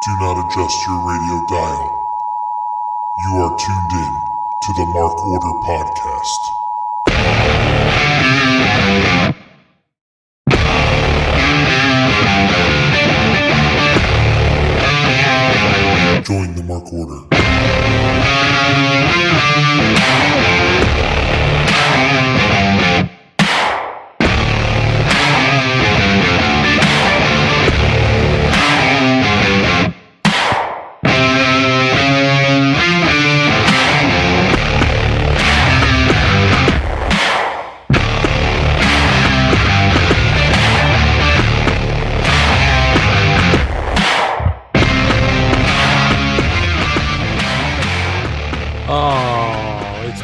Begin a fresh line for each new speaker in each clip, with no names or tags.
Do not adjust your radio dial. You are tuned in to the Mark Order Podcast. Join the Mark Order.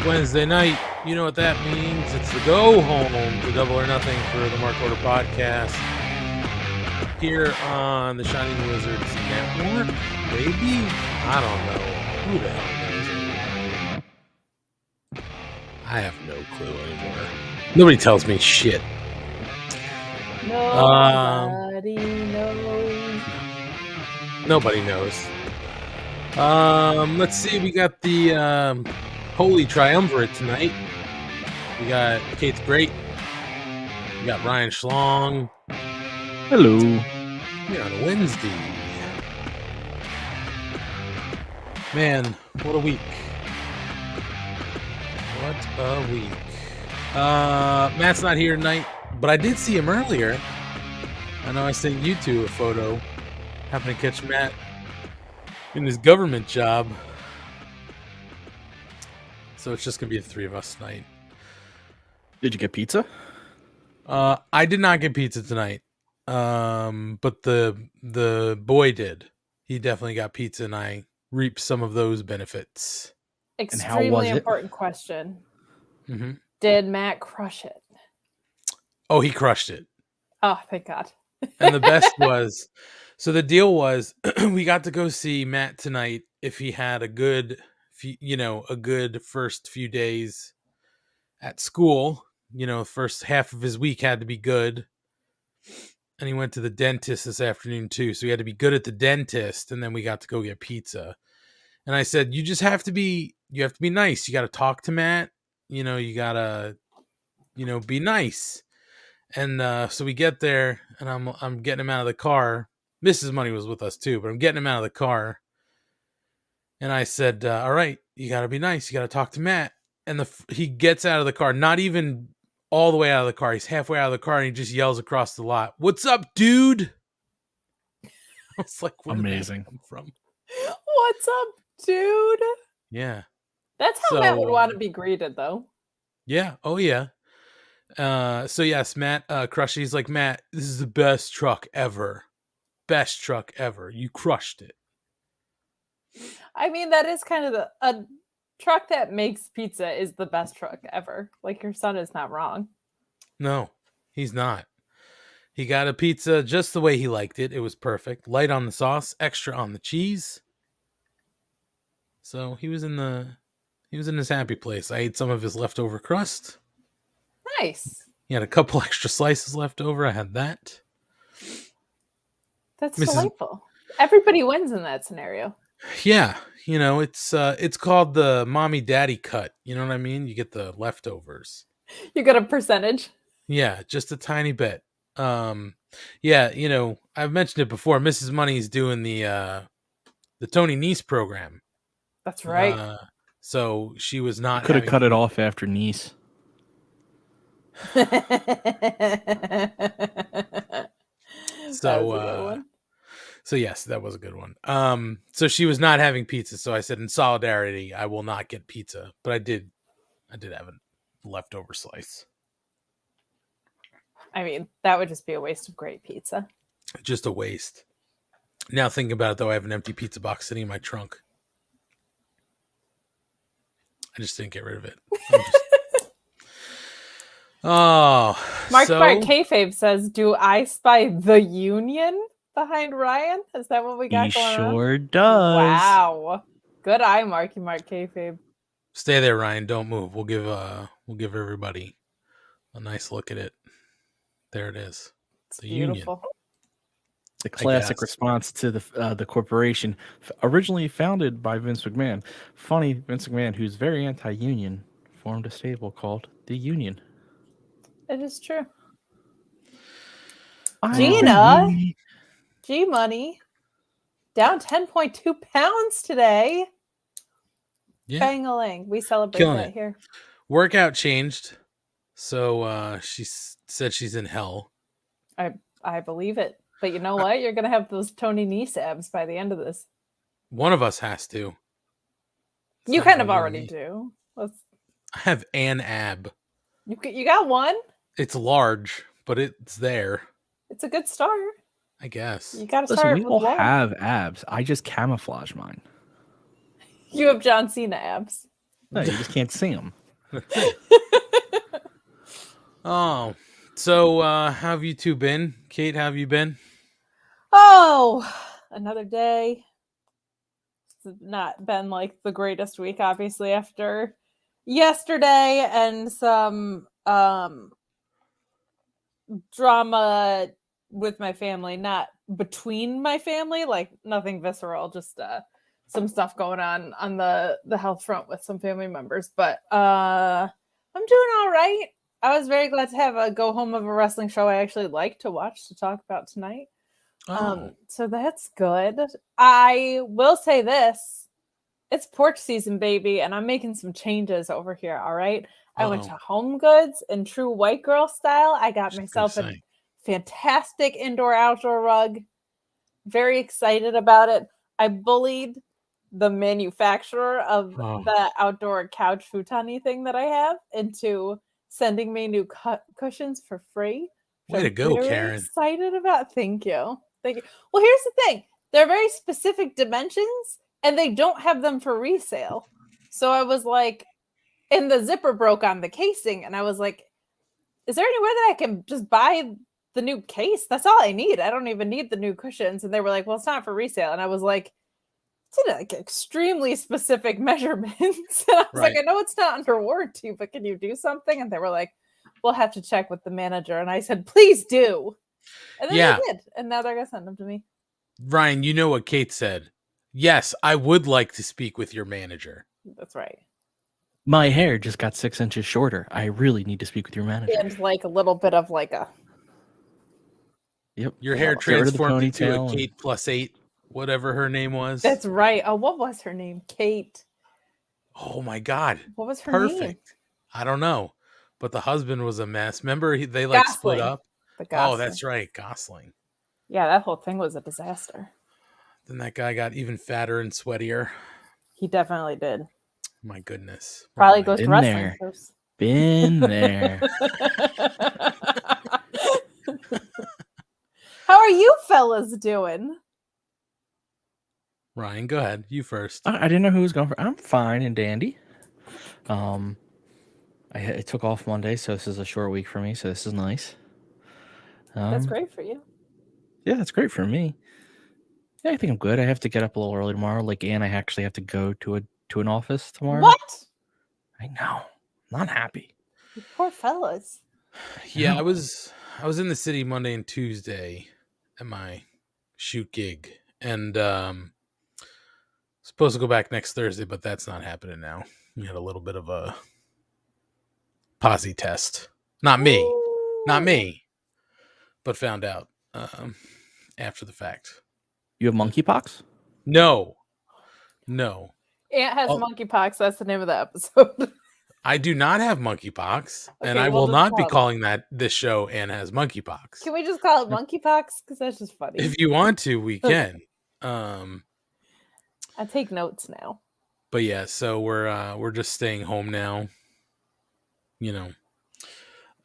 Wednesday night, you know what that means. It's the go home to Double or Nothing for the Mark Order Podcast here on the Shining Wizards Network, baby. I don't know who the hell knows. I have no clue anymore. Nobody tells me shit.
Nobody knows.
Nobody knows. Let's see. We got the Holy Triumvirate tonight. We got Kate's Great. We got Ryan Schlong.
Hello.
We're on a Wednesday. Man, what a week. What a week. Matt's not here tonight, but I did see him earlier. I know I sent you two a photo. Happened to catch Matt in his government job. So it's just going to be the three of us tonight.
Did you get pizza?
I did not get pizza tonight. But the boy did. He definitely got pizza, and I reaped some of those benefits.
Extremely important question.
Mm-hmm.
Did Matt crush it?
Oh, he crushed it.
Oh, thank God.
And the best was, so the deal was, we got to go see Matt tonight if he had a good first few days at school. First half of his week had to be good. And he went to the dentist this afternoon too. So he had to be good at the dentist. And then we got to go get pizza. And I said, you have to be nice. You got to talk to Matt. You got to, be nice. And so we get there and I'm getting him out of the car. Mrs. Money was with us too, but I'm getting him out of the car. And I said, all right, you got to be nice. You got to talk to Matt. And he gets out of the car, not even all the way out of the car. He's halfway out of the car and he just yells across the lot, "What's up, dude?" I was like, where
amazing.
Did that come from?
What's up, dude?
Yeah.
That's how Matt would want to be greeted, though.
Yeah. Oh, yeah. So, yes, Matt crushed it. He's like, "Matt, this is the best truck ever. Best truck ever. You crushed it."
I mean, that is kind of a truck that makes pizza is the best truck ever. Like, your son is not wrong.
No, he's not. He got a pizza just the way he liked it. It was perfect. Light on the sauce, extra on the cheese. So he was in his happy place. I ate some of his leftover crust.
Nice.
He had a couple extra slices left over. I had that.
That's delightful. Everybody wins in that scenario.
Yeah, it's called the mommy daddy cut. You know what I mean? You get the leftovers.
You get a percentage.
Yeah, just a tiny bit. I've mentioned it before. Mrs. Money's doing the Tony Nese program.
That's right.
So she was not.
Could have cut it off after Nice.
So yes, that was a good one. So she was not having pizza. So I said, in solidarity, I will not get pizza. But I did have a leftover slice.
I mean, that would just be a waste of great pizza.
Just a waste. Now thinking about it, though, I have an empty pizza box sitting in my trunk. I just didn't get rid of it. Mark
Kayfabe says, "Do I spy the Union behind Ryan?" Is that what we got going on?
He sure does.
Wow. Good eye, Mark Kayfabe.
Stay there, Ryan. Don't move. We'll give everybody a nice look at it. There it is.
It's beautiful.
The classic
guess.
response to the corporation, originally founded by Vince McMahon. Funny, Vince McMahon, who's very anti-union, formed a stable called the Union.
It is true.
Gina!
G Money, down 10.2 pounds today.
Yeah.
Bang-a-lang. We celebrate
Killing
that
it.
here.
Workout changed. So she said she's in hell.
I believe it. But you know what? You're going to have those Tony Nese abs by the end of this.
One of us has to. It's
You
not
kind of
about
already
me.
do.
I have an ab.
You got one?
It's large, but it's there.
It's a good start.
I guess.
You got to
Listen,
start
we
with
all
one.
have abs. I just camouflage mine.
You have John Cena abs.
No, you just can't see them.
Oh, so how have you two been? Kate, how have you been?
Oh, another day. It's not been like the greatest week, obviously, after yesterday and some drama with my family, not between my family, like nothing visceral, just some stuff going on the health front with some family members. But I'm doing all right. I was very glad to have a go home of a wrestling show I actually like to watch to talk about tonight. So that's good. I will say this. It's porch season, baby, and I'm making some changes over here, all right? I went to Home Goods in true white girl style. I got myself a fantastic indoor-outdoor rug. Very excited about it. I bullied the manufacturer of the outdoor couch futon-y thing that I have into sending me new cushions for free.
Way to go,
very
Karen.
Excited about. Thank you. Well, here's the thing. They're very specific dimensions, and they don't have them for resale. So I was like, and the zipper broke on the casing, and I was like, is there any way that I can just buy the new case? That's all I need. I don't even need the new cushions. And they were like, well, it's not for resale. And I was like, it's in like extremely specific measurements. And I was like, I know it's not under warranty, but can you do something? And they were like, we'll have to check with the manager. And I said, please do. And then they did. And now they're going to send them to me.
Ryan, you know what Kate said. Yes, I would like to speak with your manager.
That's right.
My hair just got 6 inches shorter. I really need to speak with your manager.
And like a little bit of like a...
Yep.
Your hair transformed into a Kate +8, whatever her name was.
That's right. Oh, what was her name? Kate.
Oh my God.
What was her name?
Perfect. I don't know. But the husband was a mess. Remember, they like split up? Oh, that's right. Gosling.
Yeah, that whole thing was a disaster.
Then that guy got even fatter and sweatier.
He definitely did.
My goodness.
Probably goes to wrestling first.
Been there.
How are you fellas doing?
Ryan, go ahead. You first.
I didn't know who was going for. I'm fine and dandy. I took off Monday, so this is a short week for me. So this is nice.
That's great for you.
Yeah, that's great for me. Yeah, I think I'm good. I have to get up a little early tomorrow. Like, and I actually have to go to an office tomorrow.
What?
I know. I'm not happy.
You poor fellas.
Yeah, I was in the city Monday and Tuesday at my shoot gig, and supposed to go back next Thursday, but that's not happening now. We had a little bit of a posse test. Not me, but found out after the fact.
You have monkeypox?
No.
Aunt has monkeypox. That's the name of the episode.
I do not have monkeypox, and
Okay,
I
well,
will not be
problem.
calling this show Anne has monkeypox.
Can we just call it monkeypox? Because that's just funny.
If you want to, we can.
I take notes now.
But yeah, so we're just staying home now. You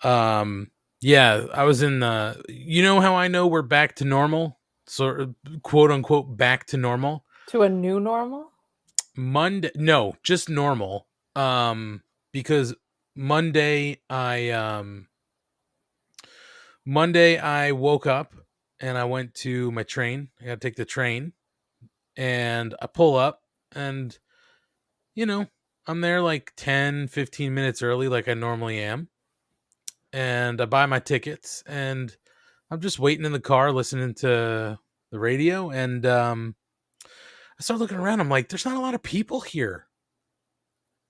know. Yeah, I was in the. You know how I know we're back to normal? Sort of quote unquote back to normal.
To a new normal?
Monday, no, just normal. Because Monday I woke up and I went to my train. I got to take the train, and I pull up, and you know, I'm there like 10, 15 minutes early, like I normally am, and I buy my tickets, and I'm just waiting in the car listening to the radio, and I started looking around. I'm like, there's not a lot of people here.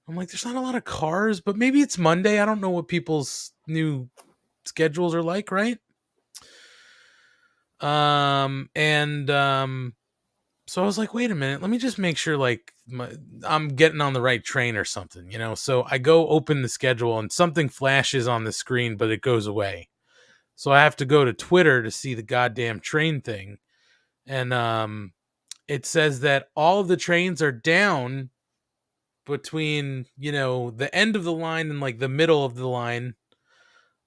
I'm like, there's not a lot of cars, but maybe it's Monday. I don't know what people's new schedules are like, right? So I was like, wait a minute, let me just make sure like I'm getting on the right train or something, you know? So I go open the schedule and something flashes on the screen, but it goes away. So I have to go to Twitter to see the goddamn train thing. And it says that all of the trains are down between, you know, the end of the line and like the middle of the line,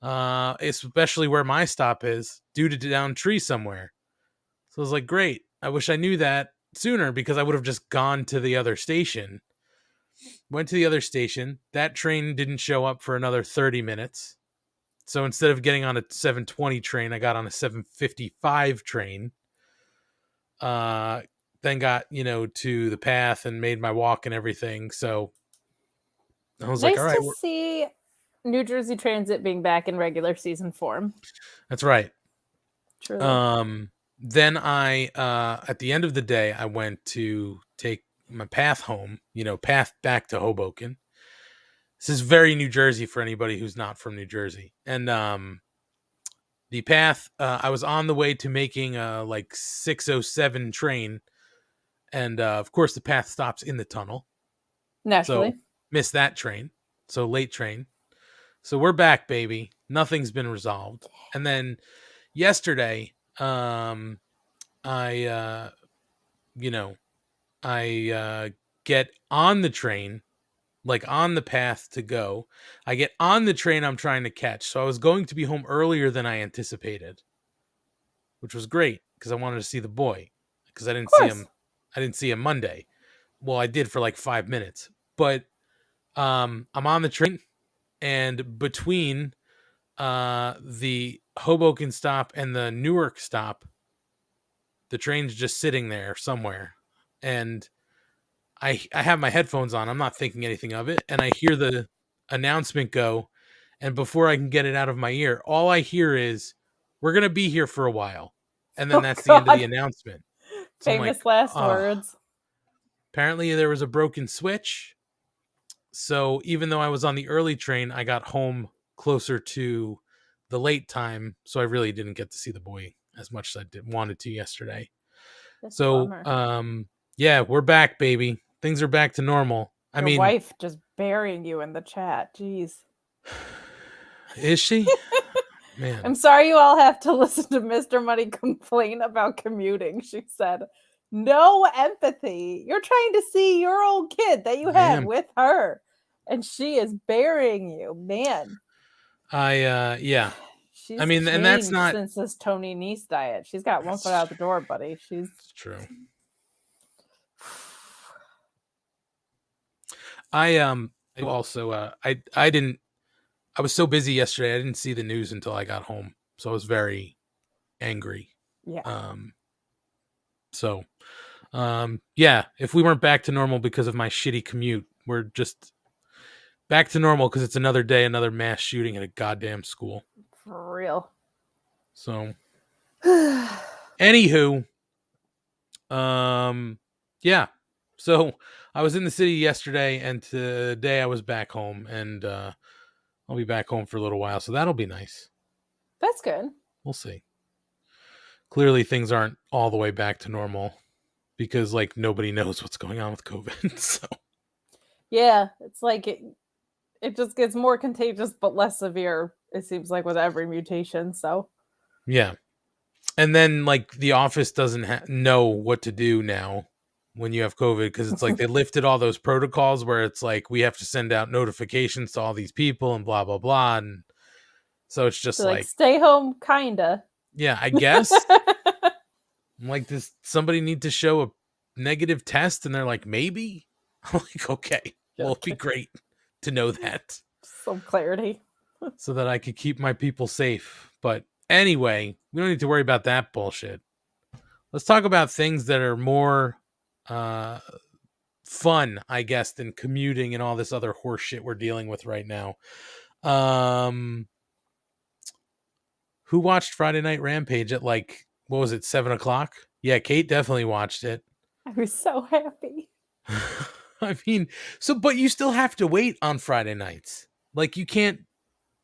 especially where my stop is, due to down tree somewhere. So I was like, great. I wish I knew that sooner because I would have just gone to the other station. Went to the other station. That train didn't show up for another 30 minutes. So instead of getting on a 7:20 train, I got on a 7:55 train. Then got, you know, to the path and made my walk and everything. So I was
Nice
like, all right.
to see New Jersey Transit being back in regular season form.
That's right.
Truly.
Then I, at the end of the day, I went to take my path home, you know, path back to Hoboken. This is very New Jersey for anybody who's not from New Jersey. And the path, I was on the way to making a like 6:07 train. And of course, the path stops in the tunnel.
Naturally.
So missed that train. So late train. So we're back, baby. Nothing's been resolved. And then yesterday, I get on the train, like on the path to go. I get on the train I'm trying to catch. So I was going to be home earlier than I anticipated, which was great because I wanted to see the boy because I didn't see him. I didn't see him Monday. Well, I did for like 5 minutes, but I'm on the train, and between the Hoboken stop and the Newark stop, the train's just sitting there somewhere, and I have my headphones on. I'm not thinking anything of it, and I hear the announcement go, and before I can get it out of my ear, all I hear is, "We're gonna be here for a while," and then that's the end of the announcement. So
Famous last words.
Apparently, there was a broken switch. So even though I was on the early train, I got home closer to the late time. So I really didn't get to see the boy as much as I wanted to yesterday.
That's
So,
a bummer.
Yeah, we're back, baby. Things are back to normal.
Your wife just burying you in the chat. Jeez.
Is she? Man.
I'm sorry you all have to listen to Mr. Money complain about commuting. She said, no empathy. You're trying to see your old kid that you had with her, and she is burying you, man.
Yeah.
She's
and that's not
since this Tony Nese diet. She's got one foot out the door, buddy. She's
true. I was so busy yesterday. I didn't see the news until I got home. So I was very angry.
Yeah.
Yeah, if we weren't back to normal because of my shitty commute, we're just back to normal because it's another day, another mass shooting at a goddamn school.
For real.
So, anywho, yeah. So I was in the city yesterday, and today I was back home, and I'll be back home for a little while, so that'll be nice.
That's good.
We'll see. Clearly, things aren't all the way back to normal because, like, nobody knows what's going on with COVID. So,
yeah, it's like it just gets more contagious but less severe. It seems like with every mutation. So,
yeah. And then, like, the office doesn't know what to do now when you have COVID because it's like they lifted all those protocols where it's like we have to send out notifications to all these people and blah, blah, blah. And so it's just like
stay home, kinda.
Yeah, I guess. I'm like, does somebody need to show a negative test? And they're like, maybe. I'm like, okay. Well, it'd be great to know that.
Some clarity.
So that I could keep my people safe. But anyway, we don't need to worry about that bullshit. Let's talk about things that are more fun, I guess, than commuting and all this other horse shit we're dealing with right now. Who watched Friday Night Rampage at, like, what was it, 7 o'clock? Yeah, Kate definitely watched it.
I was so happy.
I mean, but you still have to wait on Friday nights. Like, you can't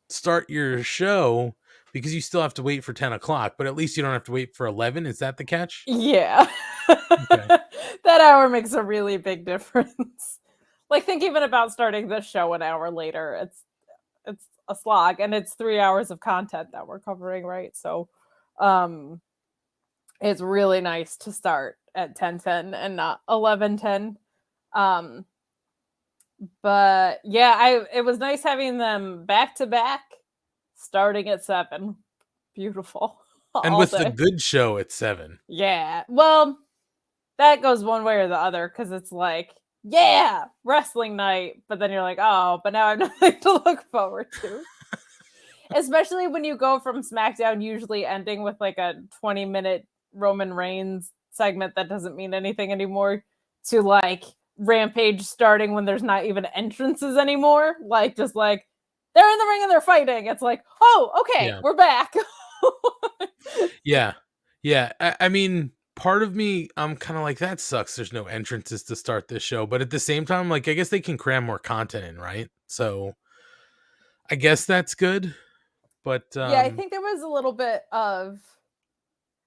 start your show because you still have to wait for 10 o'clock, but at least you don't have to wait for 11. Is that the catch?
Yeah.
Okay.
That hour makes a really big difference. Like, think even about starting this show an hour later. It's a slog, and it's 3 hours of content that we're covering, right? So it's really nice to start at 10:10 and not 11:10. But yeah, it was nice having them back to back, starting at 7. Beautiful.
And
All
with the
day.
good show at 7.
Yeah. Well, that goes one way or the other because it's like, yeah, wrestling night. But then you're like, oh, but now I have nothing to look forward to. Especially when you go from SmackDown usually ending with like a 20-minute Roman Reigns segment that doesn't mean anything anymore to like Rampage starting when there's not even entrances anymore. Like, just like, they're in the ring and they're fighting. It's like, oh, okay,
Yeah.
we're back.
Yeah. Yeah. I mean, part of me, I'm kind of like, that sucks. There's no entrances to start this show. But at the same time, like, I guess they can cram more content in, right? So I guess that's good. But
yeah, I think there was a little bit of,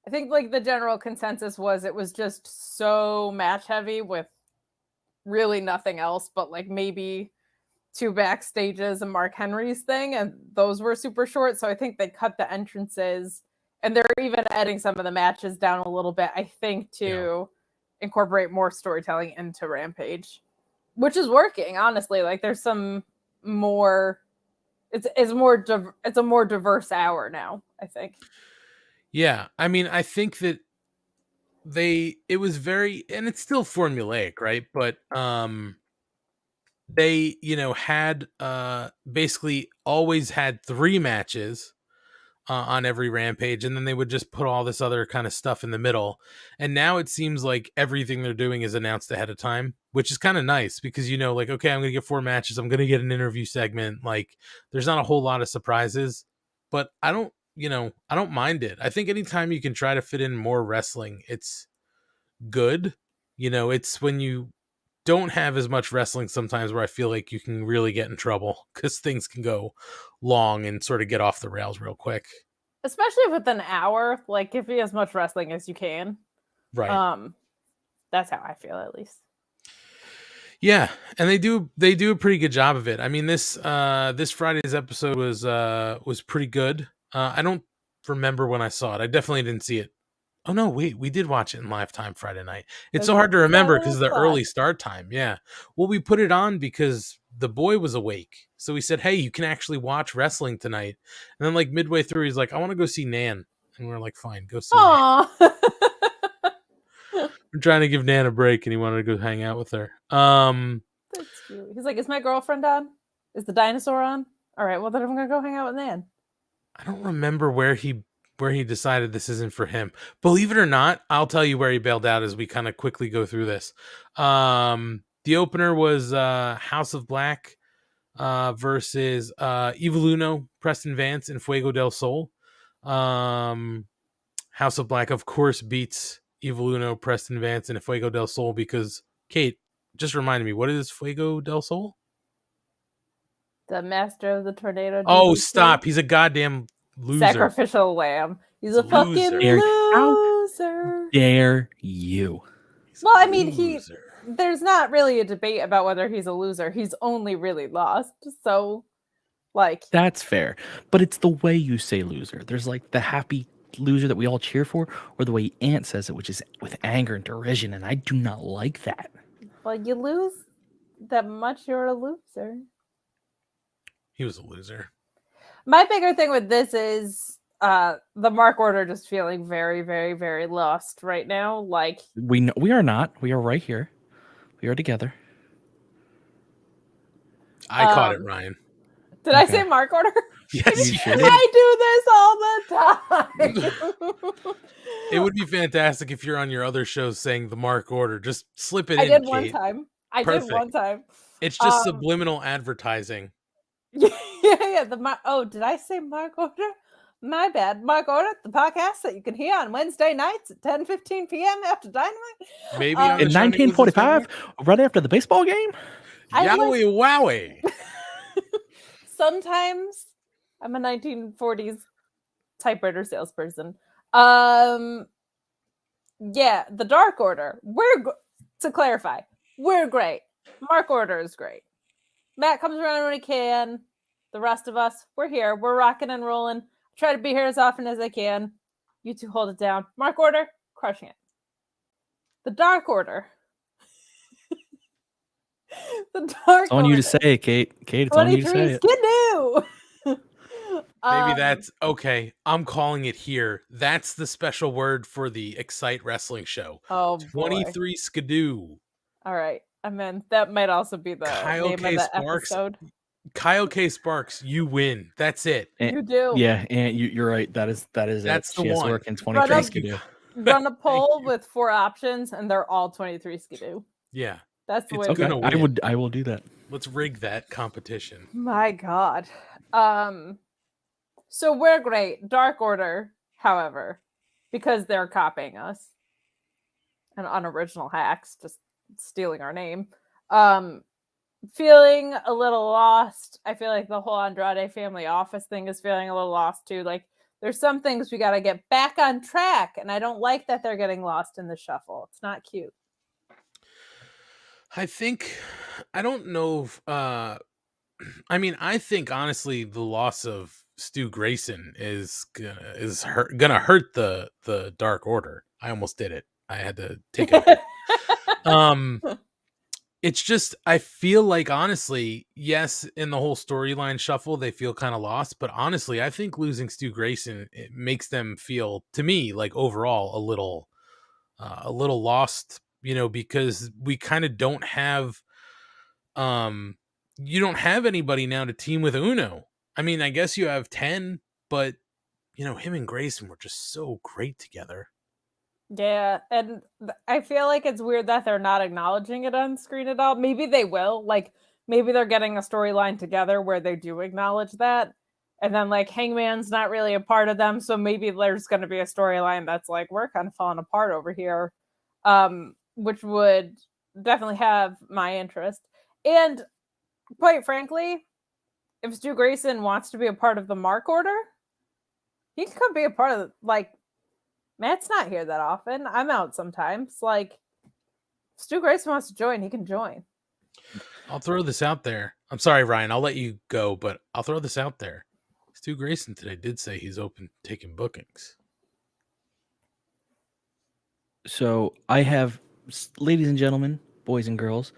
I think like the general consensus was it was just so match heavy with really nothing else but like maybe 2 backstages and Mark Henry's thing, and those were super short. So I think they cut the entrances, and they're even adding some of the matches down a little bit, I think, to incorporate more storytelling into Rampage, which is working, honestly. Like, there's some more. It's a more diverse hour now, I think.
yeah, I mean, I think that it was very, and it's still formulaic, right? But they, had basically always had 3 matches on every Rampage, and then they would just put all this other kind of stuff in the middle. And now it seems like everything they're doing is announced ahead of time, which is kind of nice because, like, okay, I'm going to get 4 matches. I'm going to get an interview segment. Like, there's not a whole lot of surprises, but I don't mind it. I think anytime you can try to fit in more wrestling, it's good. It's when you don't have as much wrestling sometimes where I feel like you can really get in trouble because things can go long and sort of get off the rails real quick.
Especially with an hour, like, give me as much wrestling as you can.
Right.
That's how I feel, at least.
Yeah, and they do a pretty good job of it. I mean, this Friday's episode was pretty good. I don't remember when I saw it. I definitely didn't see it. Oh no, wait, we did watch it in live time Friday night. It's so hard to remember because of the early start time. Yeah. Well, we put it on because the boy was awake. So we said, hey, you can actually watch wrestling tonight. And then like midway through, he's like, I want to go see Nan. And we're like, fine, go see Nan. We're trying to give Nan a break and he wanted to go hang out with her.
That's cute. He's like, is my girlfriend on? Is the dinosaur on? All right, well then I'm gonna go hang out with Nan.
I don't remember where he decided this isn't for him. Believe it or not, I'll tell you where he bailed out as we kind of quickly go through this. The opener was House of Black versus Evil Uno, Preston Vance, and Fuego del Sol. House of Black, of course, beats Evil Uno, Preston Vance, and Fuego del Sol because, Kate, just reminded me, what is Fuego del Sol?
The master of the tornado.
Oh, stop. He's a goddamn loser.
Sacrificial lamb. He's a fucking loser.
Dare you?
Well, I mean, there's not really a debate about whether he's a loser. He's only really lost. So, like,
that's fair. But it's the way you say loser. There's like the happy loser that we all cheer for, or the way Ant says it, which is with anger and derision, and I do not like that.
Well, you lose that much, you're a loser.
He was a loser.
My bigger thing with this is the mark order just feeling very, very, very lost right now. Like,
we are not. We are right here. We are together.
I caught it, Ryan.
Did I say mark order?
Yes, you did.
I do this all the time.
It would be fantastic if you're on your other shows saying the mark order. Just slip it in.
I did
Kate.
Did one time.
It's just subliminal advertising.
Yeah. Did I say mark order? My bad. Mark Order, the podcast that you can hear on Wednesday nights at 10:15 p.m. after Dynamite.
Maybe on the
In
Shining Wizards
1945,
Network?
right after the baseball game.
I like-
Yowie wowie.
Sometimes I'm a 1940s typewriter salesperson. Yeah, the Dark Order. To clarify, we're great. Mark Order is great. Matt comes around when he can. The rest of us, we're here. We're rocking and rolling. Try to be here as often as I can. You two hold it down. Mark Order, crushing it. The Dark Order. The Dark
It's on
Order.
you to say it, Kate. Kate, it's on you to say
23
it.
Skidoo.
Maybe that's okay. I'm calling it here. That's the special word for the Excite Wrestling show.
Oh,
23 Skidoo.
All right. I mean, that might also be the
Kyle
name
K.
of the
Sparks.
episode.
Kyle K. Sparks, you win. That's it.
You do.
Yeah, and you're right. That is
That's
it.
the
She has to
one.
work in 23
Run up-
Skidoo.
Run a poll with 4 options, and they're all 23 Skidoo.
Yeah.
That's the
It's
way.
gonna
to
win.
win.
I will do that.
Let's rig that competition.
My God. So we're great. Dark Order, however, because they're copying us and unoriginal hacks, just stealing our name. Feeling a little lost. I feel like the whole Andrade family office thing is feeling a little lost too. Like there's some things we got to get back on track, and I don't like that they're getting lost in the shuffle. It's not cute.
I don't know if, I think honestly the loss of Stu Grayson is gonna hurt the Dark Order. I almost did it. I had to take it. It's just I feel like honestly, yes, in the whole storyline shuffle, they feel kind of lost. But honestly, I think losing Stu Grayson, it makes them feel, to me, like overall a little lost. Because we kind of don't have, you don't have anybody now to team with Uno. I mean, I guess you have 10, but him and Grayson were just so great together.
Yeah, and I feel like it's weird that they're not acknowledging it on screen at all. Maybe they will. Like, maybe they're getting a storyline together where they do acknowledge that. And then, like, Hangman's not really a part of them, so maybe there's going to be a storyline that's like, we're kind of falling apart over here, which would definitely have my interest. And quite frankly, if Stu Grayson wants to be a part of the Mark Order, he can come be a part of, like, Matt's not here that often. I'm out sometimes. Like, Stu Grayson wants to join, he can join.
I'll throw this out there. I'm sorry, Ryan. I'll let you go, but I'll throw this out there. Stu Grayson today did say he's open to taking bookings.
So I have, ladies and gentlemen, boys and girls,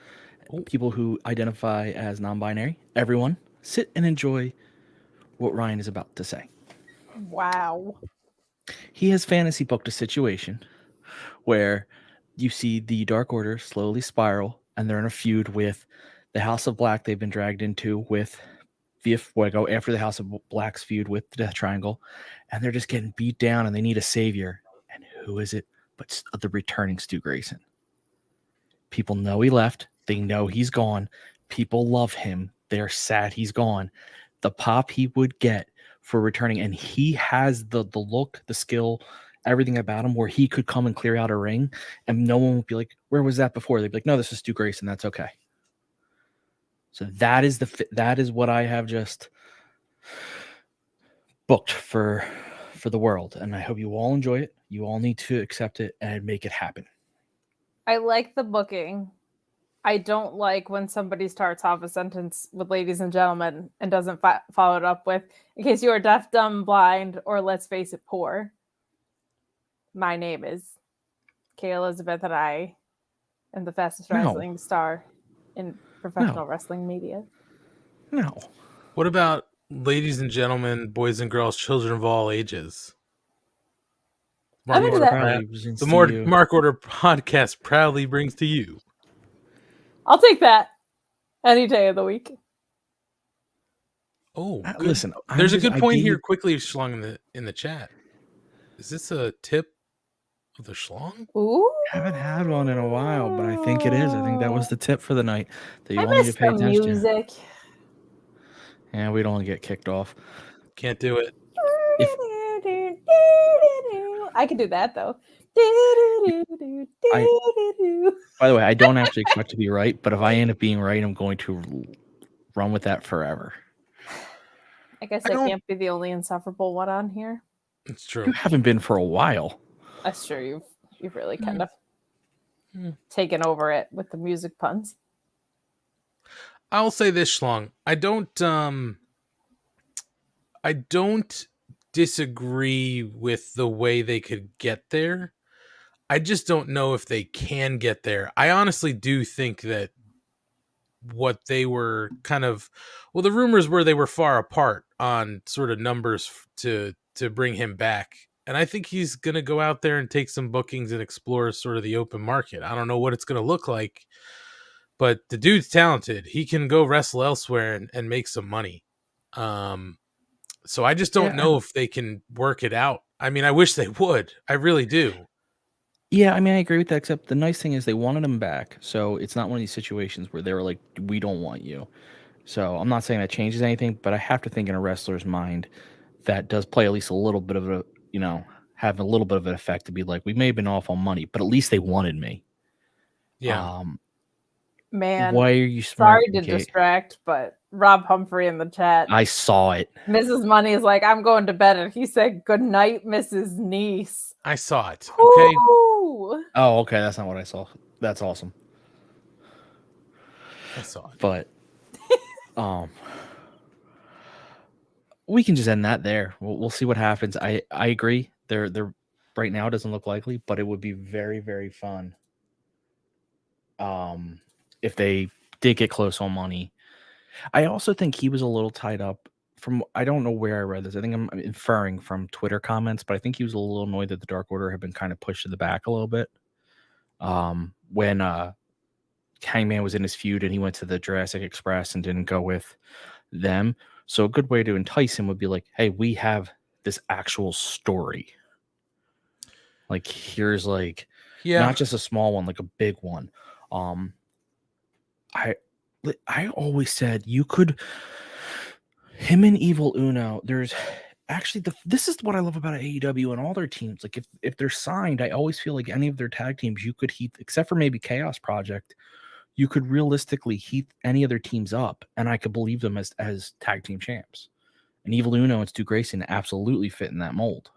people who identify as non-binary, everyone, sit and enjoy what Ryan is about to say.
Wow.
He has fantasy booked a situation where you see the Dark Order slowly spiral, and they're in a feud with the House of Black they've been dragged into with Via Fuego after the House of Black's feud with the Death Triangle, and they're just getting beat down, and they need a savior. And who is it but the returning Stu Grayson? People know he left. They know he's gone. People love him. They're sad he's gone. The pop he would get for returning, and he has the look, the skill, everything about him where he could come and clear out a ring, and no one would be like, where was that before? They'd be like, no, this is Stu Grayson. That's okay. So that is what I have just booked for the world, and I hope you all enjoy it. You all need to accept it and make it happen.
I like the booking. I don't like when somebody starts off a sentence with "ladies and gentlemen" and doesn't follow it up with "in case you are deaf, dumb, blind, or let's face it, poor. My name is Kay Elizabeth, and I am the fastest wrestling star in professional wrestling media."
No.
What about ladies and gentlemen, boys and girls, children of all ages?
I'm into that.
The Mark Order podcast proudly brings to you.
I'll take that any day of the week.
Oh, good.
Listen,
there's a good point here. Quickly, Schlong in the chat. Is this a tip of the Schlong?
Ooh,
I haven't had one in a while, but I think it is. I think that was the tip for the night that you
I
all need
miss
to pay
the
attention
music.
to. And we don't want to get kicked off.
Can't do it.
I can do that though.
By the way, I don't actually expect to be right, but if I end up being right, I'm going to run with that forever.
I guess
I
I
don't-
can't be the only insufferable one on here.
It's true.
You haven't been for a while.
That's true. You've really kind of
Mm.
taken over it with the music puns.
I'll say this, Schlong. I don't disagree with the way they could get there. I just don't know if they can get there. I honestly do think that what they were the rumors were they were far apart on sort of numbers to bring him back. And I think he's going to go out there and take some bookings and explore sort of the open market. I don't know what it's going to look like, but the dude's talented. He can go wrestle elsewhere and make some money. So I just don't know if they can work it out. I mean, I wish they would. I really do.
Yeah, I mean, I agree with that, except the nice thing is they wanted him back. So it's not one of these situations where they were like, we don't want you. So I'm not saying that changes anything, but I have to think in a wrestler's mind that does play at least a little bit of a, have a little bit of an effect to be like, we may have been off on money, but at least they wanted me.
Yeah.
Man,
Why are you
sorry
smirking,
to
Kate?
distract, but Rob Humphrey in the chat.
I saw it.
Mrs. Money is like, I'm going to bed. And he said, good night, Mrs. Niece.
I saw it. Okay.
Ooh.
Oh, okay. That's not what I saw. That's awesome.
I saw it.
But we can just end that there. We'll see what happens. I agree. They're right now it doesn't look likely, but it would be very, very fun. If they did get close on money. I also think he was a little tied up I don't know where I read this. I think I'm inferring from Twitter comments, but I think he was a little annoyed that the Dark Order had been kind of pushed to the back a little bit. When Hangman was in his feud and he went to the Jurassic Express and didn't go with them. So a good way to entice him would be like, hey, we have this actual story. Like, here's not just a small one, like a big one. I always said you could him and Evil Uno. There's actually this is what I love about AEW and all their teams. Like if they're signed, I always feel like any of their tag teams you could heat, except for maybe Chaos Project, you could realistically heat any of their teams up, and I could believe them as tag team champs. And Evil Uno and Stu Grayson absolutely fit in that mold.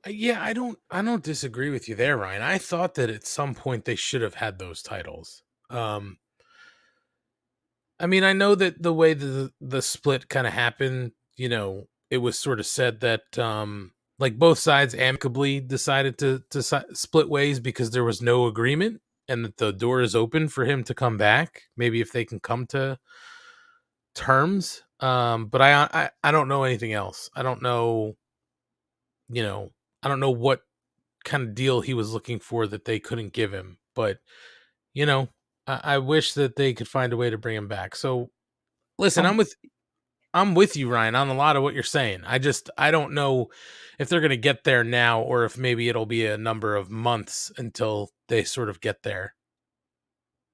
Yeah, I don't disagree with you there, Ryan. I thought that at some point they should have had those titles. I mean, I know that the way the split kind of happened, it was sort of said that like both sides amicably decided to split ways because there was no agreement, and that the door is open for him to come back. Maybe if they can come to terms. But I don't know anything else. I don't know, I don't know what kind of deal he was looking for that they couldn't give him. But, I wish that they could find a way to bring him back. So listen, I'm with you, Ryan, on a lot of what you're saying. I don't know if they're going to get there now, or if maybe it'll be a number of months until they sort of get there.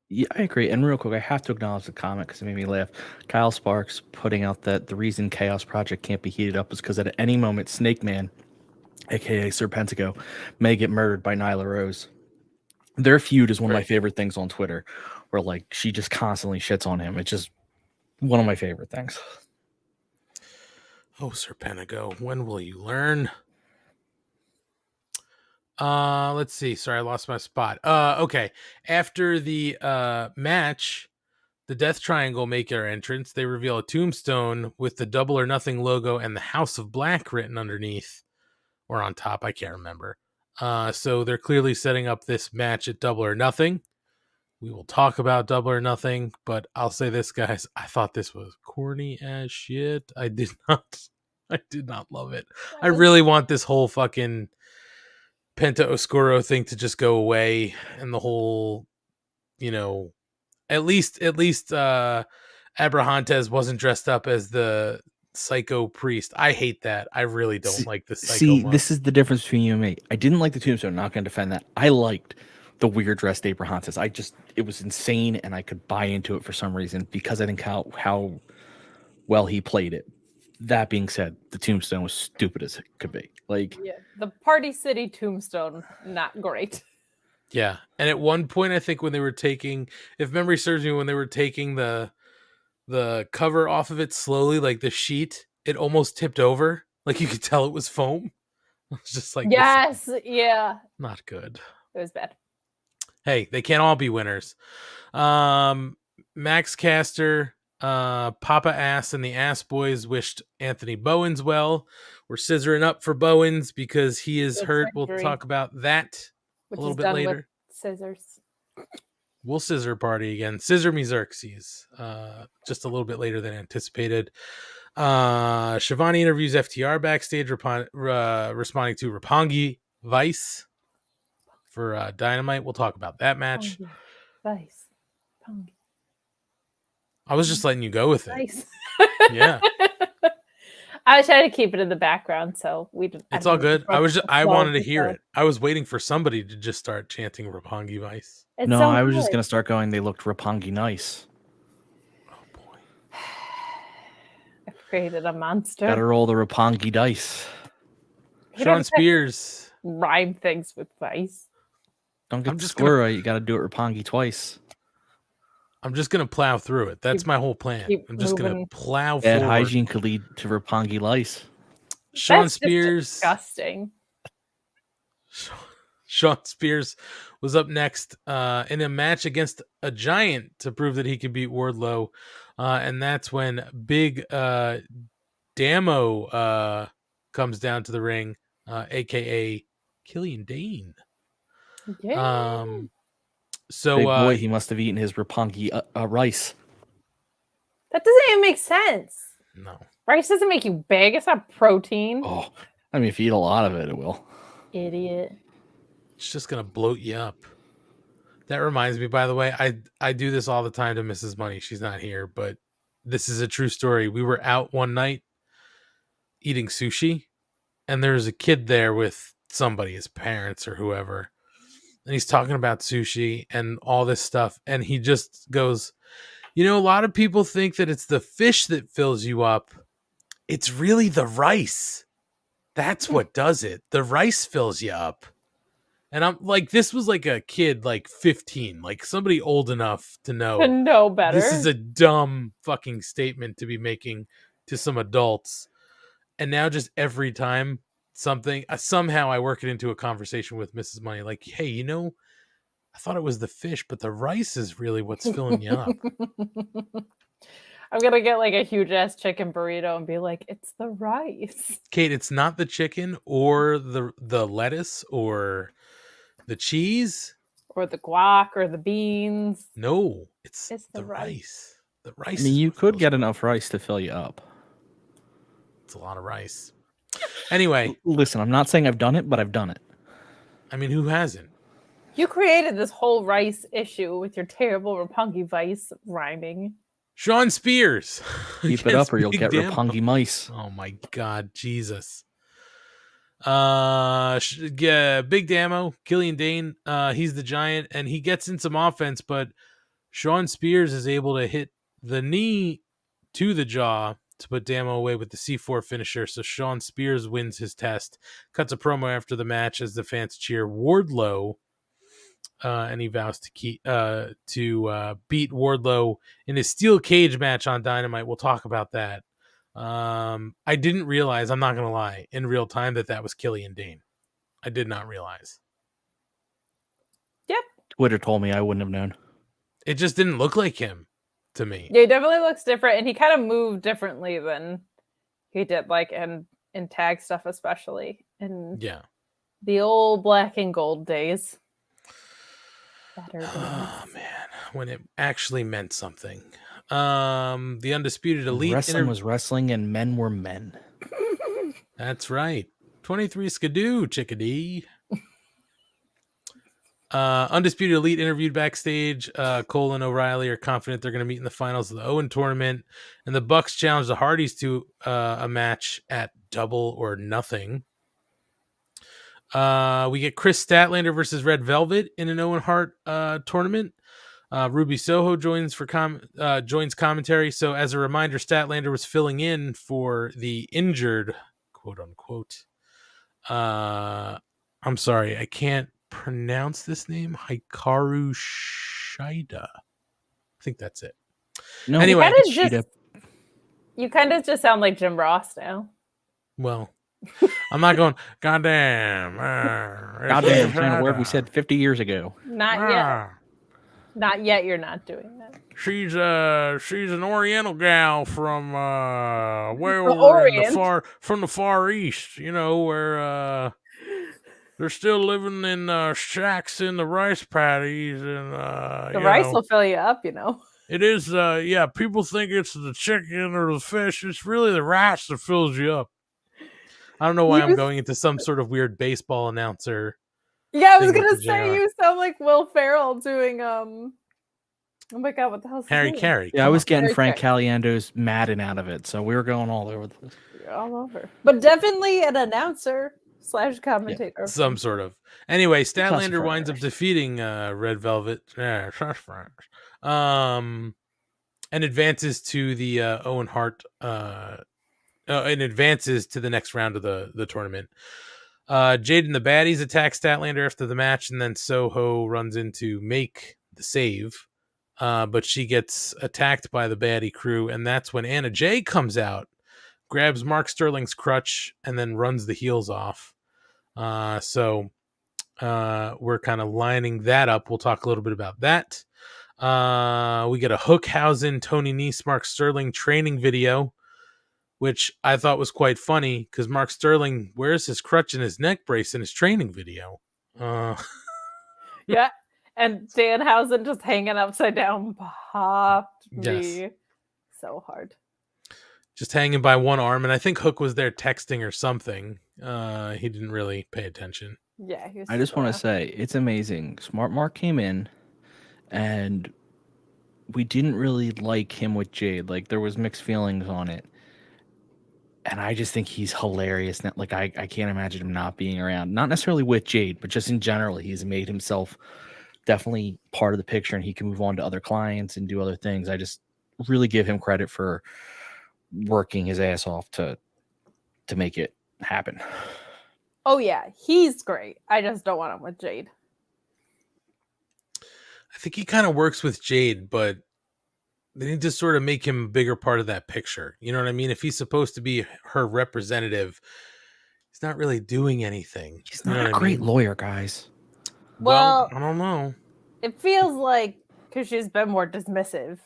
Yeah, I agree. And real quick, I have to acknowledge the comment because it made me laugh. Kyle Sparks putting out that the reason Chaos Project can't be heated up is because at any moment, Snake Man, aka Serpentico, may get murdered by Nyla Rose. Their feud is one of my favorite things on Twitter, where she just constantly shits on him. It's just one of my favorite things.
Oh, Serpentico, when will you learn? Let's see. Sorry, I lost my spot. Okay. After the match, the Death Triangle make their entrance. They reveal a tombstone with the Double or Nothing logo and the House of Black written underneath or on top. I can't remember. So they're clearly setting up this match at Double or Nothing. We will talk about Double or Nothing, but I'll say this, guys. I thought this was corny as shit. I did not love it. I really want this whole fucking Penta Oscuro thing to just go away, and the whole, at least Abrahantes wasn't dressed up as the psycho priest. I hate that. I really don't like the psycho.
This is the difference between you and me. I didn't like the tombstone. Not going to defend that. I liked the weird dressed Abrahantes. It was insane, and I could buy into it for some reason because I think how well he played it. That being said, the tombstone was stupid as it could be. Like,
Yeah, the Party City tombstone, not great.
Yeah. And at one point, I think when they were taking, if memory serves me, when they were taking the cover off of it slowly, like the sheet, it almost tipped over. Like you could tell it was foam. It's just like, this
Yes, yeah,
is not good.
it was bad.
Hey, they can't all be winners. Max Caster, Papa Ass, and the Ass Boys wished Anthony Bowens well. We're scissoring up for Bowens because he is
Good
hurt. We'll
surgery.
talk about that
Which
a little
is
bit
done
later.
with scissors.
We'll scissor party again. Scissor me Xerxes. Just a little bit later than anticipated. Shivani interviews FTR backstage, responding to Roppongi Vice for Dynamite. We'll talk about that match.
Pongy. Vice. Pongy.
I was just letting you go with it.
Vice.
Yeah.
I was trying to keep it in the background, so we didn't.
It's all good. I wanted to hear
it.
it. I was waiting for somebody to just start chanting Roppongi Vice.
It's
no,
so
I was just
good.
gonna start going. They looked Roppongi nice.
Oh boy.
I've created a monster.
Gotta roll the Roppongi dice.
You don't
Sean
have to
Spears.
rhyme things with Vice.
Don't get
I'm
the
just
score right. You gotta do it Roppongi twice.
I'm just gonna plow through it. That's my whole plan.
keep
I'm just gonna
moving.
plow
Bad
forward.
hygiene could lead to Roppongi lice.
Sean
That's just
Spears.
disgusting.
Sean Spears was up next in a match against a giant to prove that he could beat Wardlow. And that's when Big Damo comes down to the ring, a.k.a. Killian Dane.
Yeah.
So
Big boy, he must have eaten his Roppongi rice.
That doesn't even make sense.
no.
Rice doesn't make you big. It's not protein.
Oh, I mean, if you eat a lot of it, it will.
Idiot.
It's just gonna bloat you up. That reminds me, by the way, I do this all the time to Mrs. Money. She's not here, but this is a true story. We were out one night eating sushi, and there was a kid there with somebody, his parents or whoever, and he's talking about sushi and all this stuff, and he just goes, "You know, a lot of people think that it's the fish that fills you up. It's really the rice. That's what does it. The rice fills you up." And I'm like, this was like a kid, like 15, like somebody old enough to
To
know
know better.
this is a dumb fucking statement to be making to some adults. And now just every time something, somehow I work it into a conversation with Mrs. Money, like, hey, you know, I thought it was the fish, but the rice is really what's filling you up.
I'm gonna get like a huge ass chicken burrito and be like, it's the rice.
Kate, it's not the chicken or the lettuce or the cheese.
Or the guac or the beans.
No, it's
It's
the
the
rice. The
I
rice.
mean,
is
you
what
could
fills
get
you up.
enough rice to fill you up.
It's a lot of rice. Anyway,
Listen, I'm not saying I've done it, but I've done it.
I mean, who hasn't?
You created this whole rice issue with your terrible Roppongi Vice rhyming.
Sean Spears.
Keep it
against
up or you'll
Big
get
Damo.
Roppongi mice.
Oh my God, Jesus. Yeah, Big Damo, Killian Dane, he's the giant, and he gets in some offense, but Sean Spears is able to hit the knee to the jaw to put Damo away with the C4 finisher. So Sean Spears wins his test, cuts a promo after the match as the fans cheer Wardlow, and he vows to beat Wardlow in his steel cage match on Dynamite. We'll talk about that. I didn't realize, I'm not gonna lie, in real time that was Killian Dane. I did not realize.
Yep.
Twitter told me I wouldn't have known.
It just didn't look like him to me.
Yeah, he definitely looks different, and he kind of moved differently than he did, like in tag stuff, especially in
Yeah.
the old black and gold days. Better days.
Oh man, when it actually meant something. The Undisputed Elite.
Wrestling was wrestling and men were men.
That's right. 23 Skidoo, chickadee. Undisputed Elite interviewed backstage. Cole and O'Reilly are confident they're going to meet in the finals of the Owen tournament, and the Bucks challenge the Hardys to a match at Double or Nothing. We get Chris Statlander versus Red Velvet in an Owen Hart tournament. Ruby Soho joins joins commentary. So as a reminder, Statlander was filling in for the injured, quote unquote. I'm sorry, I can't pronounce this name. Hikaru Shida. I think that's it.
No,
Anyway,
You kind of just sound like Jim Ross now.
well, I'm not going, goddamn.
goddamn, kind of word we said 50 years ago.
Not yet. Not yet. You're not doing that.
She's an Oriental gal from way
From
over in
Orient.
the far east, where they're still living in shacks in the rice paddies, and
The rice will fill you up,
It is people think it's the chicken or the fish. It's really the rice that fills you up. I don't know why I'm going into some sort of weird baseball announcer.
Yeah, I was gonna
JR.
say you sound like Will Ferrell doing Oh my god, what the hell's his
Harry
name?
Carey.
Yeah, I was getting
Harry
Frank
Carey.
Caliendo's Madden out of it, so we were going all over the place.
You're all over. But definitely an announcer / commentator.
Some sort of. Anyway,
Plus
Statlander winds up
friars.
defeating Red Velvet. Yeah, and advances to the Owen Hart. And advances to the next round of the tournament. Jade and the baddies attack Statlander after the match, and then Soho runs in to make the save. But she gets attacked by the baddie crew, and that's when Anna Jay comes out, grabs Mark Sterling's crutch, and then runs the heels off. So we're kind of lining that up. We'll talk a little bit about that. We get a Hookhausen, Tony Nese, Mark Sterling training video, which I thought was quite funny because Mark Sterling wears his crutch and his neck brace in his training video.
Yeah. And Danhausen just hanging upside down popped me so hard.
Just hanging by one arm, and I think Hook was there texting or something. He didn't really pay attention.
Yeah, he was
I just want to say it's amazing. Smart Mark came in, and we didn't really like him with Jade. Like there was mixed feelings on it, and I just think he's hilarious. Like I can't imagine him not being around. Not necessarily with Jade, but just in general, he's made himself definitely part of the picture, and he can move on to other clients and do other things. I just really give him credit for working his ass off to make it happen.
Oh yeah, he's great. I just don't want him with Jade.
I think he kind of works with Jade, but they need to sort of make him a bigger part of that picture. You know what I mean? If he's supposed to be her representative, he's not really doing anything.
He's not a great lawyer, guys.
Well, I don't know.
It feels like because she's been more dismissive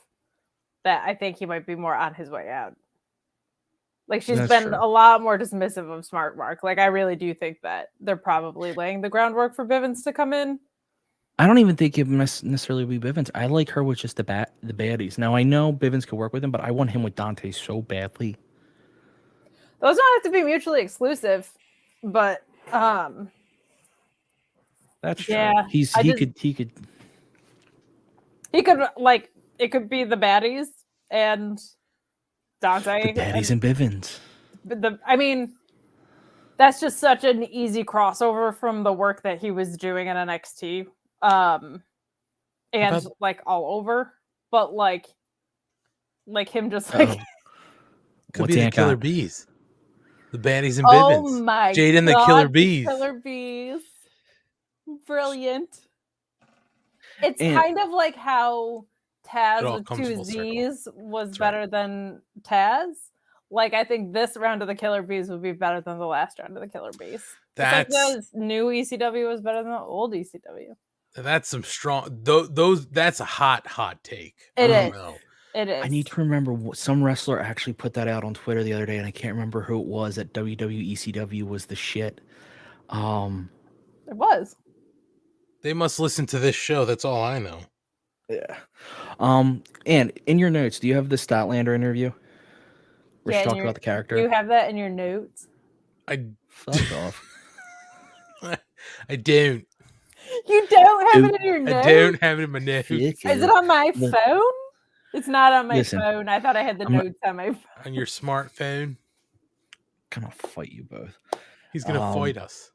that I think he might be more on his way out. Like she's been a lot more dismissive of Smart Mark. Like I really do think that they're probably laying the groundwork for Bivens to come in.
I don't even think it must necessarily be Bivens. I like her with just the baddies. Now I know Bivens could work with him, but I want him with Dante so badly.
Those don't have to be mutually exclusive, but
that's true.
Yeah,
He could
like it could be the baddies and Dante.
The baddies and Bivens.
I mean, that's just such an easy crossover from the work that he was doing in NXT. And like all over, but like him just like
could be the Killer Bees, the baddies and Bivens.
Oh my
Jade and the Killer Bees.
Killer Bees, brilliant. It's kind of like how Taz with 2 Z's was better than Taz. Like I think this round of the Killer Bees would be better than the last round of the Killer Bees. That's like the new ECW was better than the old ECW.
That's some strong. That's a hot take.
It is. It is.
I need to remember some wrestler actually put that out on Twitter the other day, and I can't remember who it was. That WWE ECW was the shit.
It was.
They must listen to this show. That's all I know.
Yeah. And in your notes, do you have the Statlander interview? Where she talked about the character.
Do you have that in your notes?
Fuck off.
I don't.
You don't have it in your notes?
I don't have it in my notes.
Is it on my phone? It's not on my phone. I thought I had the notes on my phone.
On your smartphone?
I'm gonna fight you both.
He's gonna fight us.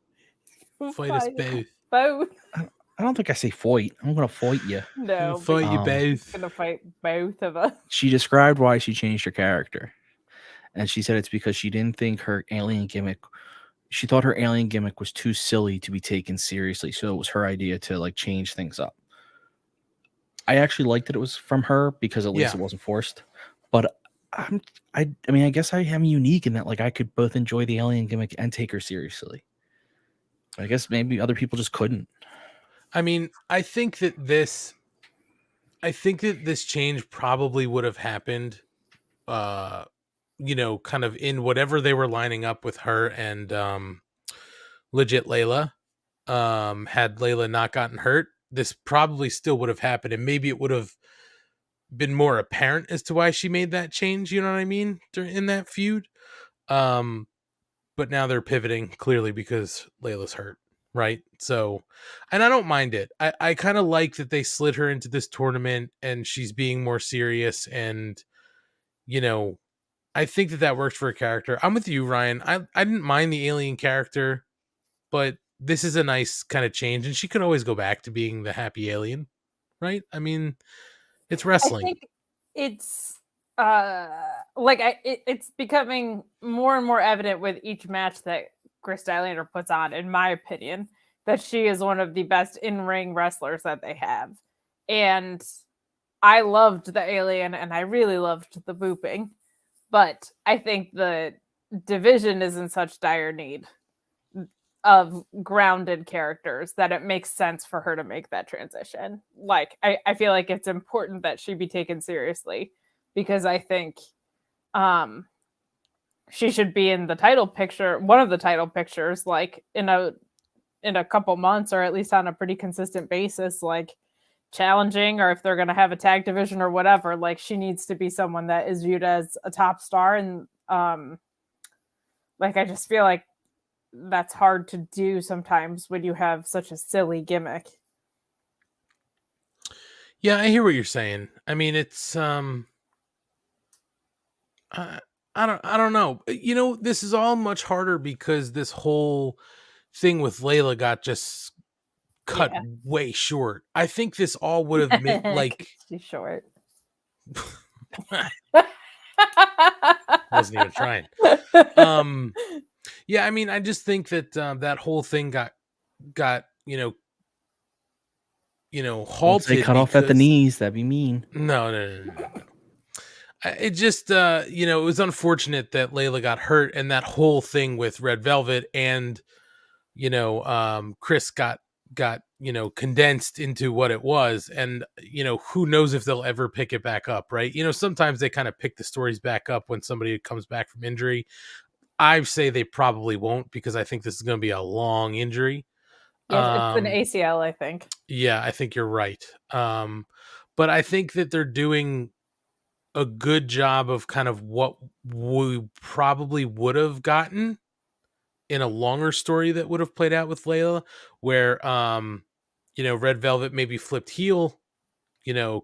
Fight us both.
Both.
I don't think I say fight. I'm gonna fight you.
No,
Fight you
Um,
both.
gonna fight both of us.
She described why she changed her character, and she said it's because she didn't think her alien gimmick. She thought her alien gimmick was too silly to be taken seriously, so it was her idea to like change things up. I actually liked that it was from her because at least
Yeah.
it wasn't forced. But I mean, I guess I am unique in that like I could both enjoy the alien gimmick and take her seriously. I guess maybe other people just couldn't.
I mean, I think that this change probably would have happened, kind of in whatever they were lining up with her and legit Layla. Had Layla not gotten hurt, this probably still would have happened, and maybe it would have been more apparent as to why she made that change. You know what I mean? In that feud. But now they're pivoting clearly because Layla's hurt. Right. So, and I don't mind it. I kind of like that they slid her into this tournament and she's being more serious. And, I think that works for a character. I'm with you, Ryan. I didn't mind the alien character, but this is a nice kind of change. And she could always go back to being the happy alien. Right. I mean, it's wrestling.
I think it's it's becoming more and more evident with each match that Chris Statlander puts on, in my opinion, that she is one of the best in-ring wrestlers that they have. And I loved the alien and I really loved the booping, but I think the division is in such dire need of grounded characters that it makes sense for her to make that transition. Like, I feel like it's important that she be taken seriously because I think she should be in the title picture, one of the title pictures, like in a couple months, or at least on a pretty consistent basis, like challenging, or if they're going to have a tag division or whatever, like she needs to be someone that is viewed as a top star. And I just feel like that's hard to do sometimes when you have such a silly gimmick.
Yeah, I hear what you're saying. I mean, it's I don't know. This is all much harder because this whole thing with Layla got just cut way short. I think this all would have made like
she's short.
Wasn't even trying. Yeah, I mean, I just think that that whole thing got halted.
They cut off at the knees. That'd be mean.
No. It just, it was unfortunate that Layla got hurt, and that whole thing with Red Velvet and, Chris got condensed into what it was. And, who knows if they'll ever pick it back up, right? Sometimes they kind of pick the stories back up when somebody comes back from injury. I say they probably won't because I think this is going to be a long injury.
Yeah, it's an ACL, I think.
Yeah, I think you're right. But I think that they're doing a good job of kind of what we probably would have gotten in a longer story that would have played out with Layla, where, Red Velvet maybe flipped heel,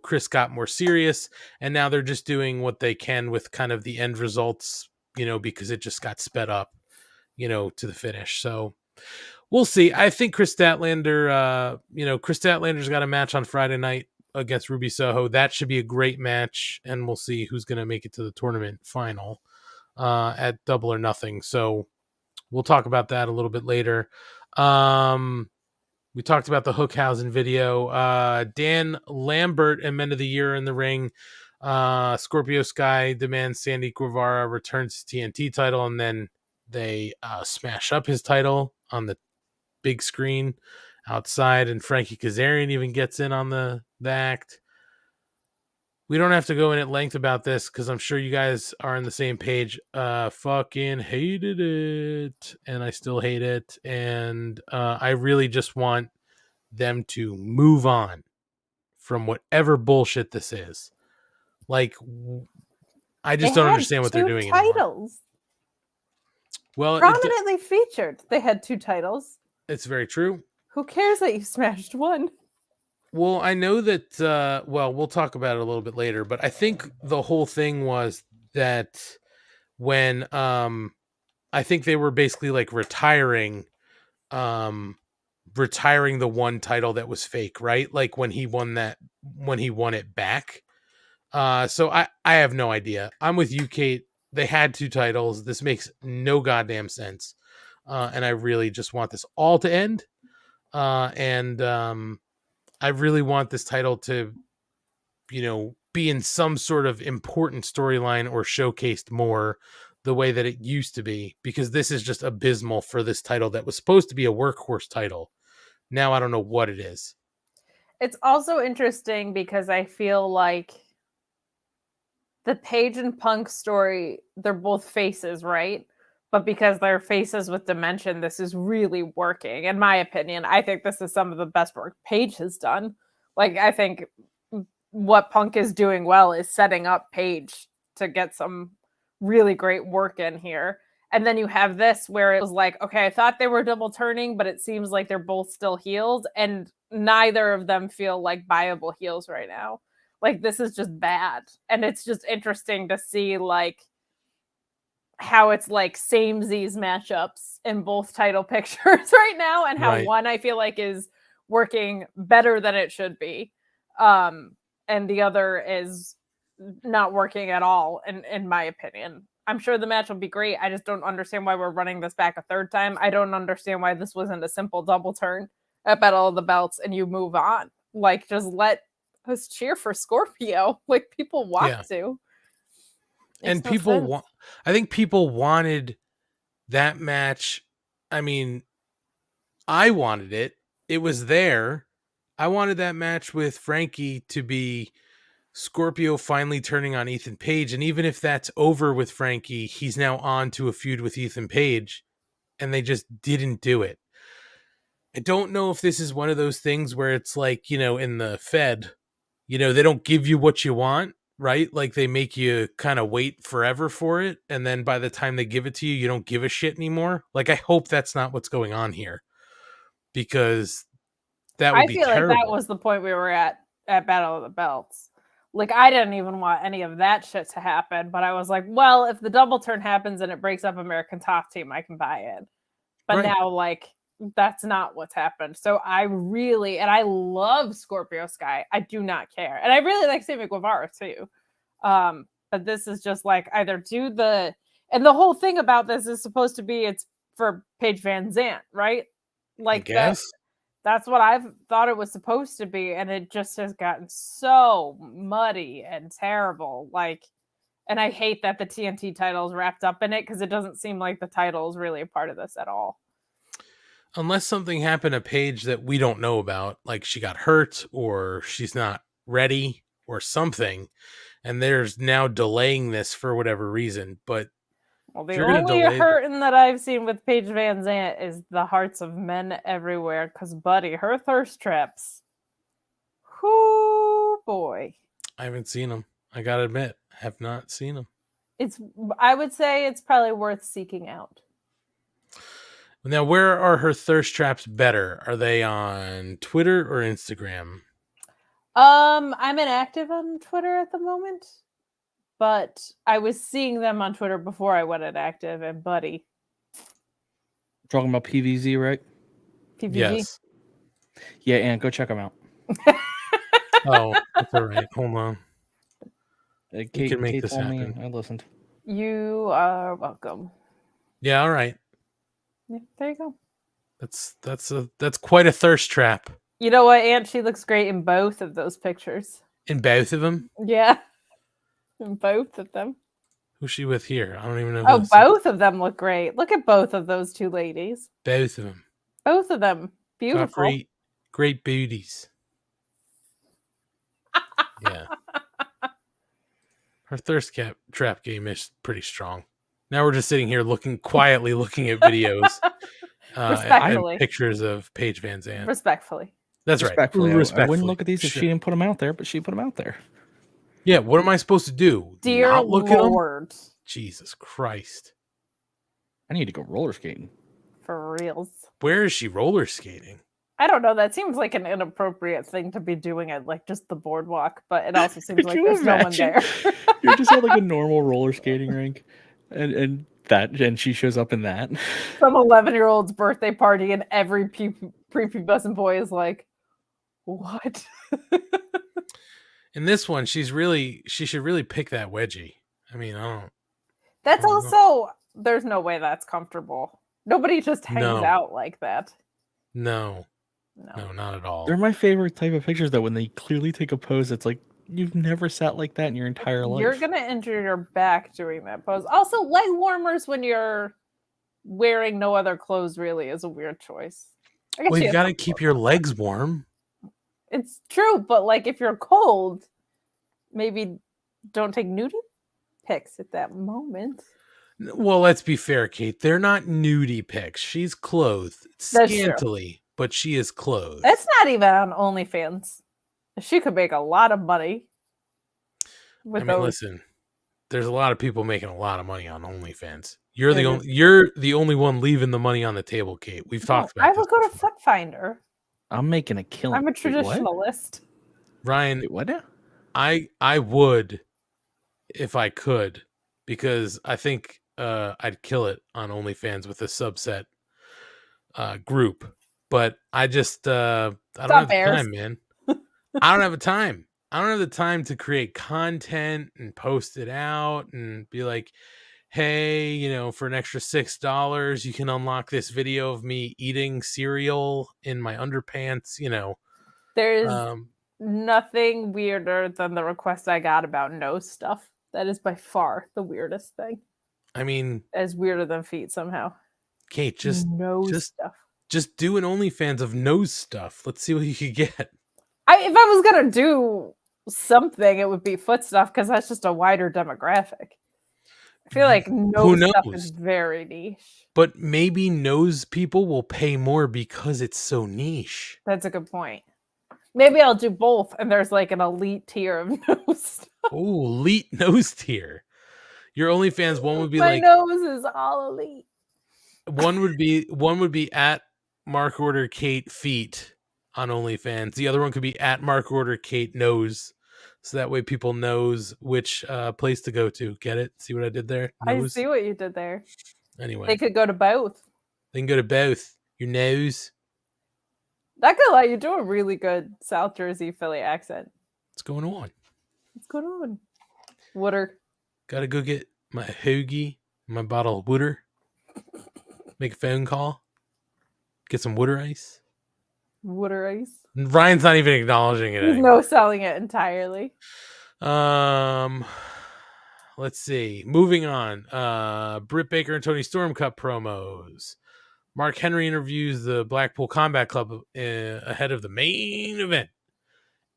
Chris got more serious, and now they're just doing what they can with kind of the end results, because it just got sped up, to the finish. So we'll see. I think Chris Statlander's got a match on Friday night against Ruby Soho. That should be a great match, and we'll see who's going to make it to the tournament final at Double or Nothing. So we'll talk about that a little bit later. We talked about the Hookhausen video. Dan Lambert and Men of the Year in the ring. Scorpio Sky demands Sandy Guevara returns to TNT title, and then they smash up his title on the big screen outside, and Frankie Kazarian even gets in on the act. We don't have to go in at length about this because I'm sure you guys are on the same page. Fucking hated it, and I still hate it, and I really just want them to move on from whatever bullshit this is. Like, I just don't understand what they're doing anymore.
Titles.
Well,
prominently featured. They had 2 titles.
It's very true.
Who cares that you smashed one?
Well, I know that, we'll talk about it a little bit later, but I think the whole thing was that when, I think they were basically like retiring, retiring the one title that was fake, right? Like when he won it back. So I have no idea. I'm with you, Kate. They had 2 titles. This makes no goddamn sense. And I really just want this all to end. And I really want this title to, be in some sort of important storyline or showcased more the way that it used to be, because this is just abysmal for this title that was supposed to be a workhorse title. Now I don't know what it is.
It's also interesting because I feel like the Paige and Punk story, they're both faces, right? But because they're faces with dimension, this is really working. In my opinion, I think this is some of the best work Paige has done. Like, I think what Punk is doing well is setting up Paige to get some really great work in here. And then you have this where it was like, okay, I thought they were double turning, but it seems like they're both still heels, and neither of them feel like viable heels right now. Like, this is just bad. And it's just interesting to see, like, how it's like samesies matchups in both title pictures right now, and how one I feel like is working better than it should be. And the other is not working at all, in my opinion. I'm sure the match will be great. I just don't understand why we're running this back a third time. I don't understand why this wasn't a simple double turn at Battle of the Belts and you move on. Like, just let us cheer for Scorpio. Like, people want to.
And people I think people wanted that match. I mean, I wanted it. It was there. I wanted that match with Frankie to be Scorpio finally turning on Ethan Page. And even if that's over with Frankie, he's now on to a feud with Ethan Page. And they just didn't do it. I don't know if this is one of those things where it's like, in the Fed, they don't give you what you want, right? Like, they make you kind of wait forever for it. And then by the time they give it to you, you don't give a shit anymore. Like, I hope that's not what's going on here, because that would be terrible. I feel
like that was the point we were at Battle of the Belts. Like, I didn't even want any of that shit to happen, but I was like, well, if the double turn happens and it breaks up American Top Team, I can buy it. But now, like, that's not what's happened. So I love Scorpio Sky. I do not care. And I really like Sammy Guevara too. But this is just like, either do and the whole thing about this is supposed to be, it's for Paige Van Zandt, right? Like, that's what I've thought it was supposed to be. And it just has gotten so muddy and terrible. Like, and I hate that the TNT title is wrapped up in it, because it doesn't seem like the title is really a part of this at all.
Unless something happened to Paige that we don't know about, like she got hurt or she's not ready or something, and there's now delaying this for whatever reason. But
the only hurting that I've seen with Paige Van Zandt is the hearts of men everywhere, because, buddy, her thirst traps. Whoo, boy.
I haven't seen them. I gotta admit, I have not seen them.
I would say it's probably worth seeking out.
Now, where are her thirst traps better? Are they on Twitter or Instagram?
I'm inactive on Twitter at the moment, but I was seeing them on Twitter before I went inactive, and buddy.
Talking about PVZ, right?
PVZ?
Yes.
Yeah, and go check them out.
Oh, that's all right. Hold on.
Kate
can make this
told
happen.
me, I listened.
You are welcome.
Yeah, all right.
Yeah, there you go.
That's quite a thirst trap.
You know what, Aunt? She looks great in both of those pictures.
In both of them?
Yeah. In both of them.
Who's she with here? I don't even know.
Oh, both of them look great. Look at both of those two ladies.
Both of them.
Both of them. Beautiful.
Got great booties. Yeah. Her thirst trap game is pretty strong. Now we're just sitting here quietly looking at videos and pictures of Paige Van Zandt.
Respectfully.
That's
respectfully.
Right. Respectfully.
I wouldn't look at these if she didn't put them out there, but she put them out there.
Yeah, what am I supposed to do?
Dear
Not look
Lord.
At them? Jesus Christ.
I need to go roller skating.
For reals.
Where is she roller skating?
I don't know. That seems like an inappropriate thing to be doing at like just the boardwalk, but it also seems like there's no one there.
You're just at like a normal roller skating rink, and that, and she shows up in that.
Some 11-year-old's birthday party, and every prepubescent boy is like, "What?"
In this one, she should really pick that wedgie. I mean, I don't.
That's
Oh, no.
also there's no way that's comfortable. Nobody just hangs
No.
out like that.
No,
No.
not at all.
They're my favorite type of pictures, though, when they clearly take a pose. It's like you've never sat like that in your entire life.
You're gonna injure your back doing that pose. Also, leg warmers when you're wearing no other clothes really is a weird choice. I guess
Well,
you
you've
have
got to
some
keep
clothes
your
on.
legs warm.
It's true, but like if you're cold, maybe don't take nudie pics at that moment.
Well, let's be fair, Kate. They're not nudie pics. She's clothed
That's true.
scantily, but she is clothed.
That's not even on OnlyFans. She could make a lot of money.
I
With
mean,
those.
listen. There's a lot of people making a lot of money on OnlyFans. You're
There
the
is.
only. You're the only one leaving the money on the table, Kate. We've talked about
I
this
would go to
before.
Foot Finder.
I'm making a killing.
I'm a
Wait, what?
traditionalist.
Ryan,
Wait, what now?
I would if I could, because I think I'd kill it on OnlyFans with a subset group. But I just I don't have the
bears.
time, man. I don't have the time. I don't have the time to create content and post it out and be like, hey, for an extra $6, you can unlock this video of me eating cereal in my underpants,
There's
Um,
nothing weirder than the request I got about nose stuff. That is by far the weirdest thing.
I mean,
As weirder than feet somehow.
Kate, just
nose stuff.
do an OnlyFans of nose stuff. Let's see what you could get.
If I was gonna do something, it would be foot stuff because that's just a wider demographic. I feel like nose stuff
knows?
is very niche.
But maybe nose people will pay more because it's so niche.
That's a good point. Maybe I'll do both, and there's like an elite tier of nose stuff.
Oh, elite nose tier. Your OnlyFans one would be
My
like
nose is all elite.
one would be at Mark Order Kate feet on OnlyFans. The other one could be at Mark Order Kate nose. So that way people knows which place to go to. Get it? See what I did there? Nose.
I see what you did there.
Anyway,
They could go to both.
they can go to both. Your nose.
Not gonna lie, you do a really good South Jersey Philly accent.
What's going on?
What's going on? Water.
Gotta go get my hoagie, my bottle of water. Make a phone call. Get some water ice.
Water ice.
Ryan's not even acknowledging it
He's
anymore.
no selling it entirely.
Let's see. Moving on. Britt Baker and Tony Storm cut promos. Mark Henry interviews the Blackpool Combat Club ahead of the main event.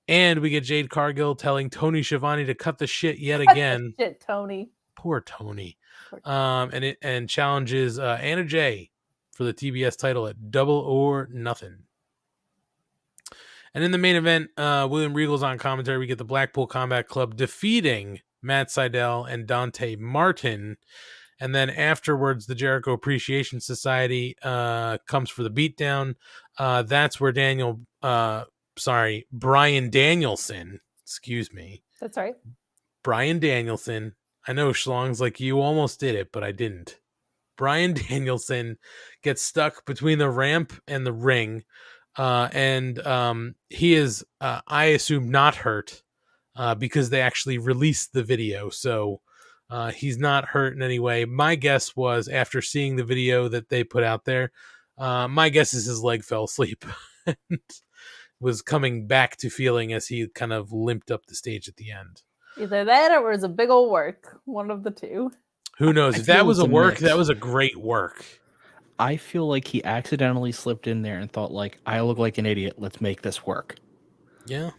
And we get Jade Cargill telling Tony Schiavone to cut the shit yet again.
Shit, Tony.
Poor Tony.
Poor Tony.
And challenges Anna Jay for the TBS title at Double or Nothing. And in the main event, William Regal's on commentary. We get the Blackpool Combat Club defeating Matt Sydal and Dante Martin. And then afterwards, the Jericho Appreciation Society comes for the beatdown. That's where Brian Danielson, excuse me.
That's right.
Brian Danielson. I know Schlong's like, you almost did it, but I didn't. Brian Danielson gets stuck between the ramp and the ring. And he is, I assume, not hurt because they actually released the video. So he's not hurt in any way. My guess was, after seeing the video that they put out there, my guess is his leg fell asleep and was coming back to feeling as he kind of limped up the stage at the end.
Either that or it was a big old work. One of the two.
Who knows?
I
If that
feel
was a
it's a
work,
mix.
that was a great work.
I feel like he accidentally slipped in there and thought, like, I look like an idiot. Let's make this work.
Yeah.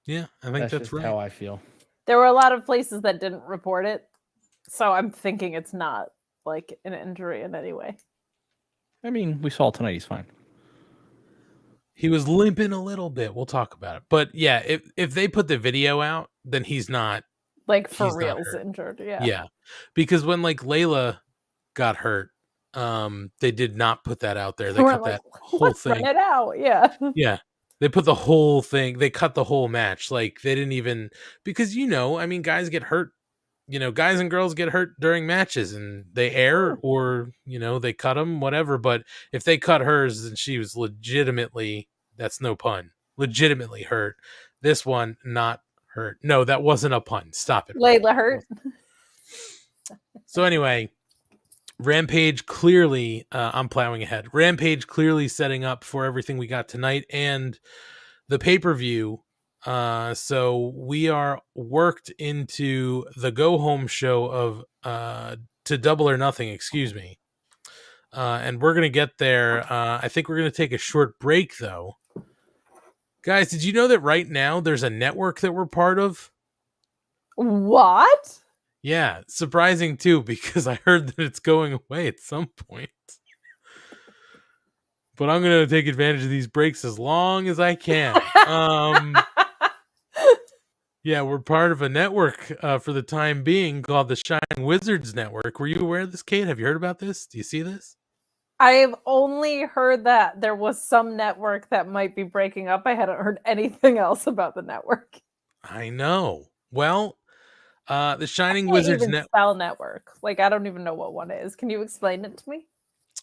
Yeah, I think
That's
that's
just
right.
how I feel.
There were a lot of places that didn't report it. So I'm thinking it's not like an injury in any way.
I mean, we saw tonight. He's fine.
He was limping a little bit. We'll talk about it. But yeah, if they put the video out, then he's not.
Like for
He's not
reals
hurt.
injured. Yeah.
Yeah. Because when like Layla got hurt, they did not put that out there. They
We're
cut
like,
that whole
let's
thing.
run it out. Yeah.
Yeah. They put the whole thing. They cut the whole match. Like they didn't even, because I mean, guys get hurt guys and girls get hurt during matches and they air or, they cut them, whatever. But if they cut hers, then she was legitimately, that's no pun, legitimately hurt. This one, not hurt. No, that wasn't a pun. Stop it.
Layla hurt.
So anyway, Rampage clearly, I'm plowing ahead. Rampage clearly setting up for everything we got tonight and the pay-per-view. So we are worked into the go home show of to Double or Nothing, excuse me. And we're gonna get there. I think we're gonna take a short break though. Guys, did you know that right now there's a network that we're part of?
What?
Yeah, surprising too, because I heard that it's going away at some point. But I'm gonna take advantage of these breaks as long as I can. Yeah, we're part of a network for the time being called the Shining Wizards Network. Were you aware of this, Kate? Have you heard about this? Do you see this?
I've only heard that there was some network that might be breaking up. I hadn't heard anything else about the network.
I know. Well, the Shining
I
Wizards
can't even spell network. Like, I don't even know what one is. Can you explain it to me?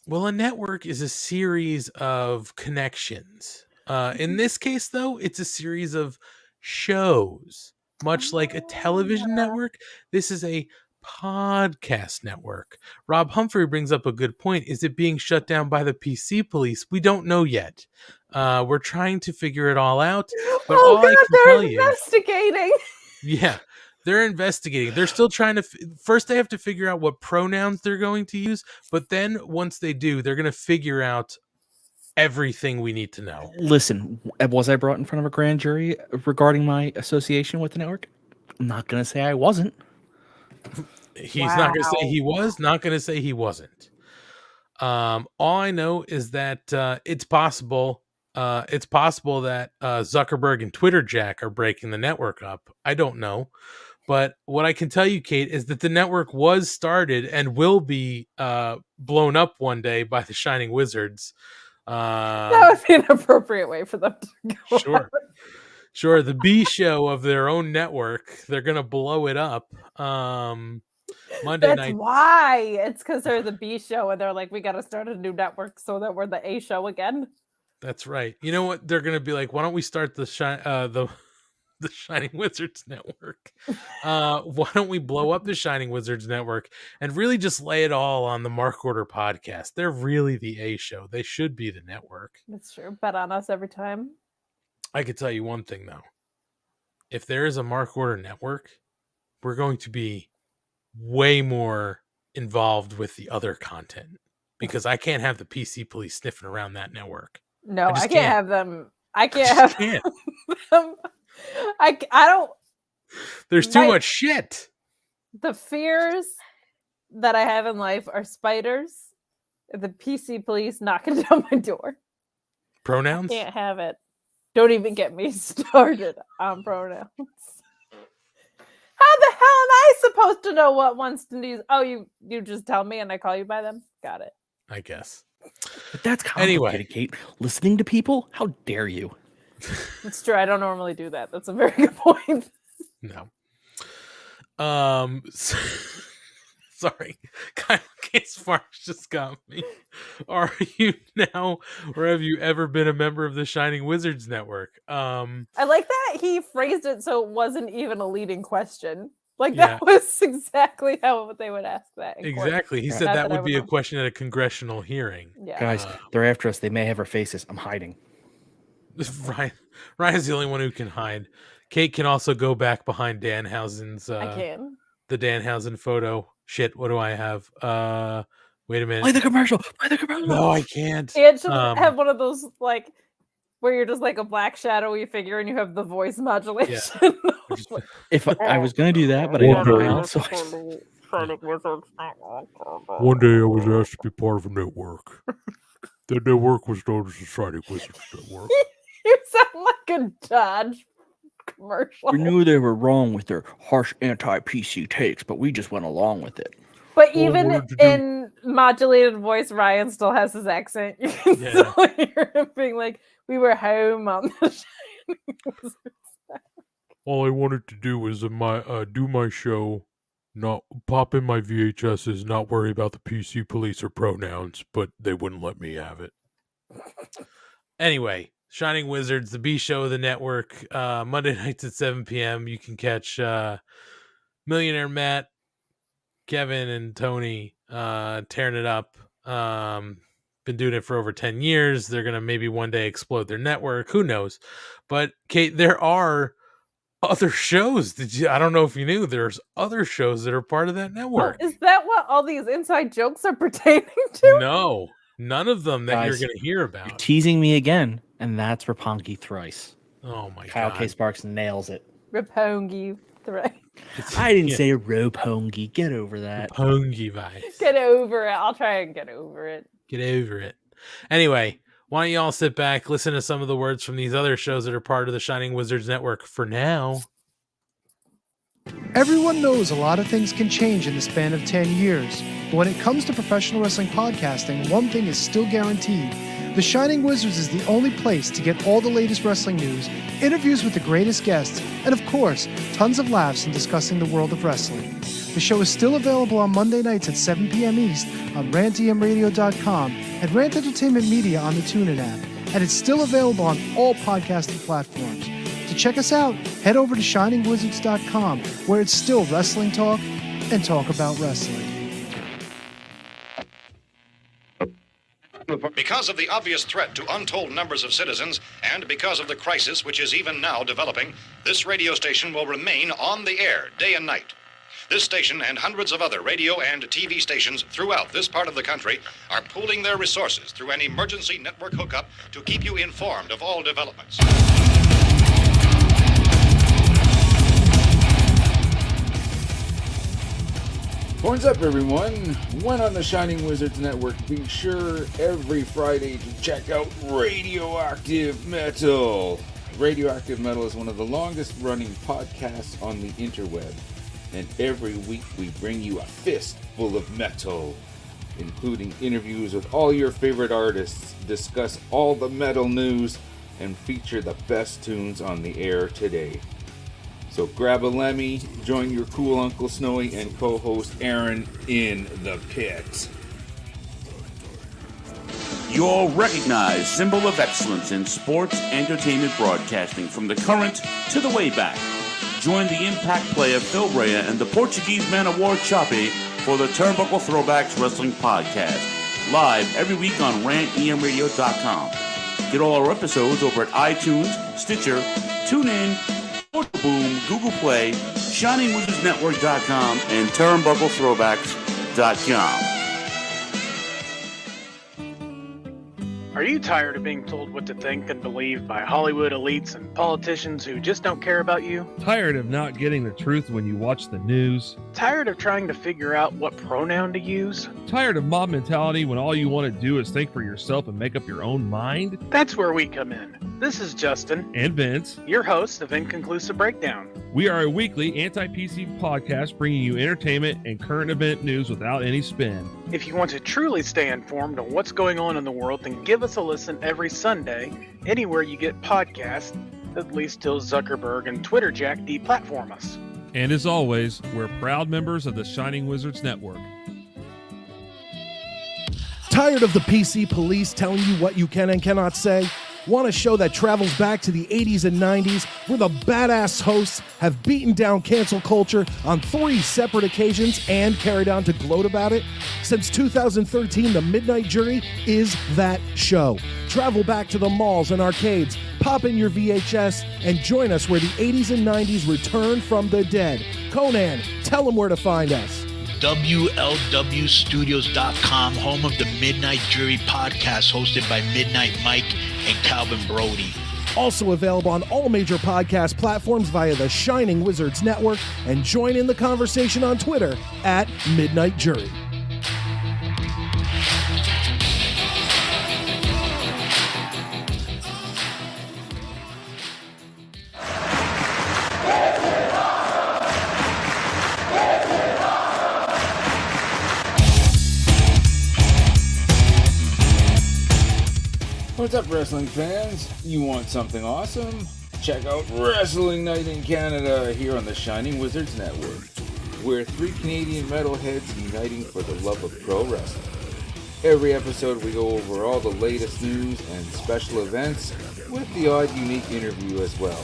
Well, a network is a series of connections. In this case, though, it's a series of shows. Much like a television network, this is a podcast network. Rob Humphrey brings up a good point. Is it being shut down by the PC police? We don't know yet. We're trying to figure it all out. But all I can tell you,
investigating.
yeah, they're investigating. They're still trying to. First, they have to figure out what pronouns they're going to use. But then, once they do, they're going to figure out everything we need to know.
Listen, was I brought in front of a grand jury regarding my association with the network? I'm not going to say I wasn't.
He's not going to say he was, not going to say he wasn't. All I know is that it's possible that Zuckerberg and Twitter Jack are breaking the network up. I don't know. But what I can tell you, Kate, is that the network was started and will be blown up one day by the Shining Wizards.
That would be an appropriate way for them to go.
Sure. The B show of their own network. They're gonna blow it up. Monday
That's
night.
Why? It's because they're the B show, and they're like, we got to start a new network so that we're the A show again.
That's right. You know what? They're gonna be like, why don't we start the Shining Wizards Network? Why don't we blow up the Shining Wizards Network and really just lay it all on the Mark Order podcast? They're really the A show. They should be the network.
That's true. Bet on us every time.
I could tell you one thing though. If there is a Mark Order network, we're going to be way more involved with the other content because I can't have the PC police sniffing around that network.
No, I can't have them. I can't have them. I don't.
There's too much shit.
The fears that I have in life are spiders, the PC police knocking down my door.
Pronouns?
I can't have it. Don't even get me started on pronouns. How the hell am I supposed to know what ones to use? Oh, you just tell me and I call you by them? Got it.
I guess.
But that's complicated, Kate. Listening to people? How dare you?
It's true. I don't normally do that. That's a very good point.
No. Sorry. Kind of case Farce just got me. Are you now, or have you ever been a member of the Shining Wizards Network?
I like that he phrased it so it wasn't even a leading question. Like that was exactly how they would ask that.
Exactly. He said that would be a question at a congressional hearing.
Yeah.
Guys, they're after us. They may have our faces. I'm hiding.
Ryan's the only one who can hide. Kate can also go back behind Danhausen's.
I can.
The Danhausen photo. Shit, what do I have? Wait a minute.
Play the commercial.
No, I can't.
It should have one of those like where you're just like a black shadowy figure and you have the voice modulation.
Yeah.
If I was gonna do that, but I don't know how. So
One day I was asked to be part of a network. The network was known as the Shining Wizards Network.
You sound like a Dodge commercial.
we knew they were wrong with their harsh anti-PC takes, but we just went along with it.
But even in modulated voice, Ryan still has his accent. You can still hear him being like, we were home on the Shining Wizards.
All I wanted to do was do my show
not pop in my VHSs, not worry about the PC police or pronouns, but they wouldn't let me have it. Anyway, Shining Wizards, the B show of the network, Monday nights at 7 p.m. You can catch Millionaire Matt, Kevin, and Tony tearing it up. Been doing it for over 10 years. They're going to maybe one day explode their network. Who knows? But, Kate, there are other shows. I don't know if you knew, there's other shows that are part of that network.
Is that what all these inside jokes are pertaining to?
No, none of them that
Guys,
you're going to hear
You're
about.
teasing me again, and that's Rapongi thrice.
Oh my
Kyle
God.
K. Sparks nails it.
Rapongi.
I didn't say Rapongi. Get over that.
Pungy vibes.
Get over it. I'll try and get over it.
Get over it. Anyway, why don't you all sit back, listen to some of the words from these other shows that are part of the Shining Wizards Network for now.
Everyone knows a lot of things can change in the span of 10 years. But when it comes to professional wrestling podcasting, one thing is still guaranteed. The Shining Wizards is the only place to get all the latest wrestling news, interviews with the greatest guests, and of course, tons of laughs in discussing the world of wrestling. The show is still available on Monday nights at 7 p.m. East on rantdmradio.com and Rant Entertainment Media on the TuneIn app. And it's still available on all podcasting platforms. To check us out, head over to shiningwizards.com, where it's still wrestling talk and talk about wrestling.
Because of the obvious threat to untold numbers of citizens, and because of the crisis which is even now developing, this radio station will remain on the air day and night. This station and hundreds of other radio and TV stations throughout this part of the country are pooling their resources through an emergency network hookup to keep you informed of all developments.
Horns up, everyone. When on the Shining Wizards Network, be sure every Friday to check out Radioactive Metal. Radioactive Metal is one of the longest running podcasts on the interweb. And every week we bring you a fist full of metal, including interviews with all your favorite artists, discuss all the metal news, and feature the best tunes on the air today. So grab a Lemmy, join your cool Uncle Snowy and co-host Aaron in the pit.
Your recognized symbol of excellence in sports entertainment broadcasting from the current to the way back. Join the impact player Phil Brea and the Portuguese man of war Choppy for the Turnbuckle Throwbacks Wrestling Podcast. Live every week on rantemradio.com. Get all our episodes over at iTunes, Stitcher, TuneIn, Boom, Google Play, ShiningWizardsNetwork.com, and TurnbuckleThrowbacks.com.
Are you tired of being told what to think and believe by Hollywood elites and politicians who just don't care about you?
Tired of not getting the truth when you watch the news?
Tired of trying to figure out what pronoun to use?
Tired of mob mentality when all you want to do is think for yourself and make up your own mind?
That's where we come in. This is Justin.
And Vince.
Your host of Inconclusive Breakdown.
We are a weekly anti-PC podcast bringing you entertainment and current event news without any spin.
If you want to truly stay informed on what's going on in the world, then give us a listen every Sunday, anywhere you get podcasts, at least till Zuckerberg and Twitter Jack deplatform us.
And as always, we're proud members of the Shining Wizards Network.
Tired of the PC police telling you what you can and cannot say? Want a show that travels back to the 80s and 90s, where the badass hosts have beaten down cancel culture on 3 separate occasions and carried on to gloat about it? Since 2013, The Midnight Jury is that show. Travel back to the malls and arcades, pop in your VHS, and join us where the 80s and 90s return from the dead. Conan, tell them where to find us.
WLWstudios.com, home of the Midnight Jury podcast, hosted by Midnight Mike and Calvin Brody.
Also available on all major podcast platforms via the Shining Wizards Network, and join in the conversation on Twitter at Midnight Jury.
What's up, wrestling fans? You want something awesome? Check out Wrestling Night in Canada here on the Shining Wizards Network. We're three Canadian metalheads uniting for the love of pro wrestling. Every episode we go over all the latest news and special events with the odd unique interview as well.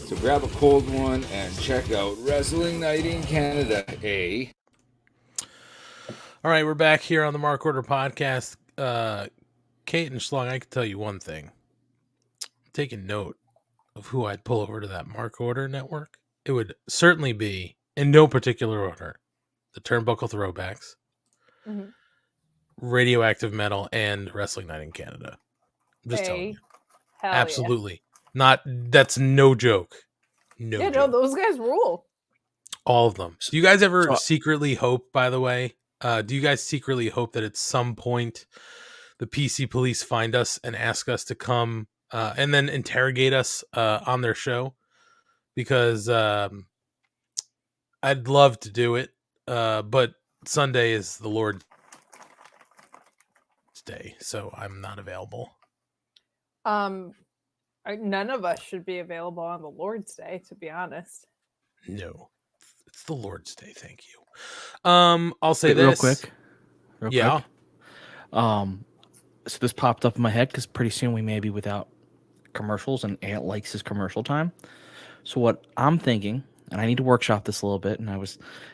So grab a cold one and check out Wrestling Night in Canada, eh?
All right, we're back here on the Mark Order podcast. Kate and Schlong, I can tell you one thing. Taking note of who I'd pull over to that Mark Order network. It would certainly be, in no particular order, the Turnbuckle Throwbacks, Radioactive Metal, and Wrestling Night in Canada. I'm just telling you. Absolutely. That's no joke. No joke.
Those guys rule.
All of them. Do you guys ever secretly hope, by the way, do you guys secretly hope that at some point the PC police find us and ask us to come and then interrogate us on their show? Because I'd love to do it, but Sunday is the Lord's Day, so I'm not available.
None of us should be available on the Lord's Day, to be honest.
No, it's the Lord's Day. Thank you. I'll say this
real quick.
Yeah.
So this popped up in my head because pretty soon we may be without commercials, and Ant likes his commercial time. So what I'm thinking, and I need to workshop this a little bit,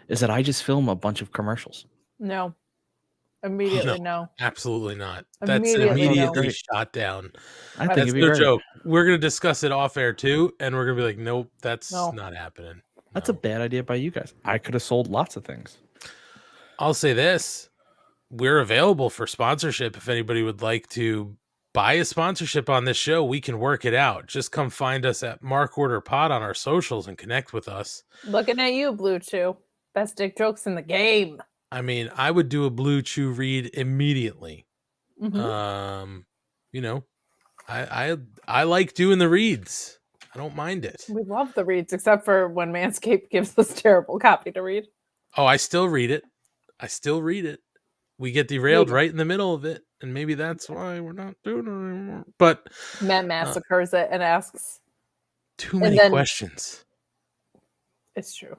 is that I just film a bunch of commercials.
No. Immediately, no.
Absolutely not. That's immediately shot down.
I think
That's
it'd be
no
great.
joke. We're going to discuss it off air too, and we're going to be like, nope, that's not happening.
That's a bad idea by you guys. I could have sold lots of things.
I'll say this. We're available for sponsorship. If anybody would like to buy a sponsorship on this show, we can work it out. Just come find us at Mark Order Pod on our socials and connect with us.
Looking at you, Blue Chew. Best dick jokes in the game.
I mean, I would do a Blue Chew read immediately. I like doing the reads. I don't mind it.
We love the reads, except for when Manscaped gives us terrible copy to read.
Oh, I still read it. We get derailed right in the middle of it, and maybe that's why we're not doing it anymore. But
Matt massacres it and asks
too many questions.
It's true.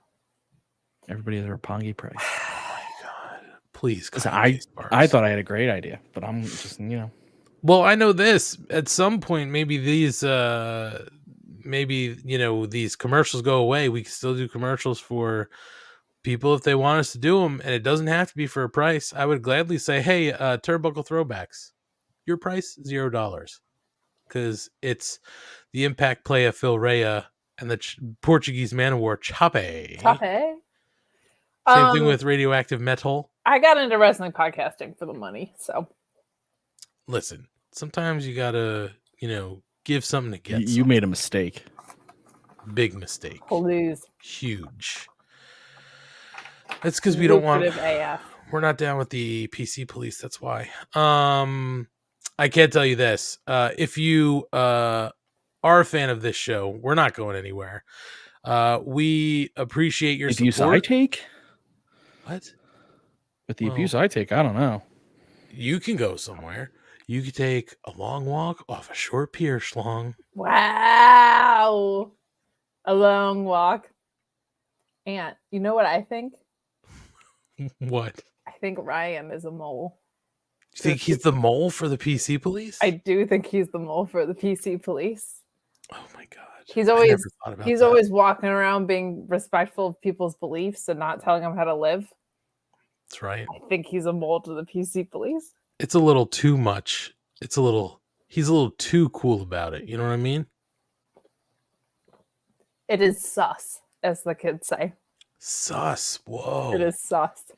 Everybody has a Roppongi price.
Please,
I thought I had a great idea, but I'm just
Well, I know this. At some point, maybe these these commercials go away. We can still do commercials for people if they want us to do them, and it doesn't have to be for a price. I would gladly say, hey, Turnbuckle Throwbacks, your price $0, because it's the Impact Playa Phil Rea and the Portuguese Man of War Chape. Same thing with Radioactive Metal.
I got into wrestling podcasting for the money, so
listen. Sometimes you gotta, give something to get.
You made a mistake.
Big mistake.
Please.
Huge. That's because we don't want.
AF.
We're not down with the PC police. That's why. I can't tell you this. If you are a fan of this show, we're not going anywhere. We appreciate your
abuse
support.
I take.
What?
With the abuse I take, I don't know.
You can go somewhere. You could take a long walk off a short pier, Schlong.
Wow. A long walk. And you know what I think?
What?
I think Ryan is a mole.
You think he's the mole for the PC police?
I do think he's the mole for the PC police.
Oh my god.
He's always walking around being respectful of people's beliefs and not telling them how to live.
That's right.
I think he's a mole to the PC police.
It's a little too much. He's a little too cool about it. You know what I mean?
It is sus, as the kids say.
Sus. Whoa.
It is sus.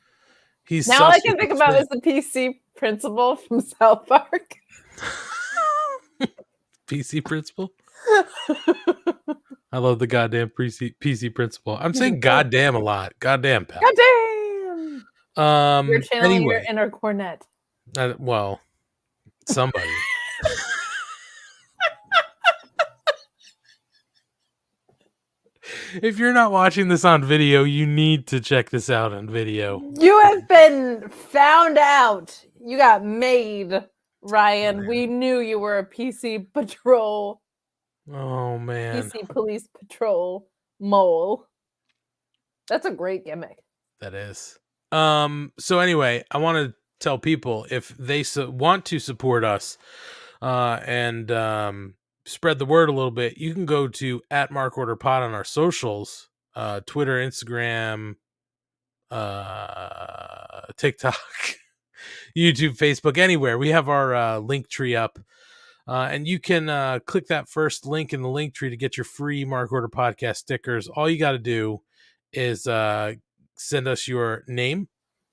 He's
now
sus
all I can think about is the PC principal from South Park.
PC principal? I love the goddamn PC principal. I'm saying goddamn a lot. Goddamn, pal.
Goddamn. You're channeling your inner cornet.
Well, somebody. If you're not watching this on video, you need to check this out on video.
You have been found out. You got made, Ryan. Man. We knew you were a PC patrol.
Oh, man.
PC police patrol mole. That's a great gimmick.
That is. So anyway, I want to tell people if they want to support us and spread the word a little bit, you can go to @MarkOrderPod on our socials, Twitter, Instagram, TikTok, YouTube, Facebook, anywhere. We have our link tree up. And you can click that first link in the link tree to get your free Mark Order Podcast stickers. All you got to do is send us your name.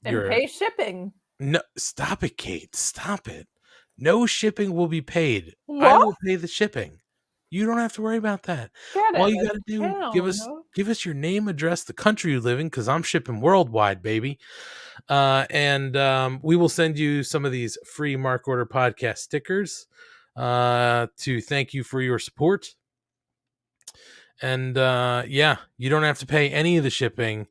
And pay shipping.
No, stop it, Kate. Stop it. No shipping will be paid.
What?
I will pay the shipping. You don't have to worry about that. All you got to do, give us your name, address, the country you live in, because I'm shipping worldwide, baby. And we will send you some of these free Mark Order Podcast stickers to thank you for your support. And yeah, you don't have to pay any of the shipping.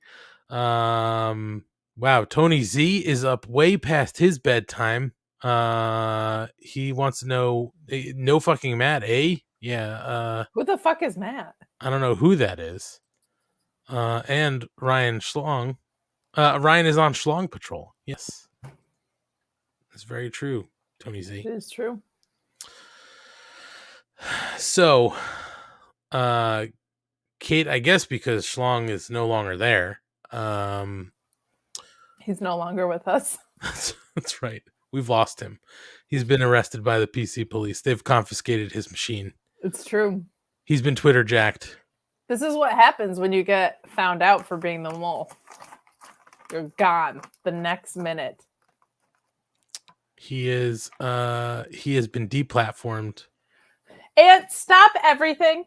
Wow, Tony Z is up way past his bedtime. He wants to know, no fucking Matt, eh? Yeah.
Who the fuck is Matt?
I don't know who that is. And Ryan Schlong. Ryan is on Schlong Patrol. Yes. That's very true, Tony Z.
It is true.
So, Kate, I guess because Schlong is no longer there.
He's no longer with us.
That's right. We've lost him. He's been arrested by the PC police. They've confiscated his machine.
It's true.
He's been Twitter jacked.
This is what happens when you get found out for being the mole. You're gone the next minute.
He has been deplatformed.
And stop everything.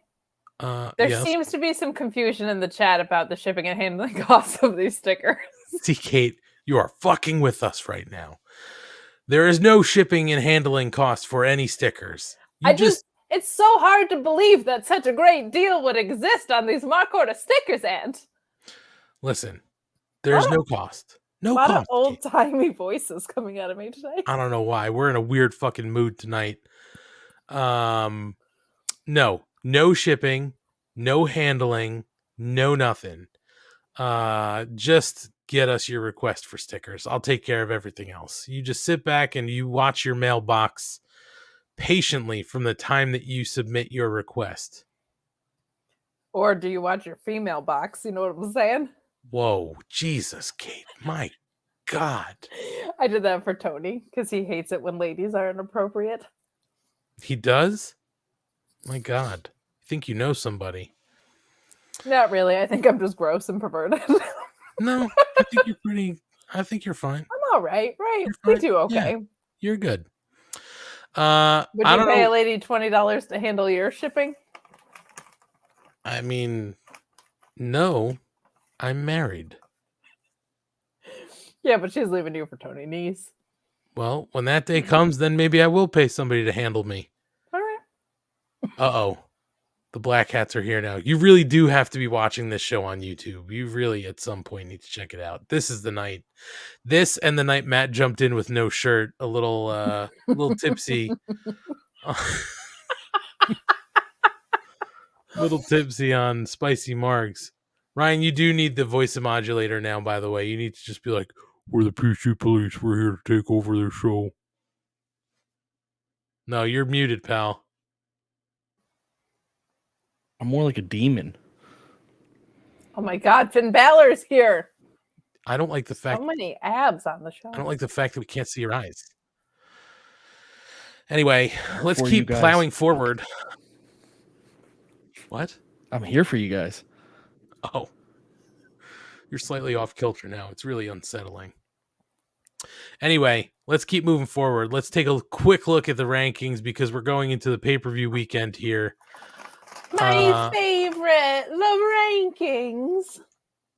There
yes.
seems to be some confusion in the chat about the shipping and handling costs of these stickers.
See, Kate, you are fucking with us right now. There is no shipping and handling cost for any stickers.
It's so hard to believe that such a great deal would exist on these Mark Order stickers, Ant.
Listen, there's no cost. No
cost. A lot
cost,
of old-timey voices coming out of me today.
I don't know why. We're in a weird fucking mood tonight. No shipping, no handling, no nothing. Just get us your request for stickers. I'll take care of everything else. You just sit back and you watch your mailbox patiently from the time that you submit your request.
Or do you watch your female box? You know what I'm saying?
Whoa, Jesus, Kate. My God.
I did that for Tony because he hates it when ladies are inappropriate.
He does? My God. I think you know somebody.
Not really. I think I'm just gross and perverted.
No, I think you're fine.
I'm all right, right? We do okay.
Yeah, you're good.
Would you pay a lady $20 to handle your shipping?
I mean, no. I'm married.
Yeah, but she's leaving you for Tony Nese.
Well, when that day comes, then maybe I will pay somebody to handle me.
All right.
Uh-oh. The Black Hats are here now. You really do have to be watching this show on YouTube. You really, at some point, need to check it out. This is the night. This and the night Matt jumped in with no shirt, a little tipsy. Little tipsy on spicy margs. Ryan, you do need the voice modulator now, by the way. You need to just be like, we're the PC police. We're here to take over their show. No, you're muted, pal.
I'm more like a demon.
Oh my God, Finn Balor's here.
I don't like the fact.
So many abs on the show.
I don't like the fact that we can't see your eyes. Anyway, let's keep plowing forward. What?
I'm here for you guys.
Oh. You're slightly off kilter now. It's really unsettling. Anyway, let's keep moving forward. Let's take a quick look at the rankings because we're going into the pay-per-view weekend here.
My favorite, the rankings.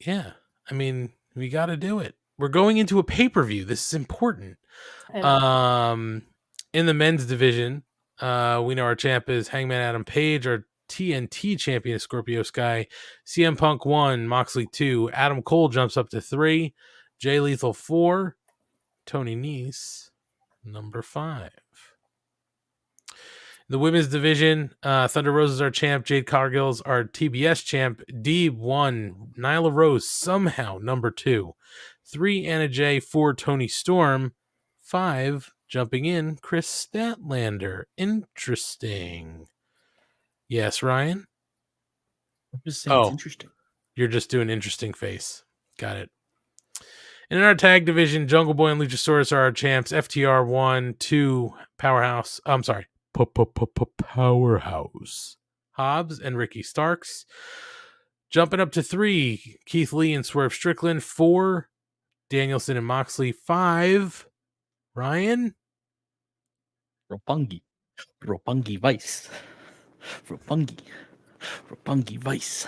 Yeah, I mean, we got to do it. We're going into a pay-per-view. This is important. In the men's division, we know our champ is Hangman Adam Page. Our TNT champion is Scorpio Sky. CM Punk 1, Moxley 2. Adam Cole jumps up to 3. Jay Lethal 4. Tony Nese, number 5. The women's division, Thunder Rosa's our champ. Jade Cargill's our TBS champ. Deeb 1. Nyla Rose somehow number 2. 3, Anna Jay. 4, Tony Storm. 5, jumping in, Chris Statlander. Interesting. Yes, Ryan?
I'm just saying it's interesting.
You're just doing interesting face. Got it. And in our tag division, Jungle Boy and Luchasaurus are our champs. FTR 1, 2, Powerhouse. I'm sorry. Powerhouse. Hobbs and Ricky Starks. Jumping up to 3, Keith Lee and Swerve Strickland. 4, Danielson and Moxley. 5, Ryan.
Roppongi Vice. Roppongi Vice.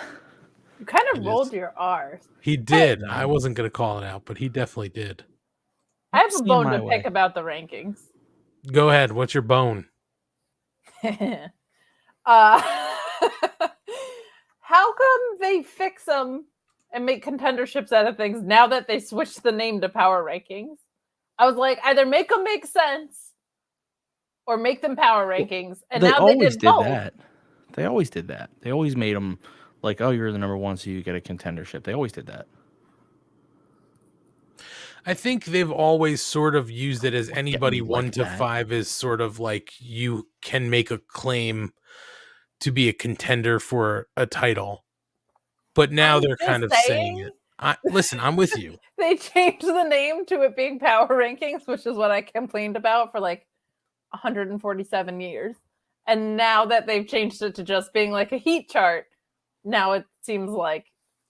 You kind of rolled your R's.
He did. I wasn't going to call it out, but he definitely did.
I have a bone to pick about the rankings.
Go ahead. What's your bone?
How come they fix them and make contenderships out of things now that they switched the name to Power Rankings? I was like, either make them make sense or make them Power Rankings. And
they
now
always
they did both.
that. They always did that. They always made them like, oh, you're the number 1, so you get a contendership. They always did that.
I think they've always sort of used it as anybody
like
1 to
that.
5 is sort of like you can make a claim to be a contender for a title. But now they're kind of saying it. Listen, I'm with you.
They changed the name to it being Power Rankings, which is what I complained about for like 147 years. And now that they've changed it to just being like a heat chart, now it seems like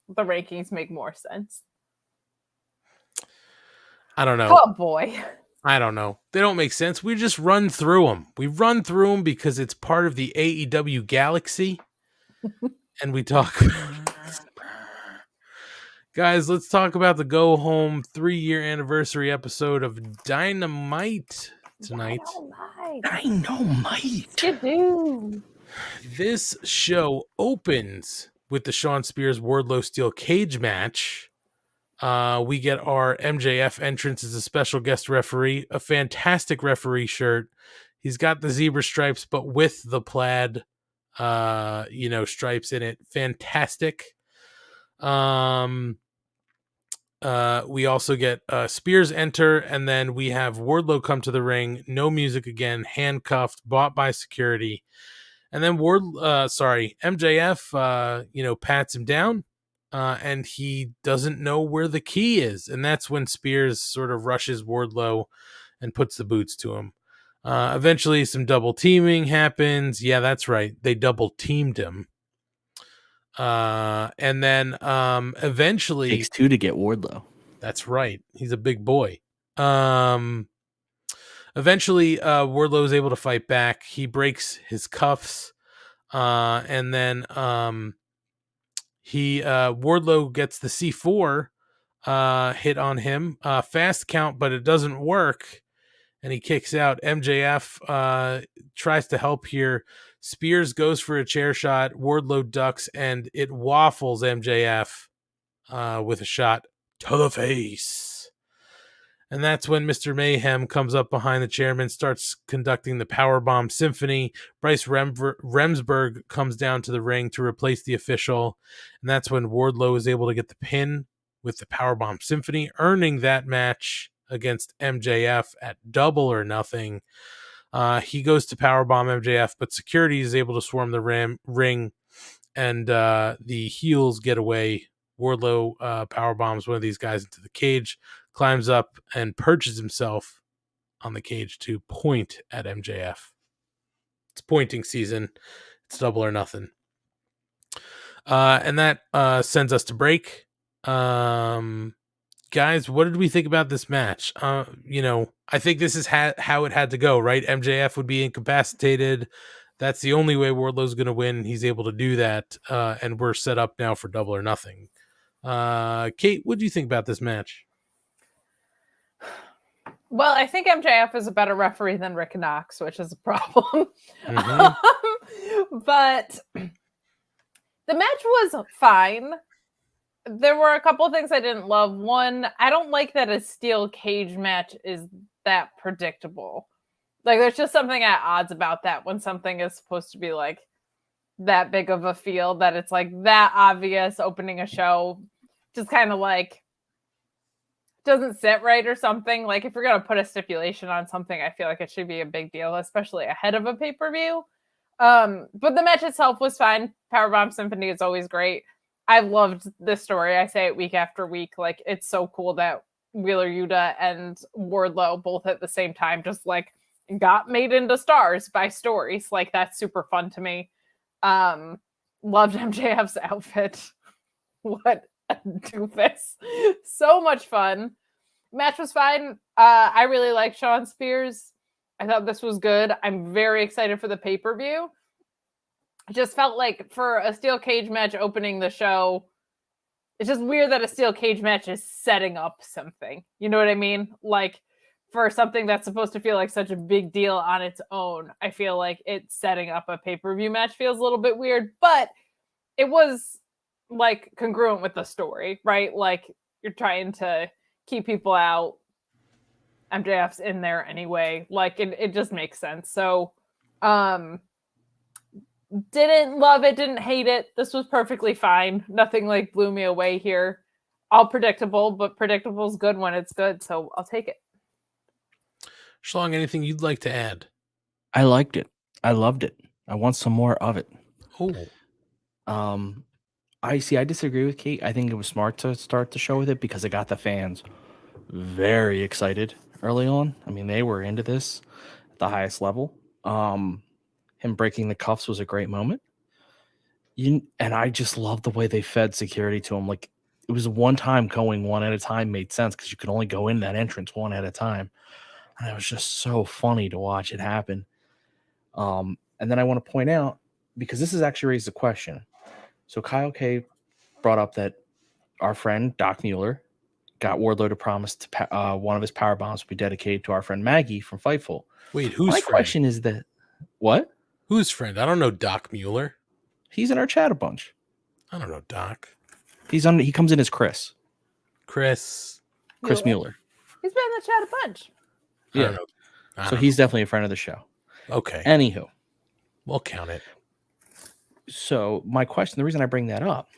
the rankings make more sense.
I don't know.
Oh boy.
I don't know. They don't make sense. We just run through them. We run through them because it's part of the AEW galaxy. And we talk. Guys, let's talk about the go home 3-year anniversary episode of Dynamite tonight.
Dynamite.
Skidoo.
This show opens with the Shawn Spears Wardlow Steel Cage match. We get our MJF entrance as a special guest referee, a fantastic referee shirt. He's got the zebra stripes, but with the plaid, stripes in it. Fantastic. We also get Spears enter, and then we have Wardlow come to the ring. No music again, handcuffed, bought by security. And then MJF, pats him down. And he doesn't know where the key is. And that's when Spears sort of rushes Wardlow and puts the boots to him. Eventually, some double teaming happens. Yeah, that's right. They double teamed him. And then eventually...
Takes 2 to get Wardlow.
That's right. He's a big boy. Eventually, Wardlow is able to fight back. He breaks his cuffs. And then... Wardlow gets the C4 hit on him. Fast count, but it doesn't work. And he kicks out. MJF tries to help here. Spears goes for a chair shot. Wardlow ducks, and it waffles MJF with a shot to the face. And that's when Mr. Mayhem comes up behind the chairman, starts conducting the Powerbomb Symphony. Bryce Remsburg comes down to the ring to replace the official. And that's when Wardlow is able to get the pin with the Powerbomb Symphony, earning that match against MJF at Double or Nothing. He goes to Powerbomb MJF, but security is able to swarm the ring, and the heels get away. Wardlow powerbombs one of these guys into the cage, climbs up, and perches himself on the cage to point at MJF. It's pointing season. It's Double or Nothing. And that sends us to break. Guys, what did we think about this match? I think this is how it had to go, right? MJF would be incapacitated. That's the only way Wardlow's going to win. He's able to do that. And we're set up now for Double or Nothing. Kate, what do you think about this match?
Well, I think MJF is a better referee than Rick Knox, which is a problem.
Mm-hmm.
But the match was fine. There were a couple of things I didn't love. One, I don't like that a steel cage match is that predictable. Like, there's just something at odds about that when something is supposed to be like that big of a field, that it's like that obvious opening a show, just kind of like doesn't sit right or something. Like, if you're going to put a stipulation on something, I feel like it should be a big deal, especially ahead of a pay-per-view. But the match itself was fine. Powerbomb Symphony is always great. I loved this story. I say it week after week. Like, it's so cool that Wheeler Yuta and Wardlow both at the same time just like got made into stars by stories. Like, that's super fun to me. Loved MJF's outfit. What a doofus. So much fun. Match was fine. I really like Sean Spears. I thought this was good. I'm very excited for the pay-per-view. I just felt like for a steel cage match opening the show, it's just weird that a steel cage match is setting up something. You know what I mean? Like, for something that's supposed to feel like such a big deal on its own, I feel like it's setting up a pay-per-view match feels a little bit weird, but it was like congruent with the story, right? Like, you're trying to keep people out. MJF's in there anyway. Like, it just makes sense. So, didn't love it, didn't hate it. This was perfectly fine. Nothing like blew me away here. All predictable, but predictable is good when it's good. So I'll take it.
Schlong, anything you'd like to add?
I liked it. I loved it. I want some more of it.
Oh.
I disagree with Kate. I think it was smart to start the show with it because it got the fans very excited early on. I mean, they were into this at the highest level. Him breaking the cuffs was a great moment. And I just love the way they fed security to him. Like, it was one time going one at a time made sense because you could only go in that entrance one at a time. And it was just so funny to watch it happen. And then I want to point out, because this has actually raised a question. So Kyle K brought up that our friend Doc Mueller got Wardlow to promise to one of his power bombs will be dedicated to our friend Maggie from Fightful.
Wait, who's
My
friend?
question is that what?
Who's friend? I don't know Doc Mueller.
He's in our chat a bunch.
I don't know Doc.
He comes in as Chris.
Chris
Mueller.
He's been in the chat a bunch.
I don't know.
So he's definitely a friend of the show.
Okay.
Anywho.
We'll count it.
So my question, the reason I bring that up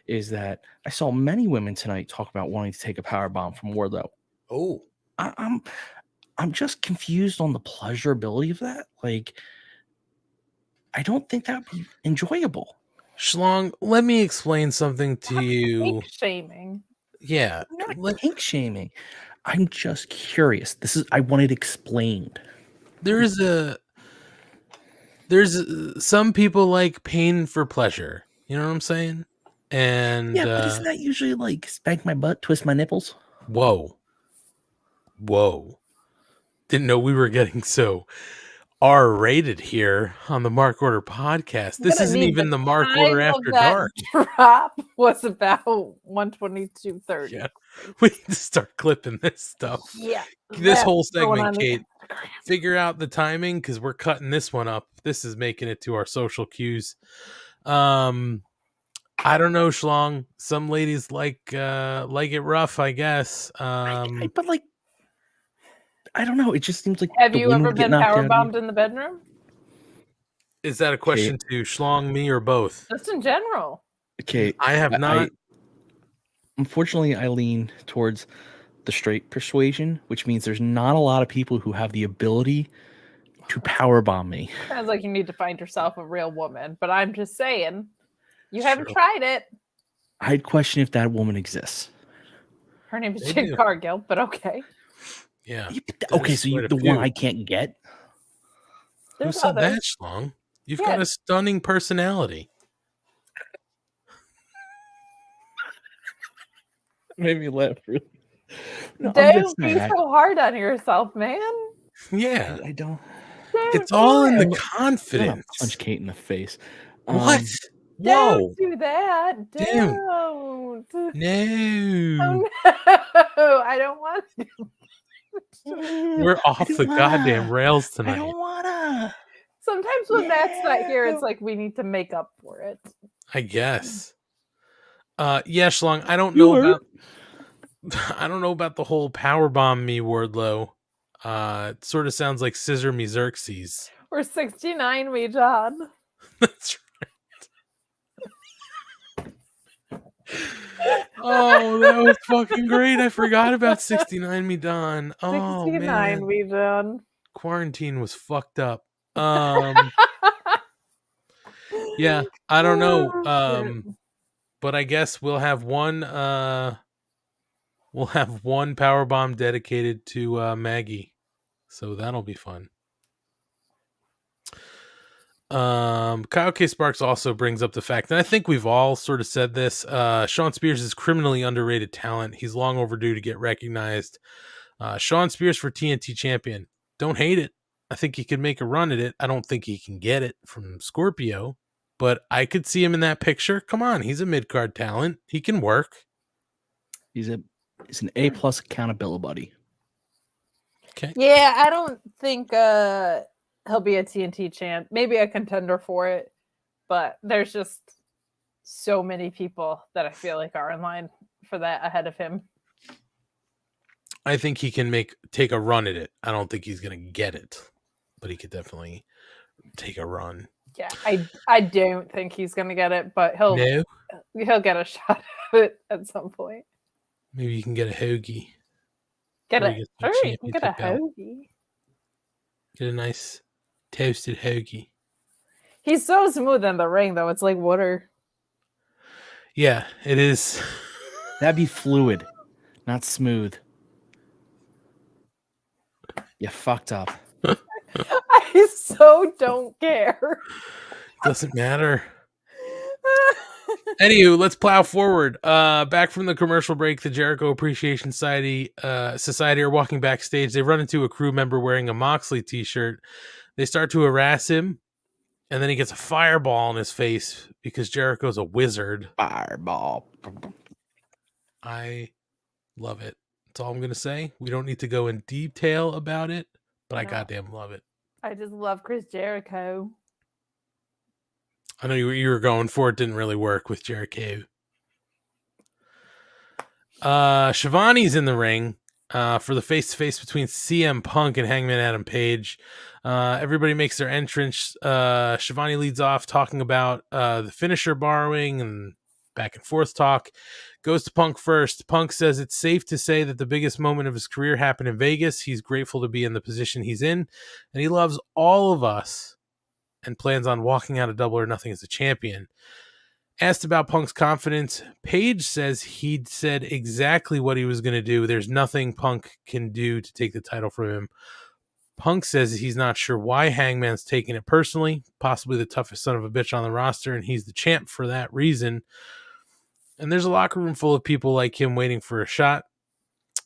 is that I saw many women tonight talk about wanting to take a power bomb from Wardlow.
Oh.
I'm just confused on the pleasurability of that. Like, I don't think that would be enjoyable.
Schlong, let me explain something to you.
Kink shaming.
Yeah.
Not kink shaming. I'm just curious. I want it explained.
There's some people like pain for pleasure. You know what I'm saying? And
yeah, but isn't that usually like spank my butt, twist my nipples?
Whoa. Didn't know we were getting so R-rated here on the Mark Order podcast. This isn't even the Mark Order After Dark.
Drop was about 122.30.
Yeah. We need to start clipping this stuff.
Yeah.
This whole segment, Kate. Figure out the timing because we're cutting this one up. This is making it to our social cues. I don't know, Schlong. Some ladies like it rough, I guess.
But like, I don't know. It just seems like.
Have you ever been powerbombed in the bedroom?
Is that a question to Schlong, me, or both?
Just in general.
Okay,
I have not.
Unfortunately, I lean towards the straight persuasion, which means there's not a lot of people who have the ability to powerbomb me.
Sounds like you need to find yourself a real woman, but I'm just saying, you haven't tried it.
I'd question if that woman exists.
Her name is Jade Cargill, but okay.
Yeah.
Okay, so you're the one I can't get?
Who said that, Schlong? You've got a stunning personality.
Made me laugh. Really.
No, don't be so hard on yourself, man.
Yeah.
I don't.
It's all in the confidence.
Punch Kate in the face.
What?
Don't do that.
Damn.
Don't.
No.
Oh, no. I don't want to.
We're off the goddamn rails tonight.
I don't wanna.
Sometimes when Matt's not here, it's like we need to make up for it.
I guess. Yeah, Schlong, I don't know about the whole powerbomb me Wardlow. It sort of sounds like Scissor Me Xerxes.
Or 69 me, John.
That's right. Oh, that was fucking great. I forgot about 69 me Don. Oh,
69
man.
me, John.
Quarantine was fucked up. Yeah, I don't know. But I guess we'll have one powerbomb dedicated to Maggie. So that'll be fun. Kyle K. Sparks also brings up the fact, and I think we've all sort of said this, Sean Spears is criminally underrated talent. He's long overdue to get recognized. Sean Spears for TNT champion. Don't hate it. I think he could make a run at it. I don't think he can get it from Scorpio, but I could see him in that picture. Come on, he's a mid-card talent. He can work.
He's an A+ accountability buddy.
Okay.
Yeah, I don't think he'll be a TNT champ. Maybe a contender for it, but there's just so many people that I feel like are in line for that ahead of him.
I think he can take a run at it. I don't think he's going to get it, but he could definitely take a run.
Yeah, I don't think he's going to get it, but he'll get a shot at it at some point.
Maybe you can get a hoagie.
Get a hoagie.
Get a nice toasted hoagie.
He's so smooth in the ring, though. It's like water.
Yeah, it is.
That'd be fluid, not smooth. You fucked up.
I so don't care.
Doesn't matter. Anywho, let's plow forward. Back from the commercial break, the Jericho Appreciation Society are walking backstage. They run into a crew member wearing a Moxley t-shirt. They start to harass him, and then he gets a fireball in his face because Jericho's a wizard.
Fireball.
I love it. That's all I'm going to say. We don't need to go in detail about it, but I goddamn love it.
I just love Chris Jericho.
I know you were going for it. Didn't really work with Jericho. Shivani's in the ring for the face-to-face between CM Punk and Hangman Adam Page. Everybody makes their entrance. Shivani leads off talking about the finisher borrowing and back and forth talk. Goes to Punk first. Punk says it's safe to say that the biggest moment of his career happened in Vegas. He's grateful to be in the position he's in, and he loves all of us and plans on walking out of Double or Nothing as a champion. Asked about Punk's confidence, Page says he'd said exactly what he was going to do. There's nothing Punk can do to take the title from him. Punk says he's not sure why Hangman's taking it personally, possibly the toughest son of a bitch on the roster, and he's the champ for that reason. And there's a locker room full of people like him waiting for a shot.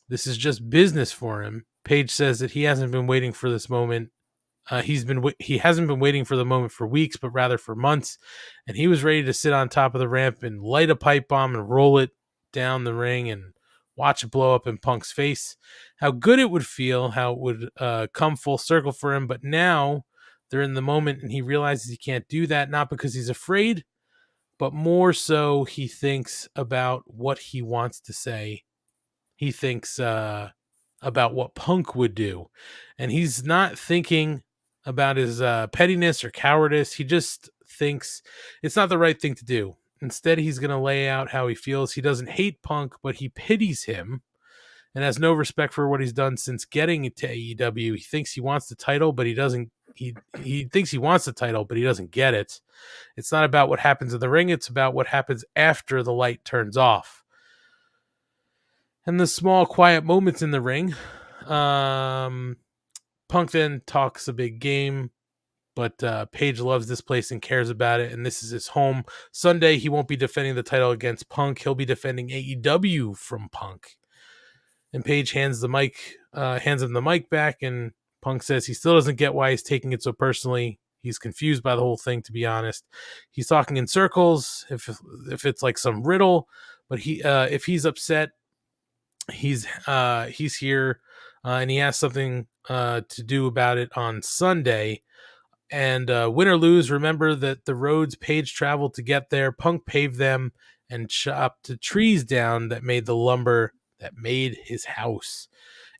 This is just business for him. Page says that he hasn't been waiting for this moment. He hasn't been waiting for the moment for weeks, but rather for months. And he was ready to sit on top of the ramp and light a pipe bomb and roll it down the ring and watch it blow up in Punk's face. How good it would feel, how it would come full circle for him. But now they're in the moment and he realizes he can't do that, not because he's afraid, but more so he thinks about what he wants to say. He thinks about what Punk would do. And he's not thinking about his pettiness or cowardice. He just thinks it's not the right thing to do. Instead, he's going to lay out how he feels. He doesn't hate Punk, but he pities him and has no respect for what he's done since getting to AEW. He thinks he wants the title, but he doesn't. He thinks he wants the title, but he doesn't get it. It's not about what happens in the ring. It's about what happens after the light turns off. And the small, quiet moments in the ring. Punk then talks a big game, but Page loves this place and cares about it, and this is his home. Sunday, he won't be defending the title against Punk. He'll be defending AEW from Punk. And Page hands him the mic back, and Punk says he still doesn't get why he's taking it so personally. He's confused by the whole thing, to be honest. He's talking in circles, if it's like some riddle, but if he's upset, he's here, and he has something to do about it on Sunday. And win or lose, remember that the roads Page traveled to get there, Punk paved them and chopped the trees down that made the lumber that made his house.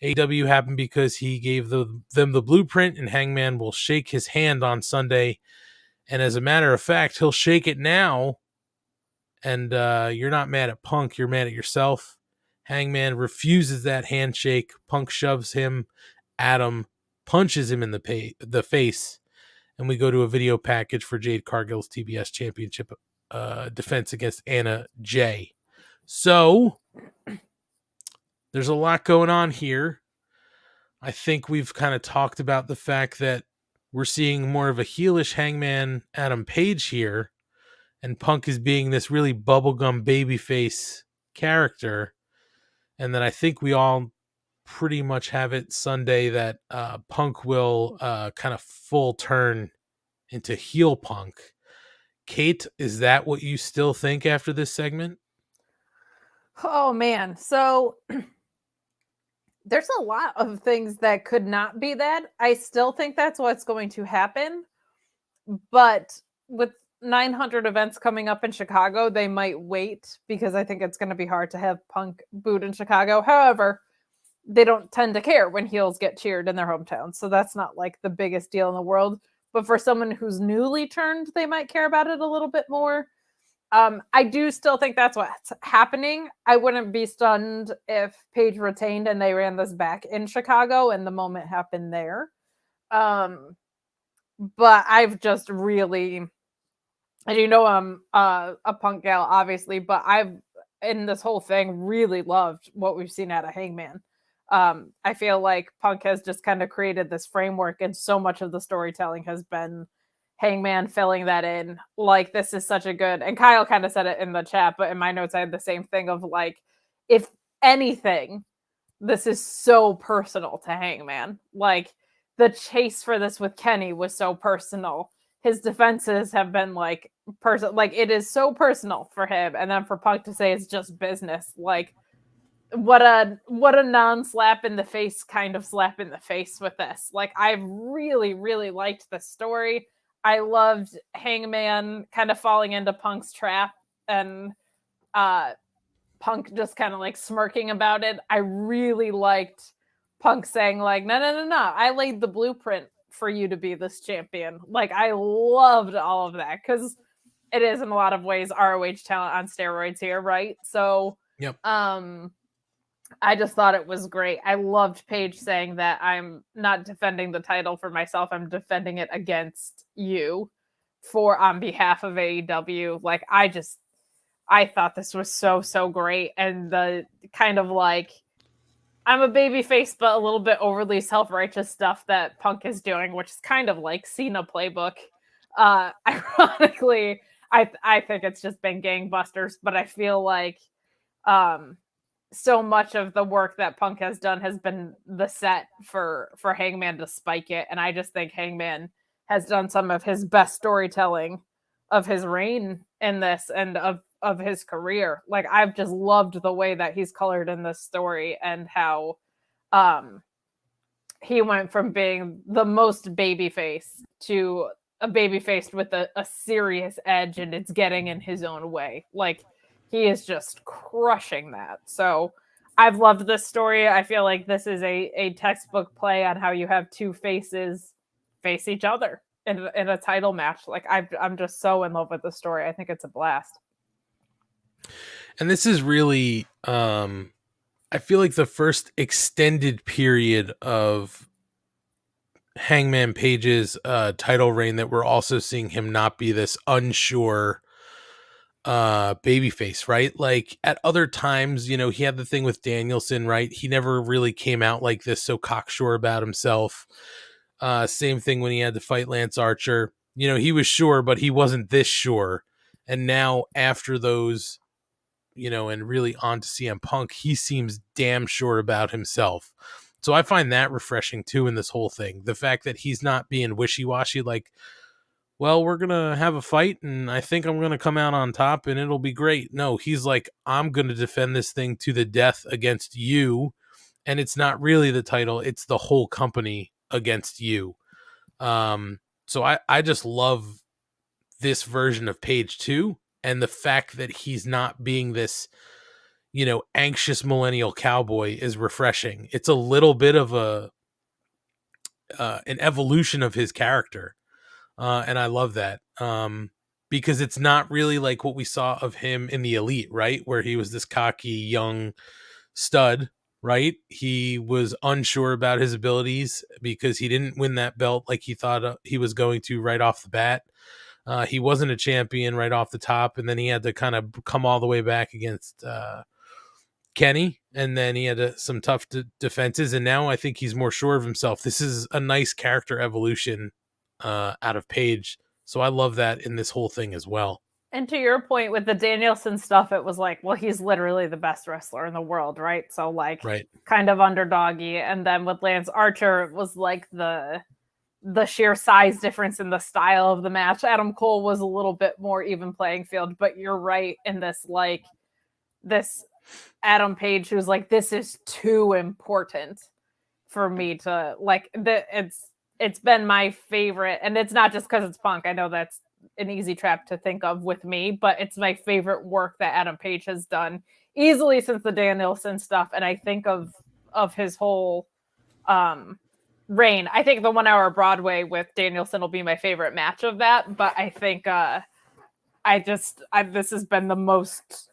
AEW happened because he gave them the blueprint, and Hangman will shake his hand on Sunday. And as a matter of fact, he'll shake it now. And you're not mad at Punk, you're mad at yourself. Hangman refuses that handshake. Punk shoves him. Adam punches him in the face. And we go to a video package for Jade Cargill's TBS Championship defense against Anna Jay. So there's a lot going on here. I think we've kind of talked about the fact that we're seeing more of a heelish Hangman Adam Page here, and Punk is being this really bubblegum babyface character. And then I think we all pretty much have it Sunday that Punk will kind of full turn into heel Punk. Kate, is that what you still think after this segment?
Oh man, so there's a lot of things that could not be that. I still think that's what's going to happen, but with 900 events coming up in Chicago, they might wait because I think it's going to be hard to have Punk booed in Chicago. However, they don't tend to care when heels get cheered in their hometown, so that's not like the biggest deal in the world. But for someone who's newly turned, they might care about it a little bit more. I do still think that's what's happening. I wouldn't be stunned if Paige retained and they ran this back in Chicago and the moment happened there. But I've just really, and you know I'm a Punk gal, obviously, but I've, in this whole thing, really loved what we've seen out of Hangman. I feel like Punk has just kind of created this framework, and so much of the storytelling has been Hangman filling that in. Like, this is such a good, and Kyle kind of said it in the chat, but in my notes I had the same thing of like, if anything, this is so personal to Hangman. Like, the chase for this with Kenny was so personal. His defenses have been like like it is so personal for him, and then for Punk to say it's just business, like what a non-slap in the face kind of slap in the face with this. Like, I really, really liked the story. I loved Hangman kind of falling into Punk's trap and Punk just kind of like smirking about it. I really liked Punk saying like, no, I laid the blueprint for you to be this champion. Like, I loved all of that because it is in a lot of ways ROH talent on steroids here, right? So
yep.
I just thought it was great. I loved Paige saying that I'm not defending the title for myself. I'm defending it against you on behalf of AEW. Like, I thought this was so great. And the kind of like, I'm a babyface, but a little bit overly self-righteous stuff that Punk is doing, which is kind of like Cena playbook. Ironically, I think it's just been gangbusters, but I feel like, so much of the work that Punk has done has been the set for Hangman to spike it. And I just think Hangman has done some of his best storytelling of his reign in this and of his career. Like, I've just loved the way that he's colored in this story and how he went from being the most babyface to a babyface with a serious edge, and it's getting in his own way. Like, he is just crushing that. So I've loved this story. I feel like this is a textbook play on how you have two faces face each other in a title match. Like, I'm just so in love with the story. I think it's a blast.
And this is really, I feel like the first extended period of Hangman Page's title reign that we're also seeing him not be this unsure babyface, right? Like, at other times, you know, he had the thing with Danielson, right? He never really came out like this, so cocksure about himself. Same thing when he had to fight Lance Archer. You know, he was sure, but he wasn't this sure. And now after those, you know, and really on to CM Punk, he seems damn sure about himself. So I find that refreshing too in this whole thing. The fact that he's not being wishy-washy, like, well, we're going to have a fight and I think I'm going to come out on top and it'll be great. No, he's like, I'm going to defend this thing to the death against you. And it's not really the title. It's the whole company against you. So I just love this version of Page too. And the fact that he's not being this, anxious millennial cowboy is refreshing. It's a little bit of an evolution of his character. And I love that. Because it's not really like what we saw of him in the Elite, right? Where he was this cocky young stud, right? He was unsure about his abilities because he didn't win that belt like he thought he was going to right off the bat. He wasn't a champion right off the top, and then he had to kind of come all the way back against Kenny, and then he had some tough defenses, and now I think he's more sure of himself. This is a nice character evolution out of Page, so I love that in this whole thing as well.
And to your point with the Danielson stuff, it was like, well, he's literally the best wrestler in the world, right? So like, kind of underdoggy. And then with Lance Archer, it was like the sheer size difference in the style of the match. Adam Cole was a little bit more even playing field, but you're right in this, like, this Adam Page who's like, this is too important for me to like. It's been my favorite, and it's not just because it's Punk. I know that's an easy trap to think of with me, but it's my favorite work that Adam Page has done easily since the Danielson stuff. And I think of his whole reign. I think the 1 hour Broadway with Danielson will be my favorite match of that. But I think this has been the most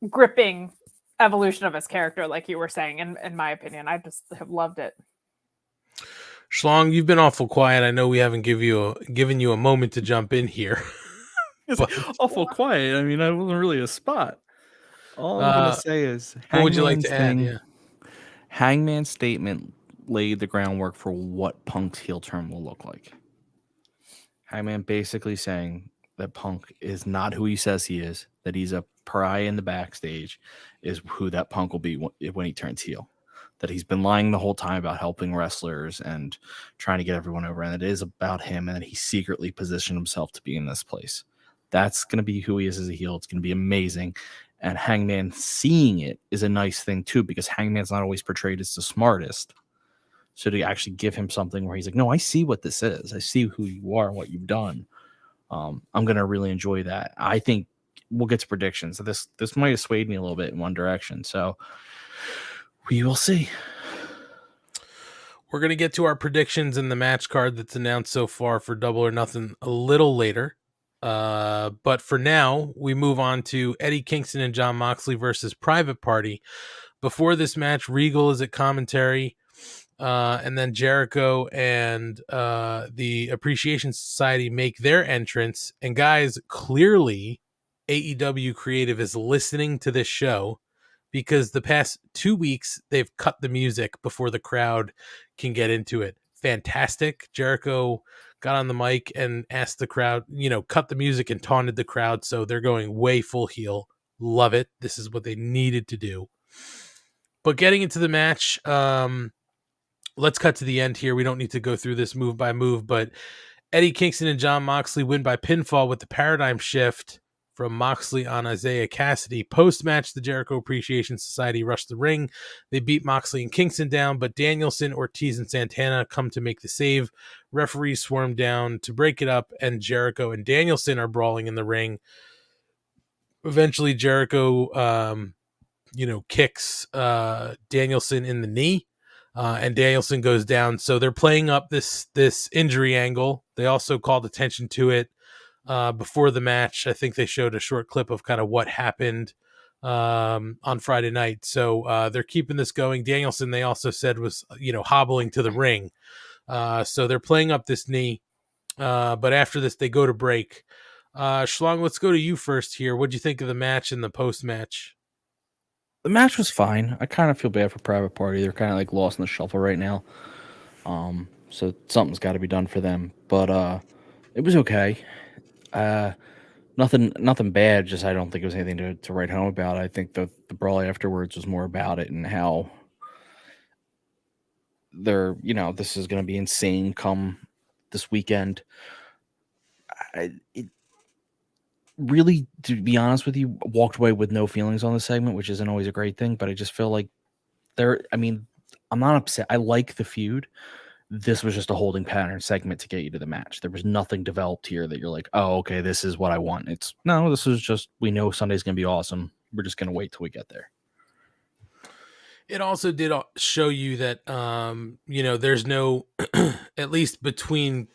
gripping evolution of his character, like you were saying, in my opinion. I just have loved it.
Schlong, you've been awful quiet. I know we haven't given you a moment to jump in here.
It's awful quiet. I mean, I wasn't really a spot. All I'm going to say is,
what would you like to add? Yeah.
Hangman's statement laid the groundwork for what Punk's heel turn will look like. Hangman basically saying that Punk is not who he says he is, that he's a pariah in the backstage, is who that Punk will be when he turns heel. That he's been lying the whole time about helping wrestlers and trying to get everyone over, and it is about him, and that he secretly positioned himself to be in this place. That's going to be who he is as a heel. It's going to be amazing. And Hangman seeing it is a nice thing too, because Hangman's not always portrayed as the smartest. So to actually give him something where he's like, no, I see what this is. I see who you are and what you've done. I'm going to really enjoy that. I think we'll get to predictions. So this might have swayed me a little bit in one direction. So we will see.
We're going to get to our predictions in the match card that's announced so far for Double or Nothing a little later. But for now, we move on to Eddie Kingston and Jon Moxley versus Private Party. Before this match, Regal is at commentary. And then Jericho and the Appreciation Society make their entrance. And guys, clearly AEW Creative is listening to this show, because the past 2 weeks they've cut the music before the crowd can get into it. Fantastic. Jericho got on the mic and asked the crowd, cut the music and taunted the crowd. So they're going way full heel. Love it. This is what they needed to do. But getting into the match, let's cut to the end here. We don't need to go through this move by move, but Eddie Kingston and Jon Moxley win by pinfall with the paradigm shift from Moxley on Isaiah Cassidy. Post-match, the Jericho Appreciation Society rushed the ring. They beat Moxley and Kingston down, but Danielson, Ortiz, and Santana come to make the save. Referees swarm down to break it up, and Jericho and Danielson are brawling in the ring. Eventually, Jericho, kicks Danielson in the knee, and Danielson goes down. So they're playing up this injury angle. They also called attention to it before the match. I think they showed a short clip of kind of what happened on Friday night. So they're keeping this going. Danielson, they also said, was, hobbling to the ring. So they're playing up this knee. But after this, they go to break. Schlong, let's go to you first here. What'd you think of the match and the post-match?
The match was fine. I kind of feel bad for Private Party. They're kind of like lost in the shuffle right now. So something's got to be done for them. But it was okay. Nothing bad. Just I don't think it was anything to write home about. I think the brawl afterwards was more about it and how they're, this is going to be insane come this weekend. It really, to be honest with you, walked away with no feelings on the segment, which isn't always a great thing, but I just feel like I'm not upset. I like the feud. this was just a holding pattern segment to get you to the match. There was nothing developed here that you're like, oh, okay, this is what I want. This is just, we know Sunday's going to be awesome. We're just going to wait till we get there.
It also did show you that, there's no, at least between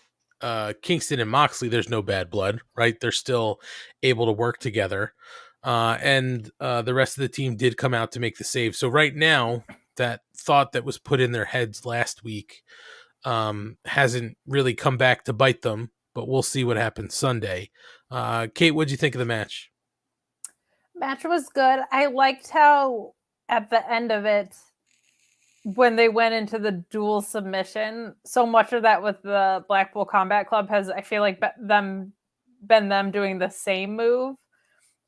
Kingston and Moxley, there's no bad blood, right? They're still able to work together. And the rest of the team did come out to make the save. So right now, that thought that was put in their heads last week hasn't really come back to bite them, but we'll see what happens Sunday. Kate, what'd you think of the match?
Match was good. I liked how at the end of it, when they went into the dual submission, so much of that with the Blackpool Combat Club has, I feel like, been them doing the same move,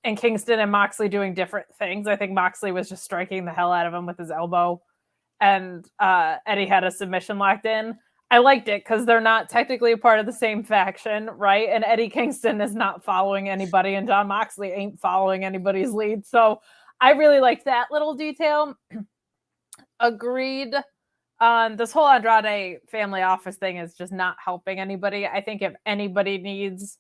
and Kingston and Moxley doing different things. I think Moxley was just striking the hell out of him with his elbow, and Eddie had a submission locked in. I liked it because they're not technically a part of the same faction, right? And Eddie Kingston is not following anybody, and Jon Moxley ain't following anybody's lead. So I really liked that little detail. Agreed. This whole Andrade family office thing is just not helping anybody. I think if anybody needs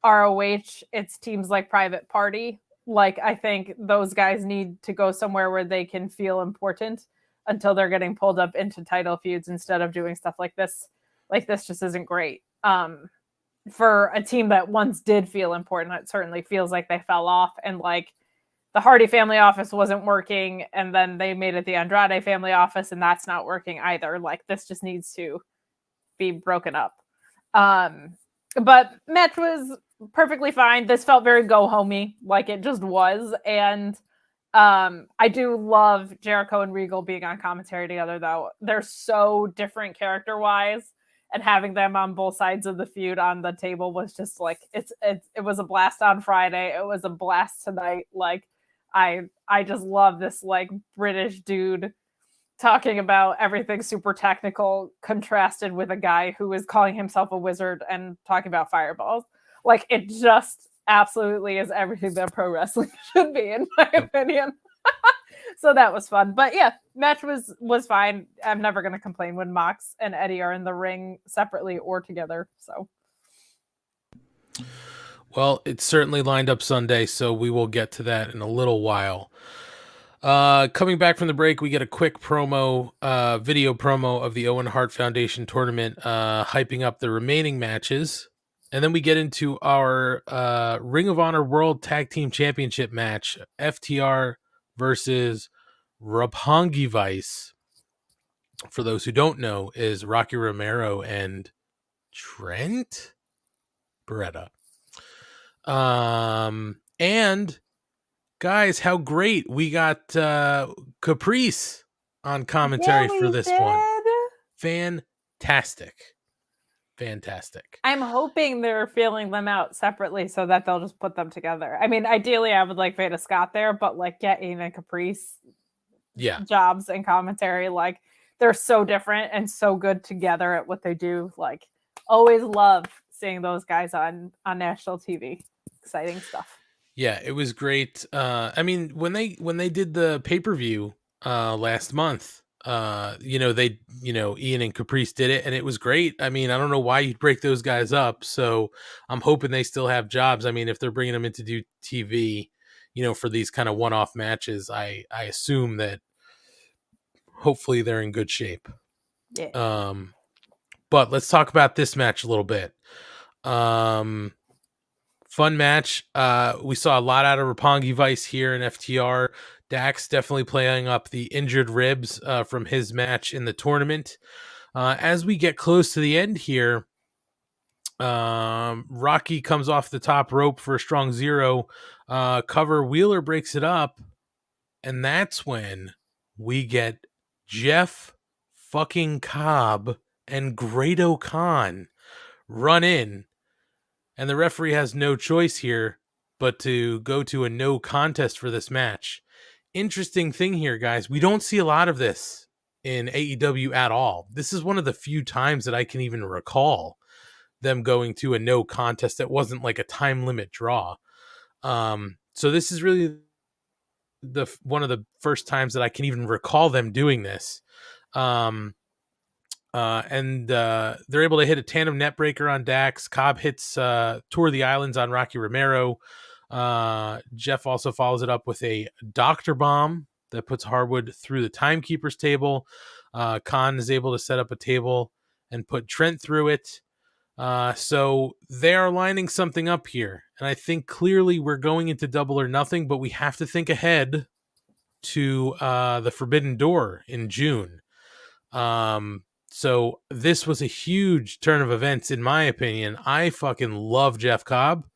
ROH, it's teams like Private Party. Like, I think those guys need to go somewhere where they can feel important until they're getting pulled up into title feuds instead of doing stuff like this. Like, this just isn't great. For a team that once did feel important, it certainly feels like they fell off, and like the Hardy family office wasn't working, and then they made it the Andrade family office, and that's not working either. Like, this just needs to be broken up. But match was perfectly fine. This felt very go-homey, like it just was. And I do love Jericho and Regal being on commentary together, though. They're so different character-wise, and having them on both sides of the feud on the table was just like, it was a blast on Friday. It was a blast tonight. Like, I just love this like British dude talking about everything super technical contrasted with a guy who is calling himself a wizard and talking about fireballs. Like, it just absolutely is everything that pro wrestling should be, in my opinion. So that was fun. But yeah, match was fine. I'm never going to complain when Mox and Eddie are in the ring separately or together. So.
Well, it's certainly lined up Sunday, so we will get to that in a little while. Coming back from the break, we get a quick promo, video promo of the Owen Hart Foundation tournament, hyping up the remaining matches. And then we get into our Ring of Honor World Tag Team Championship match, FTR versus Roppongi Vice. For those who don't know, is Rocky Romero and Trent Beretta. And guys, how great we got Caprice on commentary for this one. Fantastic.
I'm hoping they're feeling them out separately so that they'll just put them together. I mean, ideally I would like Veda Scott there, but like get Ian and Caprice jobs and commentary. Like, they're so different and so good together at what they do. Like, always love seeing those guys on national TV. Exciting stuff.
Yeah, it was great. I mean, when they did the pay-per-view last month, Ian and Caprice did it, and it was great. I mean, I don't know why you'd break those guys up, so I'm hoping they still have jobs. I mean, if they're bringing them in to do TV, for these kind of one-off matches, I assume that hopefully they're in good shape.
Yeah.
But let's talk about this match a little bit. Fun match. We saw a lot out of Roppongi Vice here in FTR. Dax definitely playing up the injured ribs from his match in the tournament. As we get close to the end here, Rocky comes off the top rope for a strong zero. Cover. Wheeler breaks it up. And that's when we get Jeff fucking Cobb and Grado Khan run in. And the referee has no choice here but to go to a no contest for this match. Interesting thing here, guys. We don't see a lot of this in AEW at all. This is one of the few times that I can even recall them going to a no contest that wasn't like a time limit draw. So this is really one of the first times that I can even recall them doing this. and they're able to hit a tandem net breaker on Dax. Cobb hits Tour of the Islands on Rocky Romero. Jeff also follows it up with a Dr. Bomb that puts Harwood through the Timekeeper's table. Khan is able to set up a table and put Trent through it. So they are lining something up here. And I think clearly we're going into Double or Nothing, but we have to think ahead to the Forbidden Door in June. So this was a huge turn of events, in my opinion. I fucking love Jeff Cobb.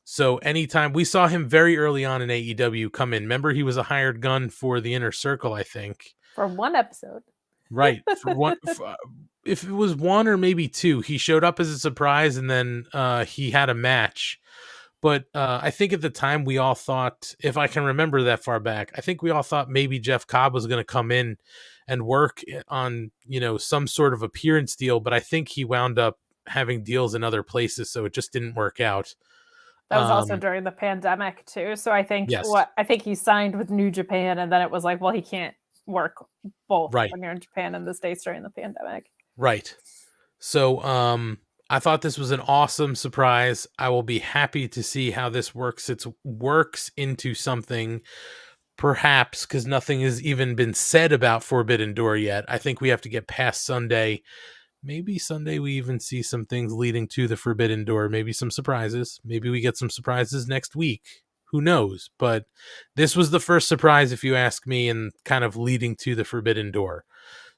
So anytime we saw him very early on in AEW come in, remember he was a hired gun for the Inner Circle, I think.
For one episode.
Right. If it was one or maybe two, he showed up as a surprise and then he had a match. But I think at the time we all thought, if I can remember that far back, I think we all thought maybe Jeff Cobb was going to come in and work on, some sort of appearance deal. But I think he wound up having deals in other places, so it just didn't work out.
That was also during the pandemic too. So I think
yes.
I think he signed with New Japan, and then it was like, well, he can't work both
right.
when you're in Japan and the States during the pandemic.
Right. So I thought this was an awesome surprise. I will be happy to see how this works. It works into something, perhaps, because nothing has even been said about Forbidden Door yet. I think we have to get past Sunday. Maybe Sunday we even see some things leading to the Forbidden Door. Maybe some surprises. Maybe we get some surprises next week. Who knows? But this was the first surprise, if you ask me, and kind of leading to the Forbidden Door.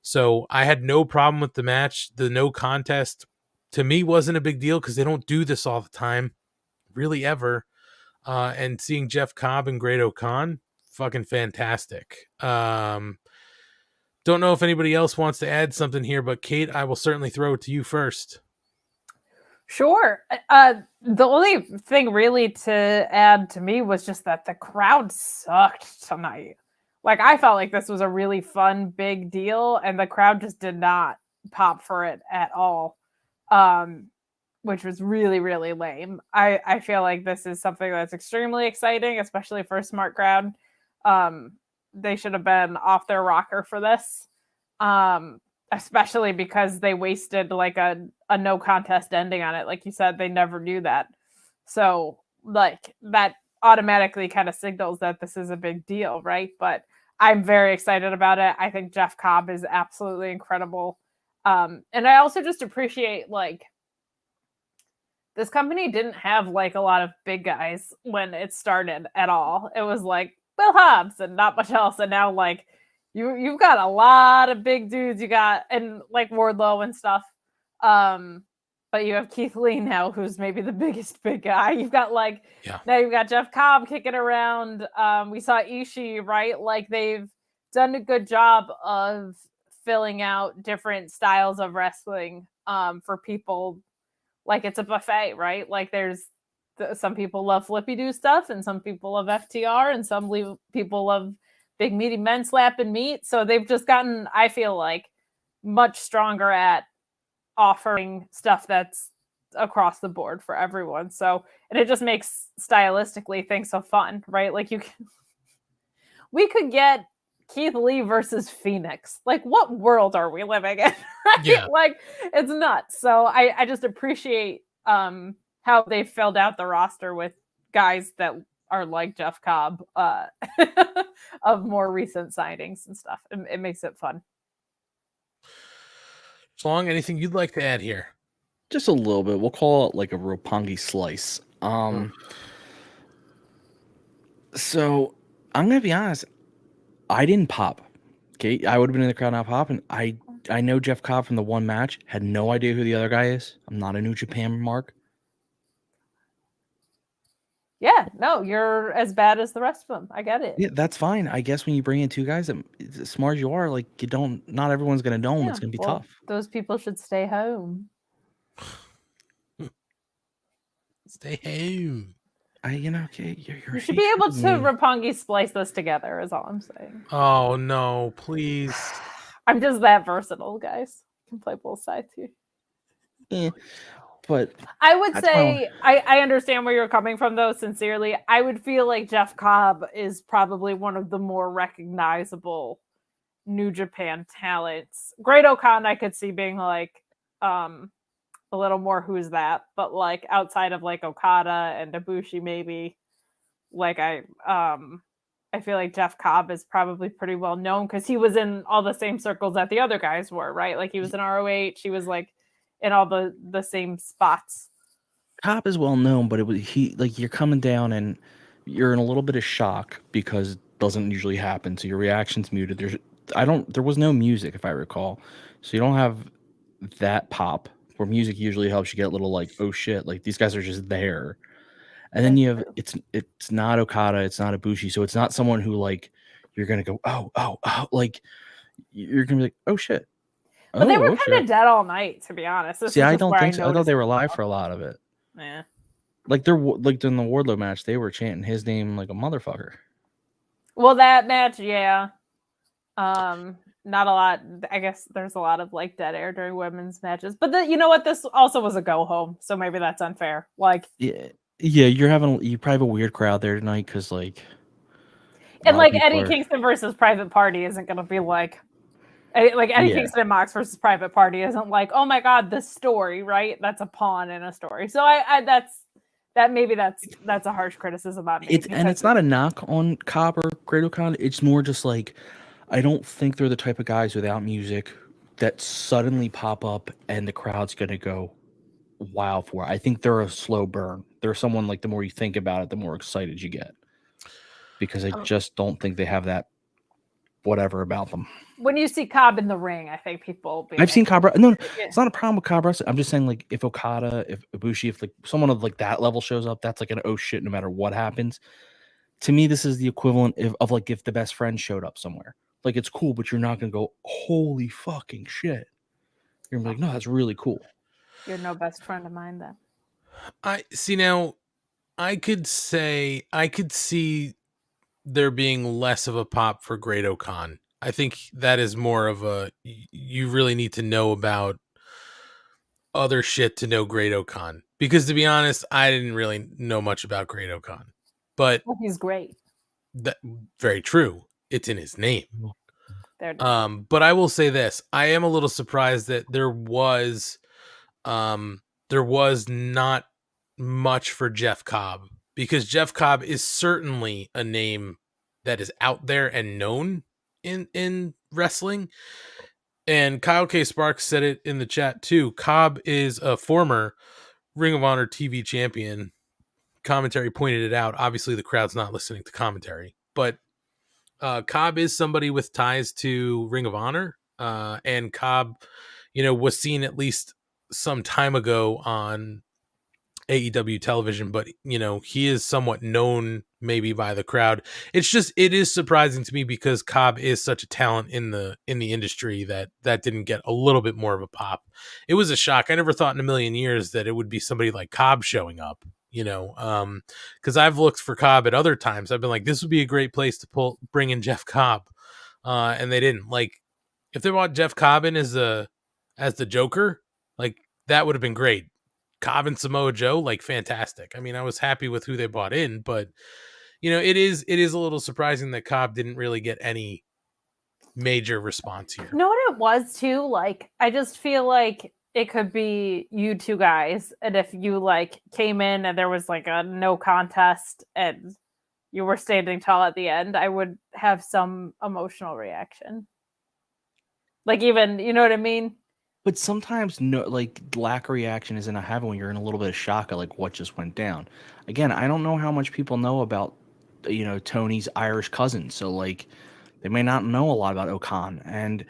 So I had no problem with the match. The no contest, to me, wasn't a big deal because they don't do this all the time. Really, ever. And seeing Jeff Cobb and Great O'Khan, fucking fantastic. Don't know if anybody else wants to add something here, but Kate, I will certainly throw it to you first.
Sure. The only thing really to add to me was just that the crowd sucked tonight. Like, I felt like this was a really fun, big deal, and the crowd just did not pop for it at all, which was really, really lame. I feel like this is something that's extremely exciting, especially for a smart crowd. They should have been off their rocker for this, especially because they wasted like a no contest ending on it. Like you said, they never do that. So like that automatically kind of signals that this is a big deal, right? But I'm very excited about it. I think Jeff Cobb is absolutely incredible. And I also just appreciate, like, this company didn't have like a lot of big guys when it started at all. It was like Will Hobbs and not much else. And now, like, you've got a lot of big dudes. You got, and like Wardlow and stuff. But you have Keith Lee now, who's maybe the biggest big guy. You've got now you've got Jeff Cobb kicking around. We saw Ishii, right? Like, they've done a good job of filling out different styles of wrestling for people. Like, it's a buffet, right? Like, there's some people love flippy do stuff, and some people love FTR, and some people love big meaty men slapping meat. So they've just gotten, I feel like, much stronger at offering stuff that's across the board for everyone. So, and it just makes stylistically things so fun, right? Like, we could get Keith Lee versus Phoenix. Like, what world are we living in? Right?
Yeah.
Like, it's nuts. So I just appreciate how they filled out the roster with guys that are like Jeff Cobb of more recent signings and stuff. It makes it fun.
Schlong, anything you'd like to add here?
Just a little bit. We'll call it like a Roppongi slice. So I'm gonna be honest. I didn't pop. Okay, I would have been in the crowd not popping. I know Jeff Cobb from the one match. Had no idea who the other guy is. I'm not a New Japan mark.
Yeah, no, you're as bad as the rest of them. I get it.
Yeah, that's fine. I guess when you bring in two guys that, as smart as you are, like, not everyone's gonna know them.
Yeah,
It's gonna be
well,
tough.
Those people should stay home.
Stay home.
Okay, you're
You should be able to Roppongi splice this together, is all I'm saying.
Oh no, please.
I'm just that versatile, guys. I can play both sides here.
Yeah, but
I would say I understand where you're coming from, though, sincerely. I would feel like Jeff Cobb is probably one of the more recognizable New Japan talents. Great Okan I could see being like a little more who's that, but like outside of like Okada and Ibushi maybe, like I feel like Jeff Cobb is probably pretty well known because he was in all the same circles that the other guys were, right? Like he was in ROH, he was like in all the same spots.
Cobb is well known, but you're coming down and you're in a little bit of shock because it doesn't usually happen. So your reaction's muted. There was no music, if I recall. So you don't have that pop where music usually helps you get a little like, oh shit, like these guys are just there. And then you have it's not Okada, it's not Ibushi, so it's not someone who like you're gonna go, oh, like you're gonna be like, oh shit.
But they were kind of dead all night, to be honest.
See, I don't think so. I thought they were live for a lot of it.
Yeah.
Like they're like in the Wardlow match, they were chanting his name like a motherfucker.
Well, that match, yeah. Not a lot. I guess there's a lot of like dead air during women's matches. But you know what? This also was a go home, so maybe that's unfair. Like
you probably have a weird crowd there tonight because like
and like Eddie Kingston versus Private Party isn't gonna be like Eddie Kingston and Mox versus Private Party isn't like, oh my god, this story, right? That's a pawn in a story. So that's a harsh criticism on me.
It's not a knock on Cobb or Great O'Con. It's more just like I don't think they're the type of guys without music that suddenly pop up and the crowd's gonna go wild for. I think they're a slow burn. They're someone like the more you think about it, the more excited you get. Because I just don't think they have that whatever about them.
When you see Cobb in the ring, I think people.
I've seen Cobb. No, it's not a problem with Cobb wrestling. I'm just saying, like, if Okada, if Ibushi, if like someone of like that level shows up, that's like an oh shit, no matter what happens. To me, this is the equivalent of like if the best friend showed up somewhere. Like, it's cool, but you're not gonna go, holy fucking shit. You're gonna be like, no, that's really cool.
You're no best friend of mine then.
I see now. I could see there being less of a pop for Great O'Con. I think that is more of a, you really need to know about other shit to know Great O'Con. Because to be honest, I didn't really know much about Great O'Con. But
he's great.
That very true. It's in his name.
But
I will say this. I am a little surprised that there was not much for Jeff Cobb, because Jeff Cobb is certainly a name that is out there and known in wrestling. And Kyle K. Sparks said it in the chat too. Cobb is a former Ring of Honor TV champion. Commentary pointed it out. Obviously the crowd's not listening to commentary, but Cobb is somebody with ties to Ring of Honor. And Cobb, was seen at least some time ago on AEW television, but he is somewhat known maybe by the crowd. It is surprising to me because Cobb is such a talent in the industry that didn't get a little bit more of a pop. It was a shock. I never thought in a million years that it would be somebody like Cobb showing up, because I've looked for Cobb at other times. I've been like, this would be a great place to bring in Jeff Cobb. And they didn't. Like, if they brought Jeff Cobb in as the Joker, like that would have been great. Cobb and Samoa Joe, like, fantastic. I mean, I was happy with who they brought in, but it is a little surprising that Cobb didn't really get any major response here.
You know what it was too? Like, I just feel like it could be you two guys, and if you like came in and there was like a no contest and you were standing tall at the end, I would have some emotional reaction. Like, even, you know what I mean?
But sometimes lack of reaction isn't a habit when you're in a little bit of shock at like what just went down. Again, I don't know how much people know about Tony's Irish cousin, so like they may not know a lot about O'Con. And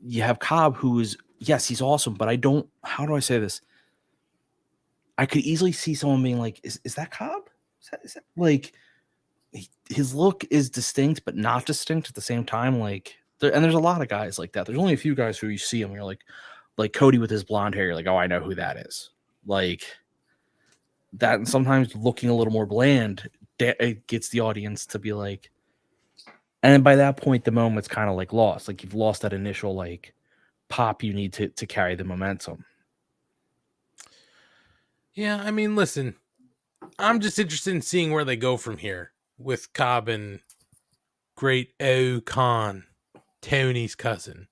you have Cobb, who is, yes, he's awesome, but how do I say this? I could easily see someone being like, is that Cobb? Is that like his look is distinct but not distinct at the same time? Like, and there's a lot of guys like that. There's only a few guys who you see them, you're like Cody with his blonde hair, you're like, oh, I know who that is. Like that, and sometimes looking a little more bland, it gets the audience to be like, and then by that point, the moment's kind of like lost. Like you've lost that initial like pop you need to carry the momentum.
Yeah, I mean, listen, I'm just interested in seeing where they go from here with Cobb and Great O'Con. Tony's cousin.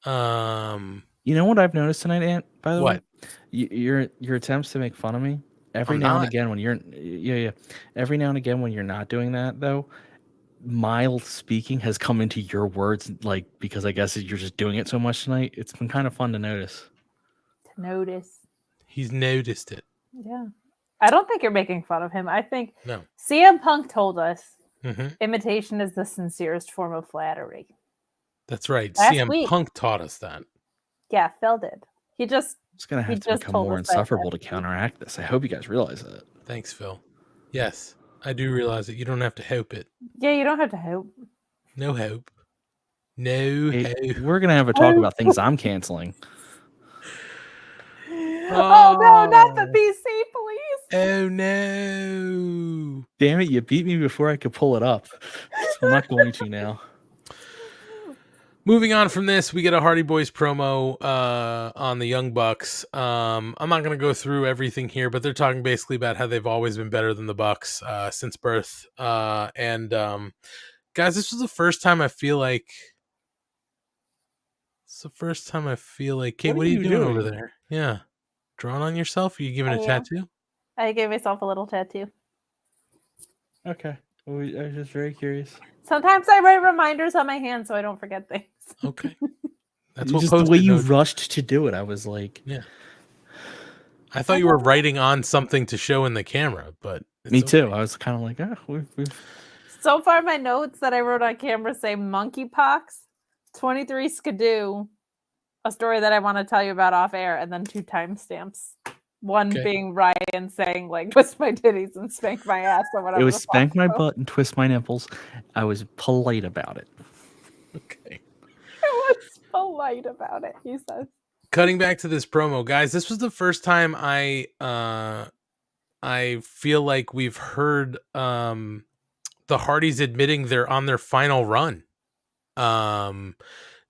You know what I've noticed tonight, Ant? By the
What?
way, your attempts to make fun of me every
I'm
now and
not.
again when you're every now and again when you're not doing that though, mild speaking has come into your words like because I guess you're just doing it so much tonight. It's been kind of fun to notice.
He's noticed it.
Yeah. I don't think you're making fun of him. I think
No.
CM Punk told us
Mhm.
imitation is the sincerest form of flattery.
That's right.
Last
CM
week.
Punk taught us that.
Yeah, Phil did.
It's gonna have to become more insufferable to counteract this. I hope you guys realize that.
Thanks, Phil. Yes, I do realize that you don't have to hope it.
Yeah, you don't have to hope.
No hope. No
Hey,
hope.
we're gonna have a talk about things I'm canceling.
Oh no, not the PC police.
Oh no.
Damn it, you beat me before I could pull it up. So I'm not going to now.
Moving on from this, we get a Hardy Boys promo on the Young Bucks. I'm not going to go through everything here, but they're talking basically about how they've always been better than the Bucks since birth. Guys, this was the first time I feel like... Kate, what are you doing over there? Yeah. Drawing on yourself? Are you giving a tattoo?
I gave myself a little tattoo.
Okay. I was just very curious.
Sometimes I write reminders on my hand so I don't forget things.
Okay. That's
Just the way you rushed to do it. I was like...
Yeah. I thought you were writing on something to show in the camera, but...
Me too. I was kind of like, we've...
So far, my notes that I wrote on camera say Monkeypox, 23 Skidoo, a story that I want to tell you about off air, and then 2 timestamps. One being Ryan saying, like, twist my titties and spank my ass or whatever.
It was spank my butt and twist my nipples. I was polite about it.
Okay.
I was polite about it, he says.
Cutting back to this promo, guys, this was the first time I feel like we've heard the Hardys admitting they're on their final run.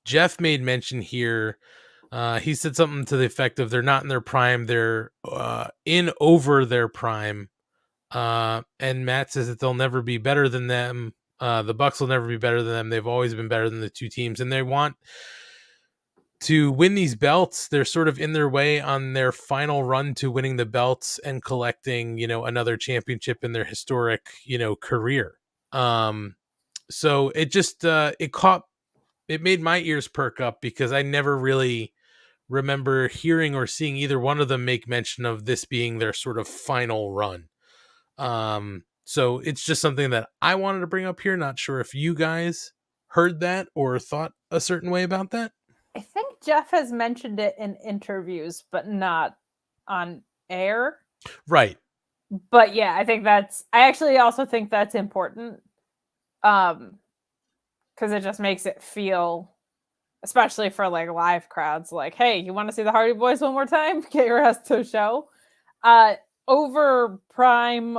Jeff made mention here. He said something to the effect of they're not in their prime, they're in over their prime. And Matt says that they'll never be better than them. The Bucks will never be better than them. They've always been better than the two teams, and they want to win these belts. They're sort of in their way on their final run to winning the belts and collecting, another championship in their historic, career. So it just, it made my ears perk up because I never really remember hearing or seeing either one of them make mention of this being their sort of final run. So it's just something that I wanted to bring up here. Not sure if you guys heard that or thought a certain way about that.
I think Jeff has mentioned it in interviews, but not on air.
Right.
But yeah, I actually also think that's important. Because it just makes it feel, especially for like live crowds, like, hey, you want to see the Hardy Boys one more time? Get your ass to a show. Over time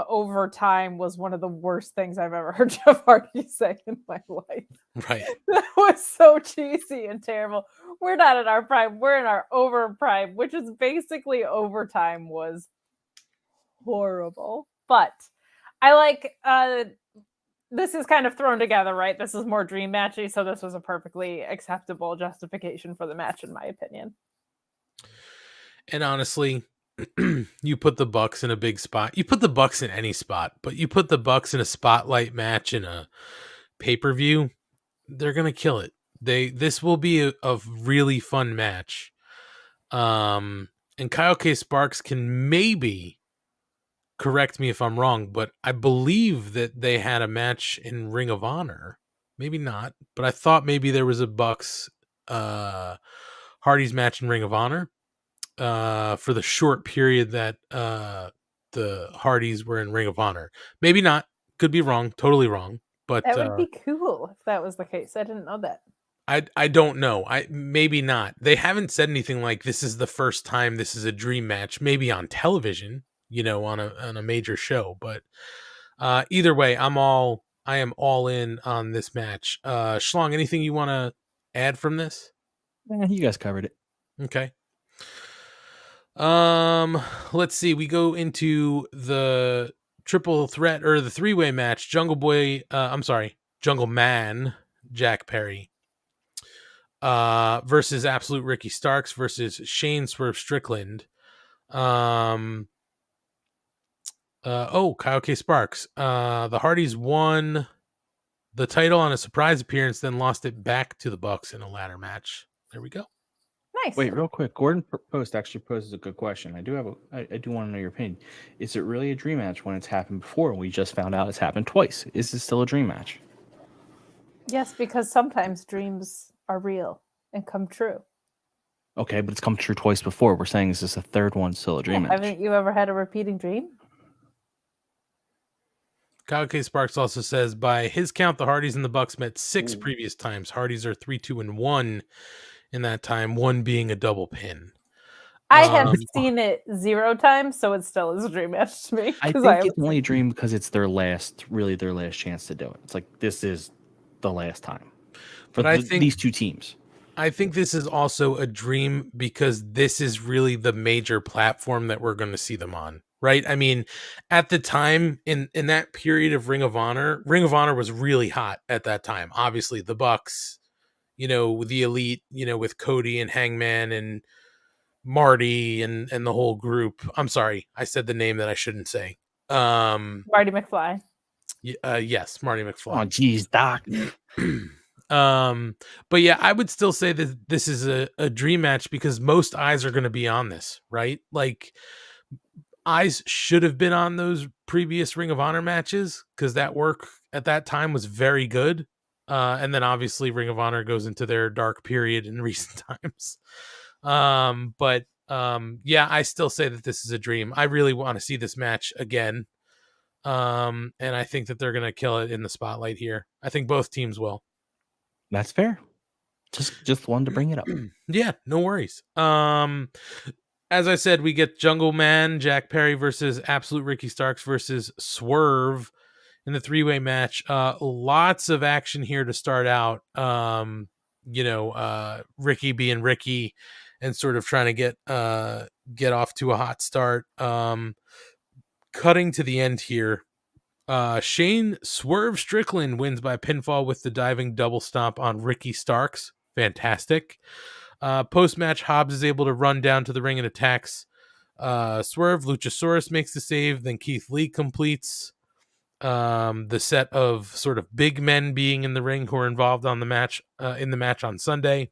was one of the worst things I've ever heard Jeff Hardy say in my life.
Right.
That was so cheesy and terrible. We're not in our prime. We're in our over prime, which is basically overtime was horrible. But I like, this is kind of thrown together, right? This is more dream matchy, so this was a perfectly acceptable justification for the match, in my opinion.
And honestly, you put the Bucks in a big spot. You put the Bucks in any spot, but you put the Bucks in a spotlight match in a pay-per-view, they're gonna kill it. This will be a really fun match. And Kyle K. Sparks can maybe correct me if I'm wrong, but I believe that they had a match in Ring of Honor. Maybe not, but I thought maybe there was a Bucks Hardy's match in Ring of Honor for the short period that the Hardys were in Ring of Honor. Maybe not. Could be wrong. Totally wrong. But
that would be cool if that was the case. I didn't know that.
I don't know. Maybe not. They haven't said anything like this is the first time this is a dream match. Maybe on television, on a major show. But either way, I am all in on this match. Schlong, anything you want to add from this?
You guys covered it.
Okay. Let's see. We go into the triple threat or the 3-way match. Jungle Man, Jack Perry, versus Absolute Ricky Starks versus Shane Swerve Strickland. Kyle K. Sparks. The Hardys won the title on a surprise appearance, then lost it back to the Bucks in a ladder match. There we go.
Nice.
Wait, real quick. Gordon Post actually poses a good question. I do want to know your opinion. Is it really a dream match when it's happened before? We just found out it's happened twice. Is this still a dream match?
Yes, because sometimes dreams are real and come true.
Okay, but it's come true twice before. We're saying is this a third one still a dream match?
Haven't you ever had a repeating dream?
Kyle K. Sparks also says, by his count, the Hardys and the Bucks met 6 previous times. Hardys are 3-2-1 in that time, 1 being a double pin.
I have seen it 0 times, so it still is a dream match to me.
I think it's only a dream because it's their last chance to do it. It's like this is the last time for these two teams.
I think this is also a dream because this is really the major platform that we're going to see them on, right? I mean, at the time in that period of Ring of Honor was really hot at that time. Obviously, the Bucks, the Elite, with Cody and Hangman and Marty and the whole group. I'm sorry, I said the name that I shouldn't say.
Marty McFly.
Yes, Marty McFly.
Oh, geez, Doc.
But yeah, I would still say that this is a dream match because most eyes are going to be on this, right? Like, eyes should have been on those previous Ring of Honor matches because that work at that time was very good. And then obviously Ring of Honor goes into their dark period in recent times. Yeah, I still say that this is a dream. I really want to see this match again. And I think that they're going to kill it in the spotlight here. I think both teams will.
That's fair. Just wanted to bring it up.
Yeah, no worries. As I said, we get Jungle Man, Jack Perry versus Absolute Ricky Starks versus Swerve in the 3-way match. Lots of action here to start out. Ricky being Ricky and sort of trying to get off to a hot start. Cutting to the end here. Shane Swerve Strickland wins by pinfall with the diving double stomp on Ricky Starks. Fantastic. Post-match, Hobbs is able to run down to the ring and attacks Swerve. Luchasaurus makes the save. Then Keith Lee completes the set of sort of big men being in the ring who are involved on the match in the match on Sunday.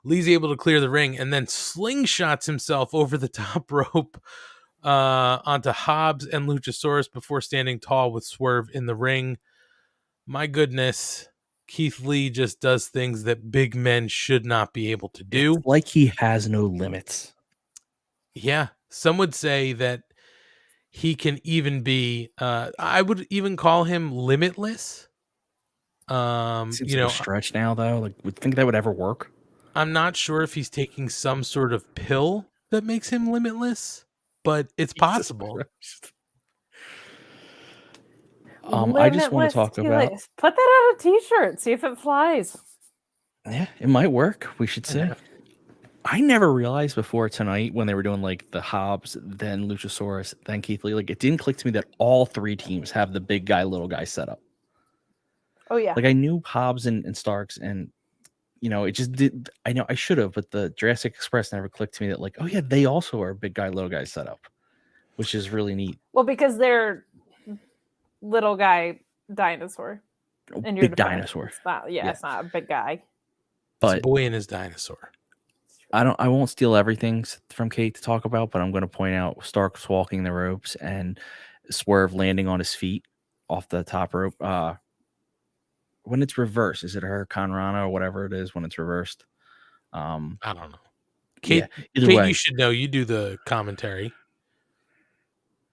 Lee's able to clear the ring and then slingshots himself over the top rope onto Hobbs and Luchasaurus before standing tall with Swerve in the ring. My goodness, Keith Lee just does things that big men should not be able to do.
It's like he has no limits.
Yeah, some would say that he can even be, I would even call him limitless.
Seems like a stretch now, though. Like, would think that would ever work?
I'm not sure if he's taking some sort of pill that makes him limitless, but it's possible.
I just want to talk about.
Put that on a t-shirt. See if it flies.
Yeah, it might work. We should say. Yeah. I never realized before tonight when they were doing like the Hobbs, then Luchasaurus, then Keith Lee. Like, it didn't click to me that all 3 teams have the big guy, little guy setup.
Oh yeah.
Like, I knew Hobbs and Starks, and it just did. I know I should have, but the Jurassic Express never clicked to me that, like, oh yeah, they also are big guy, little guy setup, which is really neat.
Well, because they're little guy dinosaur,
and you're big dinosaur.
It's not, it's not a big guy.
But it's a boy and his dinosaur.
I won't steal everything from Kate to talk about, but I'm going to point out Starks walking the ropes and Swerve landing on his feet off the top rope. When it's reversed, is it Hurricane Rana or whatever it is when it's reversed?
I don't know. Kate, Kate, you should know. You do the commentary.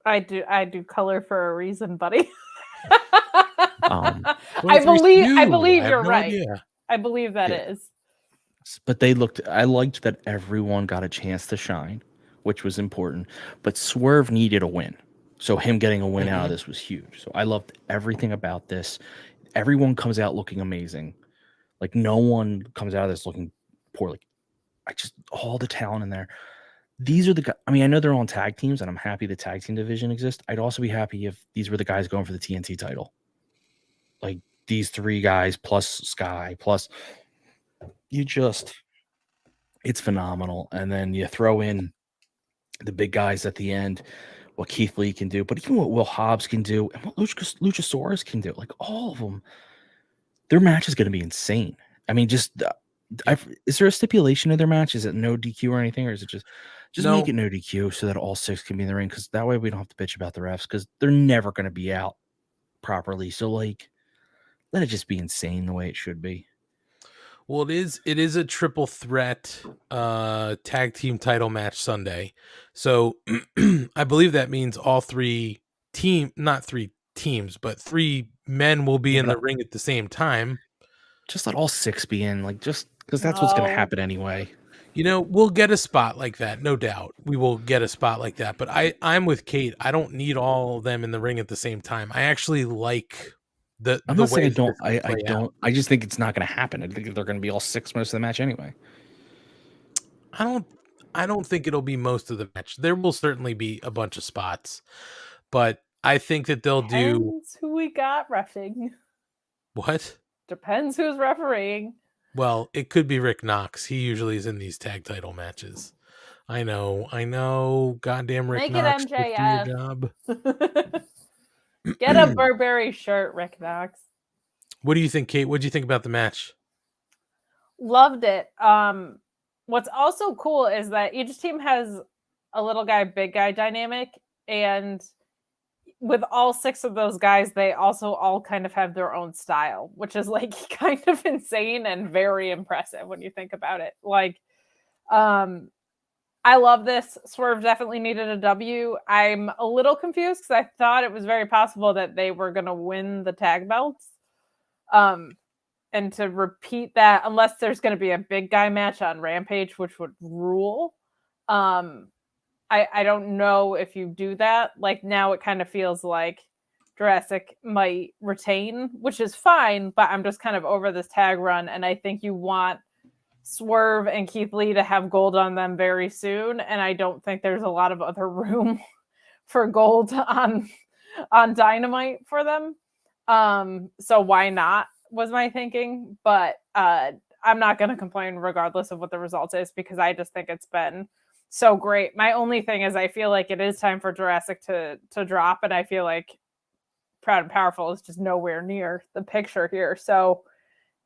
I do color for a reason, buddy. I believe you're right. Idea. I believe that is.
But I liked that everyone got a chance to shine, which was important. But Swerve needed a win. So him getting a win out of this was huge. So I loved everything about this. Everyone comes out looking amazing. Like, no one comes out of this looking poor. Like, all the talent in there. These are the guys. I mean, I know they're on tag teams, and I'm happy the tag team division exists. I'd also be happy if these were the guys going for the TNT title. Like, these 3 guys plus Sky plus it's phenomenal. And then you throw in the big guys at the end, what Keith Lee can do, but even what Will Hobbs can do and what Luchasaurus can do, like all of them, their match is going to be insane. I mean, just is there a stipulation in their match? Is it no DQ or anything, or is it just
No.
make it no DQ so that all 6 can be in the ring? Because that way we don't have to bitch about the refs because they're never going to be out properly. So like, let it just be insane the way it should be.
Well, it is a triple threat tag team title match Sunday. So I believe that means all 3 not 3 teams, but 3 men will be in the ring at the same time.
Just let all 6 be in, like, just because that's what's going to happen anyway.
You know, we'll get a spot like that, no doubt. We will get a spot like that. But I'm with Kate. I don't need all of them in the ring at the same time. I actually like
I'm not saying I don't. I just think it's not going to happen. I think they're going to be all 6 most of the match anyway.
I don't think it'll be most of the match. There will certainly be a bunch of spots, but I think that they'll do.
Depends who we got reffing.
What?
Depends who's refereeing.
Well, it could be Rick Knox. He usually is in these tag title matches. I know. Goddamn Rick Knox.
Make it MJF.
Job.
Get a Burberry shirt, Rick Knox.
What do you think, Kate? What do you think about the match?
Loved it. What's also cool is that each team has a little guy, big guy dynamic, and with all 6 of those guys, they also all kind of have their own style, which is like kind of insane and very impressive when you think about it. Like, I love this. Swerve definitely needed a W. I'm a little confused because I thought it was very possible that they were going to win the tag belts. And to repeat that, unless there's going to be a big guy match on Rampage, which would rule. I don't know if you do that. Like now it kind of feels like Jurassic might retain, which is fine, but I'm just kind of over this tag run. And I think you want Swerve and Keith Lee to have gold on them very soon. And I don't think there's a lot of other room for gold on Dynamite for them. So why not was my thinking, but I'm not going to complain regardless of what the result is because I just think it's been so great. My only thing is I feel like it is time for Jurassic to drop, and I feel like Proud and Powerful is just nowhere near the picture here. So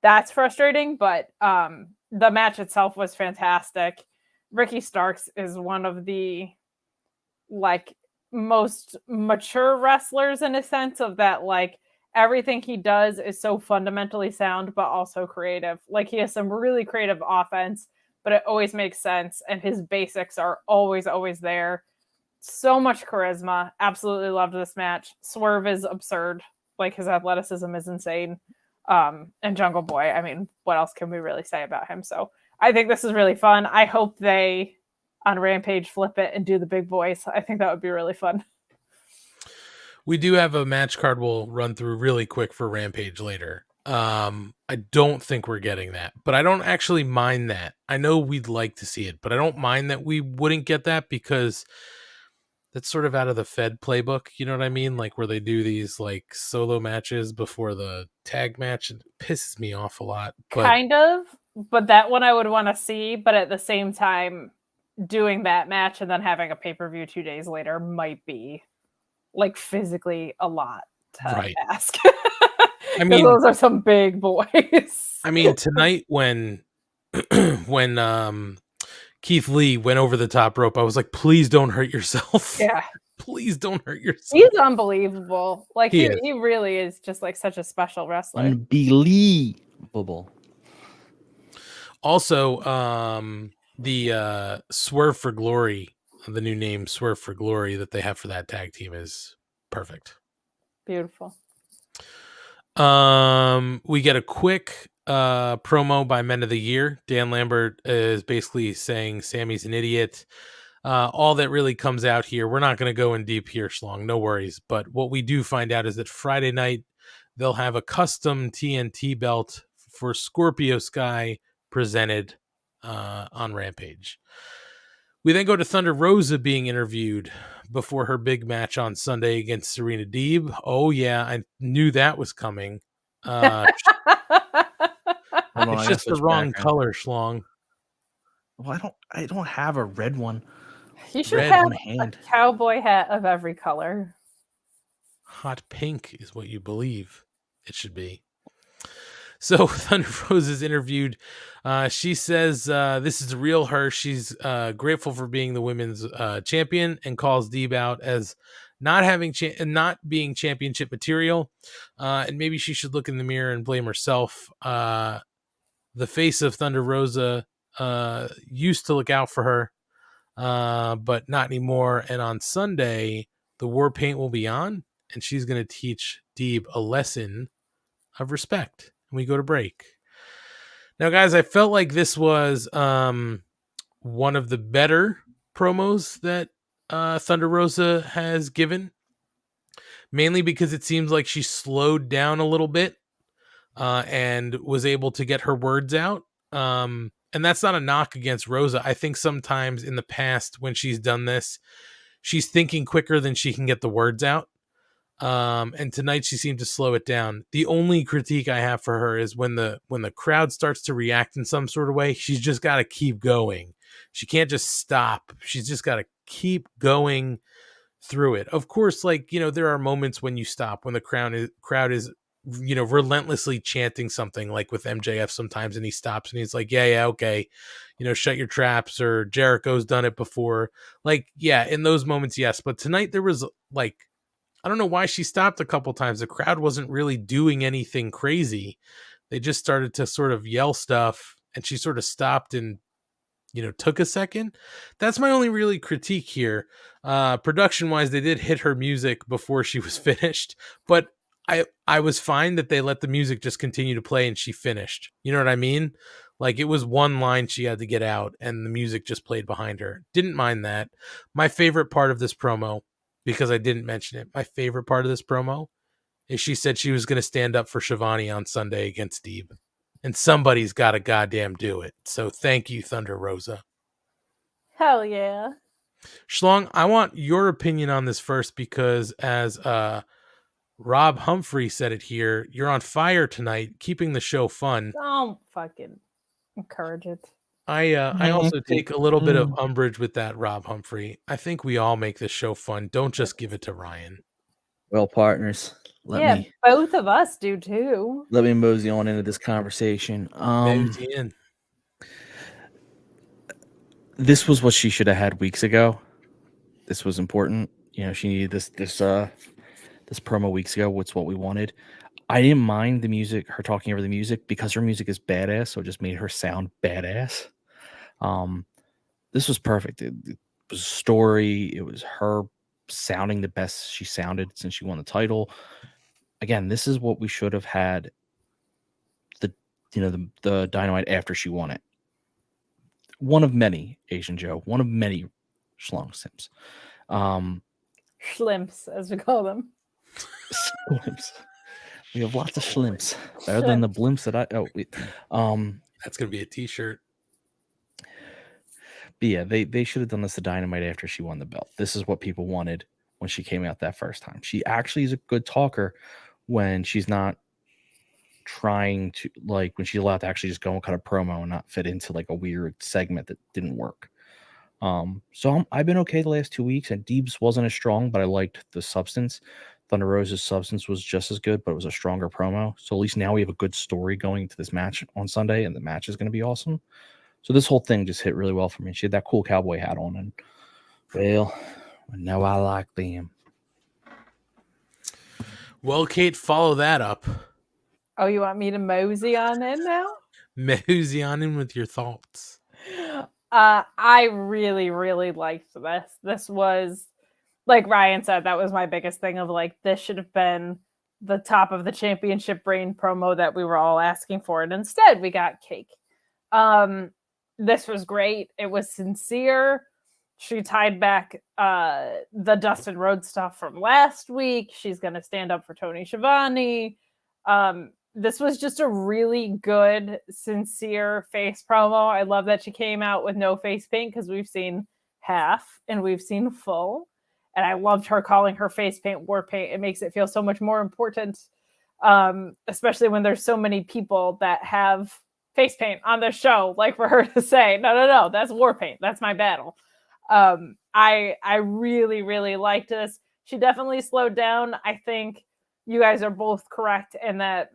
that's frustrating, but the match itself was fantastic. Ricky Starks is one of the like most mature wrestlers in a sense of that, like everything he does is so fundamentally sound, but also creative. Like he has some really creative offense, but it always makes sense. And his basics are always there. So much charisma. Absolutely loved this match. Swerve is absurd. Like his athleticism is insane. And Jungle Boy, I mean, what else can we really say about him? So I think this is really fun. I hope they on Rampage flip it and do the big boys. I think that would be really fun.
We do have a match card we'll run through really quick for Rampage later. I don't think we're getting that, but I don't actually mind that. I know we'd like to see it, but I don't mind that we wouldn't get that because that's sort of out of the Fed playbook. You know what I mean? Like where they do these like solo matches before the tag match. It pisses me off a lot. But
kind of, but that one I would want to see, but at the same time doing that match and then having a pay-per-view 2 days later might be like physically a lot to ask. I mean, those are some big boys.
I mean, tonight when Keith Lee went over the top rope, I was like, please don't hurt yourself.
Yeah.
Please don't hurt yourself.
He's unbelievable. Like he really is just like such a special wrestler.
Unbelievable.
Also, the Swerve for Glory, the new name Swerve for Glory that they have for that tag team is perfect.
Beautiful.
We get a quick promo by Men of the Year. Dan Lambert is basically saying Sammy's an idiot. All that really comes out here, we're not going to go in deep here, Schlong, no worries. But what we do find out is that Friday night, they'll have a custom TNT belt for Scorpio Sky presented on Rampage. We then go to Thunder Rosa being interviewed before her big match on Sunday against Serena Deeb. Oh, yeah, I knew that was coming.
Hold on,
It's
I gotta
just the
switch
wrong
background.
color, Schlong.
Well, I don't have a red one.
You should
Red
have
on
a
hand.
cowboy hat of every color.
Hot pink is what you believe it should be. So Thunder Rosa is interviewed. She says this is the real her. She's grateful for being the women's champion and calls Deeb out as not being championship material. And maybe she should look in the mirror and blame herself. The face of Thunder Rosa used to look out for her, but not anymore. And on Sunday, the war paint will be on, and she's going to teach Deeb a lesson of respect. And we go to break. Now, guys, I felt like this was one of the better promos that Thunder Rosa has given, mainly because it seems like she slowed down a little bit and was able to get her words out. And that's not a knock against Rosa. I think sometimes in the past when she's done this, she's thinking quicker than she can get the words out. And tonight she seemed to slow it down. The only critique I have for her is when the crowd starts to react in some sort of way, she's just got to keep going. She can't just stop. She's just got to keep going through it. Of course, like, there are moments when you stop, when the crowd is relentlessly chanting something, like with MJF sometimes, and he stops and he's like, yeah, okay, shut your traps, or Jericho's done it before. Like, yeah, in those moments, yes. But tonight there was like, I don't know why she stopped a couple times. The crowd wasn't really doing anything crazy. They just started to sort of yell stuff, and she sort of stopped and, took a second. That's my only really critique here. Production-wise, they did hit her music before she was finished, but I was fine that they let the music just continue to play and she finished. You know what I mean? Like, it was one line she had to get out, and the music just played behind her. Didn't mind that. My favorite part of this promo, because I didn't mention it, my favorite part of this promo is she said she was going to stand up for Shivani on Sunday against Deeb. And somebody's got to goddamn do it. So thank you, Thunder Rosa.
Hell yeah.
Schlong, I want your opinion on this first, because as Rob Humphrey said it here, you're on fire tonight, keeping the show fun.
Don't fucking encourage it.
I also take a little bit of umbrage with that, Rob Humphrey. I think we all make this show fun. Don't just give it to Ryan.
Well, partners,
both of us do too.
Let me mosey on into this conversation.
Mosey in.
This was what she should have had weeks ago. This was important. She needed this promo weeks ago. What's what we wanted. I didn't mind the music, her talking over the music, because her music is badass, so it just made her sound badass. This was perfect. It was a story. It was her sounding the best she sounded since she won the title. Again, this is what we should have had the Dynamite after she won it. One of many, Asian Joe. One of many Schlong Sims.
Schlimps, as we call them.
Schlimps. We have lots of schlimps. Better than the blimps that
That's gonna be a t-shirt.
But yeah, they should have done this to Dynamite after she won the belt. This is what people wanted when she came out that first time. She actually is a good talker when she's not trying to, like, when she's allowed to actually just go and cut a promo and not fit into like a weird segment that didn't work. So I've been okay the last 2 weeks, and Deeb's wasn't as strong, but I liked the substance. Thunder Rosa's substance was just as good, but it was a stronger promo. So at least now we have a good story going into this match on Sunday, and the match is going to be awesome. So this whole thing just hit really well for me. She had that cool cowboy hat on, and well, now I like them.
Well, Kate, follow that up.
Oh, you want me to mosey on in now?
Mosey on in with your thoughts.
I really, really liked this. This was, like Ryan said, that was my biggest thing of like, this should have been the top of the championship reign promo that we were all asking for. And instead we got cake. This was great. It was sincere. She tied back the Dustin Rhodes stuff from last week. She's going to stand up for Tony Schiavone. This was just a really good, sincere face promo. I love that she came out with no face paint, because we've seen half and we've seen full. And I loved her calling her face paint war paint. It makes it feel so much more important, especially when there's so many people that have face paint on the show, like for her to say, no, that's war paint. That's my battle. I really, really liked this. She definitely slowed down. I think you guys are both correct in that.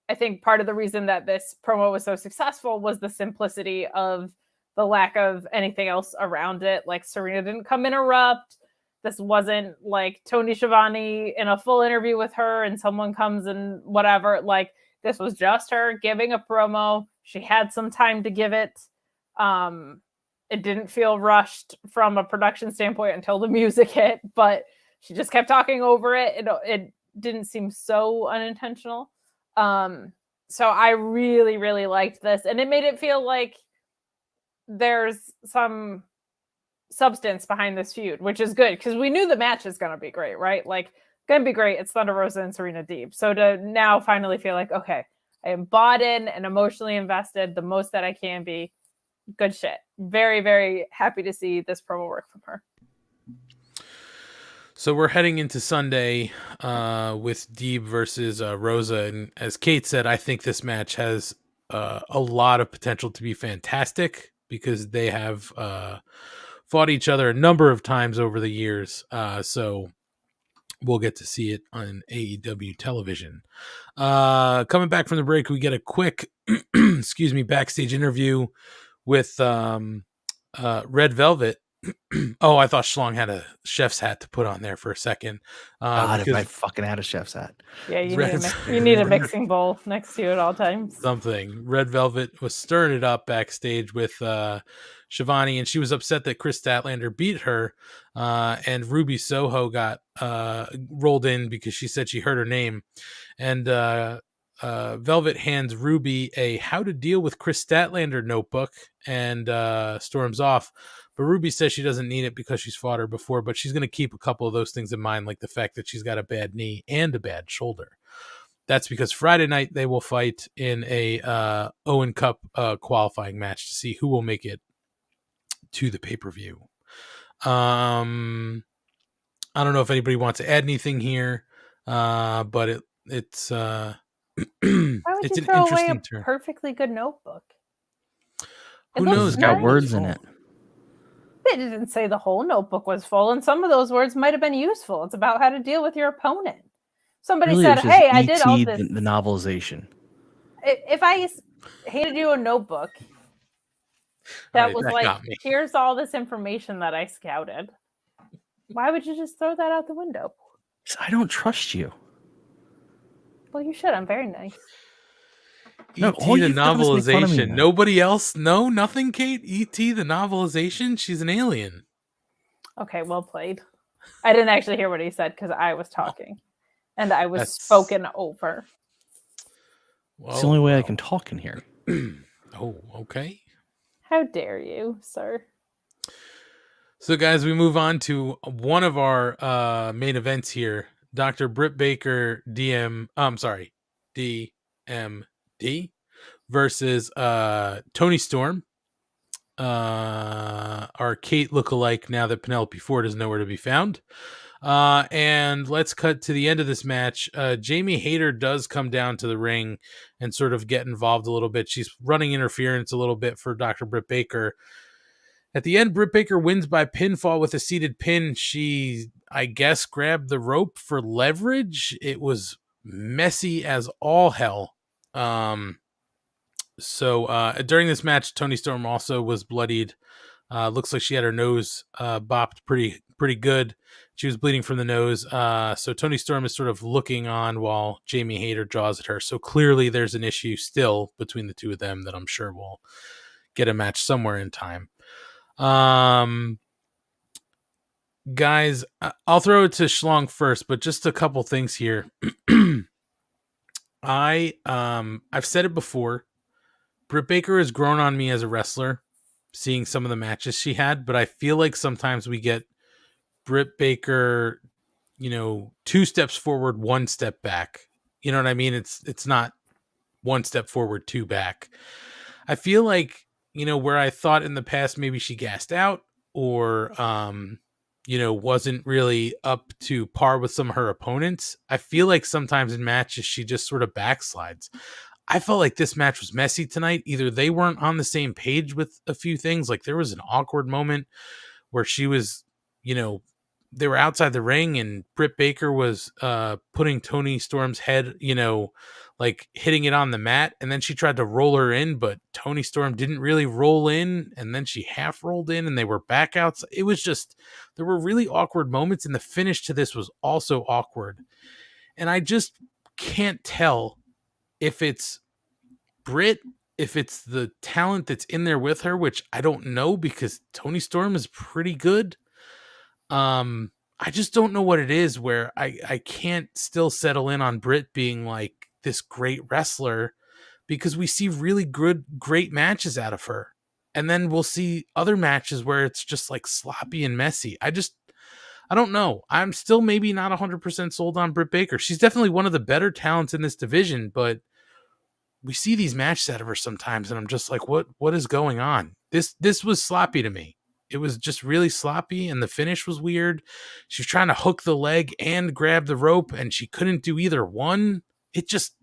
I think part of the reason that this promo was so successful was the simplicity of the lack of anything else around it. Like Serena didn't come interrupt. This wasn't like Tony Schiavone in a full interview with her and someone comes and whatever. Like this was just her giving a promo. She had some time to give it. It didn't feel rushed from a production standpoint until the music hit, but she just kept talking over it. It didn't seem so unintentional. So I really, really liked this, and it made it feel like there's some substance behind this feud, which is good because we knew the match is going to be great, right? Like, going to be great. It's Thunder Rosa and Serena Deeb. So to now finally feel like, okay, I am bought in and emotionally invested the most that I can be. Good shit. Very, very happy to see this promo work from her.
So we're heading into Sunday with Deeb versus Rosa. And as Kate said, I think this match has a lot of potential to be fantastic because they have fought each other a number of times over the years. So we'll get to see it on AEW television. Coming back from the break, we get a quick, backstage interview with Red Velvet. Oh, I thought Schlong had a chef's hat to put on there for a second.
God, if I fucking had a chef's hat.
Yeah, you need a mixing bowl next to you at all times.
Something. Red Velvet was stirring it up backstage with Shivani, and she was upset that Chris Statlander beat her, and Ruby Soho got rolled in because she said she heard her name. And Velvet hands Ruby a How to Deal with Chris Statlander notebook and storms off. But Ruby says she doesn't need it because she's fought her before, but she's going to keep a couple of those things in mind, like the fact that she's got a bad knee and a bad shoulder. That's because Friday night they will fight in a Owen Cup qualifying match to see who will make it to the pay-per-view. I don't know if anybody wants to add anything here, but it's
Why would
it's
you
an
throw away
interesting
a
turn.
perfectly good notebook?
Who knows?
It's got words in it.
They didn't say the whole notebook was full, and some of those words might have been useful. It's about how to deal with your opponent. Somebody
Really,
said,
it was just
hey, I did all
E.T.,
this.
The novelization.
If I handed you a notebook that
Right,
was
that
like,
got me.
here's all this information that I scouted, why would you just throw that out the window?
I don't trust you.
Well, you should. I'm very nice.
No,
E.T.
all
the
you've done is make fun of me
novelization.
now.
Nobody else? No, nothing, Kate? E.T. the novelization? She's an alien.
Okay, well played. I didn't actually hear what he said because I was talking and I was
That's-
spoken over.
It's the only way I can talk in here.
Oh, okay.
How dare you, sir?
So, guys, we move on to one of our main events here. Dr. Britt Baker, DMD versus Tony Storm. Our Kate lookalike now that Penelope Ford is nowhere to be found. And let's cut to the end of this match. Jamie Hayter does come down to the ring and sort of get involved a little bit. She's running interference a little bit for Dr. Britt Baker. At the end, Britt Baker wins by pinfall with a seated pin. She, I guess, grabbed the rope for leverage. It was messy as all hell. So during this match, Toni Storm also was bloodied. Looks like she had her nose bopped pretty good. She was bleeding from the nose. So Toni Storm is sort of looking on while Jamie Hayter jaws at her. So clearly there's an issue still between the two of them that I'm sure will get a match somewhere in time. Guys, I'll throw it to Schlong first, but just a couple things here. I've said it before. Britt Baker has grown on me as a wrestler, seeing some of the matches she had, but I feel like sometimes we get Britt Baker, 2 steps forward, 1 step back. You know what I mean? It's not 1 step forward, 2 back. I feel like, where I thought in the past maybe she gassed out or, wasn't really up to par with some of her opponents. I feel like sometimes in matches she just sort of backslides. I felt like this match was messy tonight. Either they weren't on the same page with a few things. Like there was an awkward moment where she was, they were outside the ring and Britt Baker was putting Toni Storm's head, like hitting it on the mat. And then she tried to roll her in, but Toni Storm didn't really roll in. And then she half rolled in and they were back out. It was just, there were really awkward moments. And the finish to this was also awkward. And I just can't tell if it's Britt, if it's the talent that's in there with her, which I don't know because Toni Storm is pretty good. I just don't know what it is where I can't still settle in on Britt being like this great wrestler because we see really great matches out of her. And then we'll see other matches where it's just like sloppy and messy. I don't know. I'm still maybe not 100% sold on Britt Baker. She's definitely one of the better talents in this division, but we see these matches out of her sometimes and I'm just like, what is going on? This was sloppy to me. It was just really sloppy and the finish was weird. She was trying to hook the leg and grab the rope and she couldn't do either one. It just,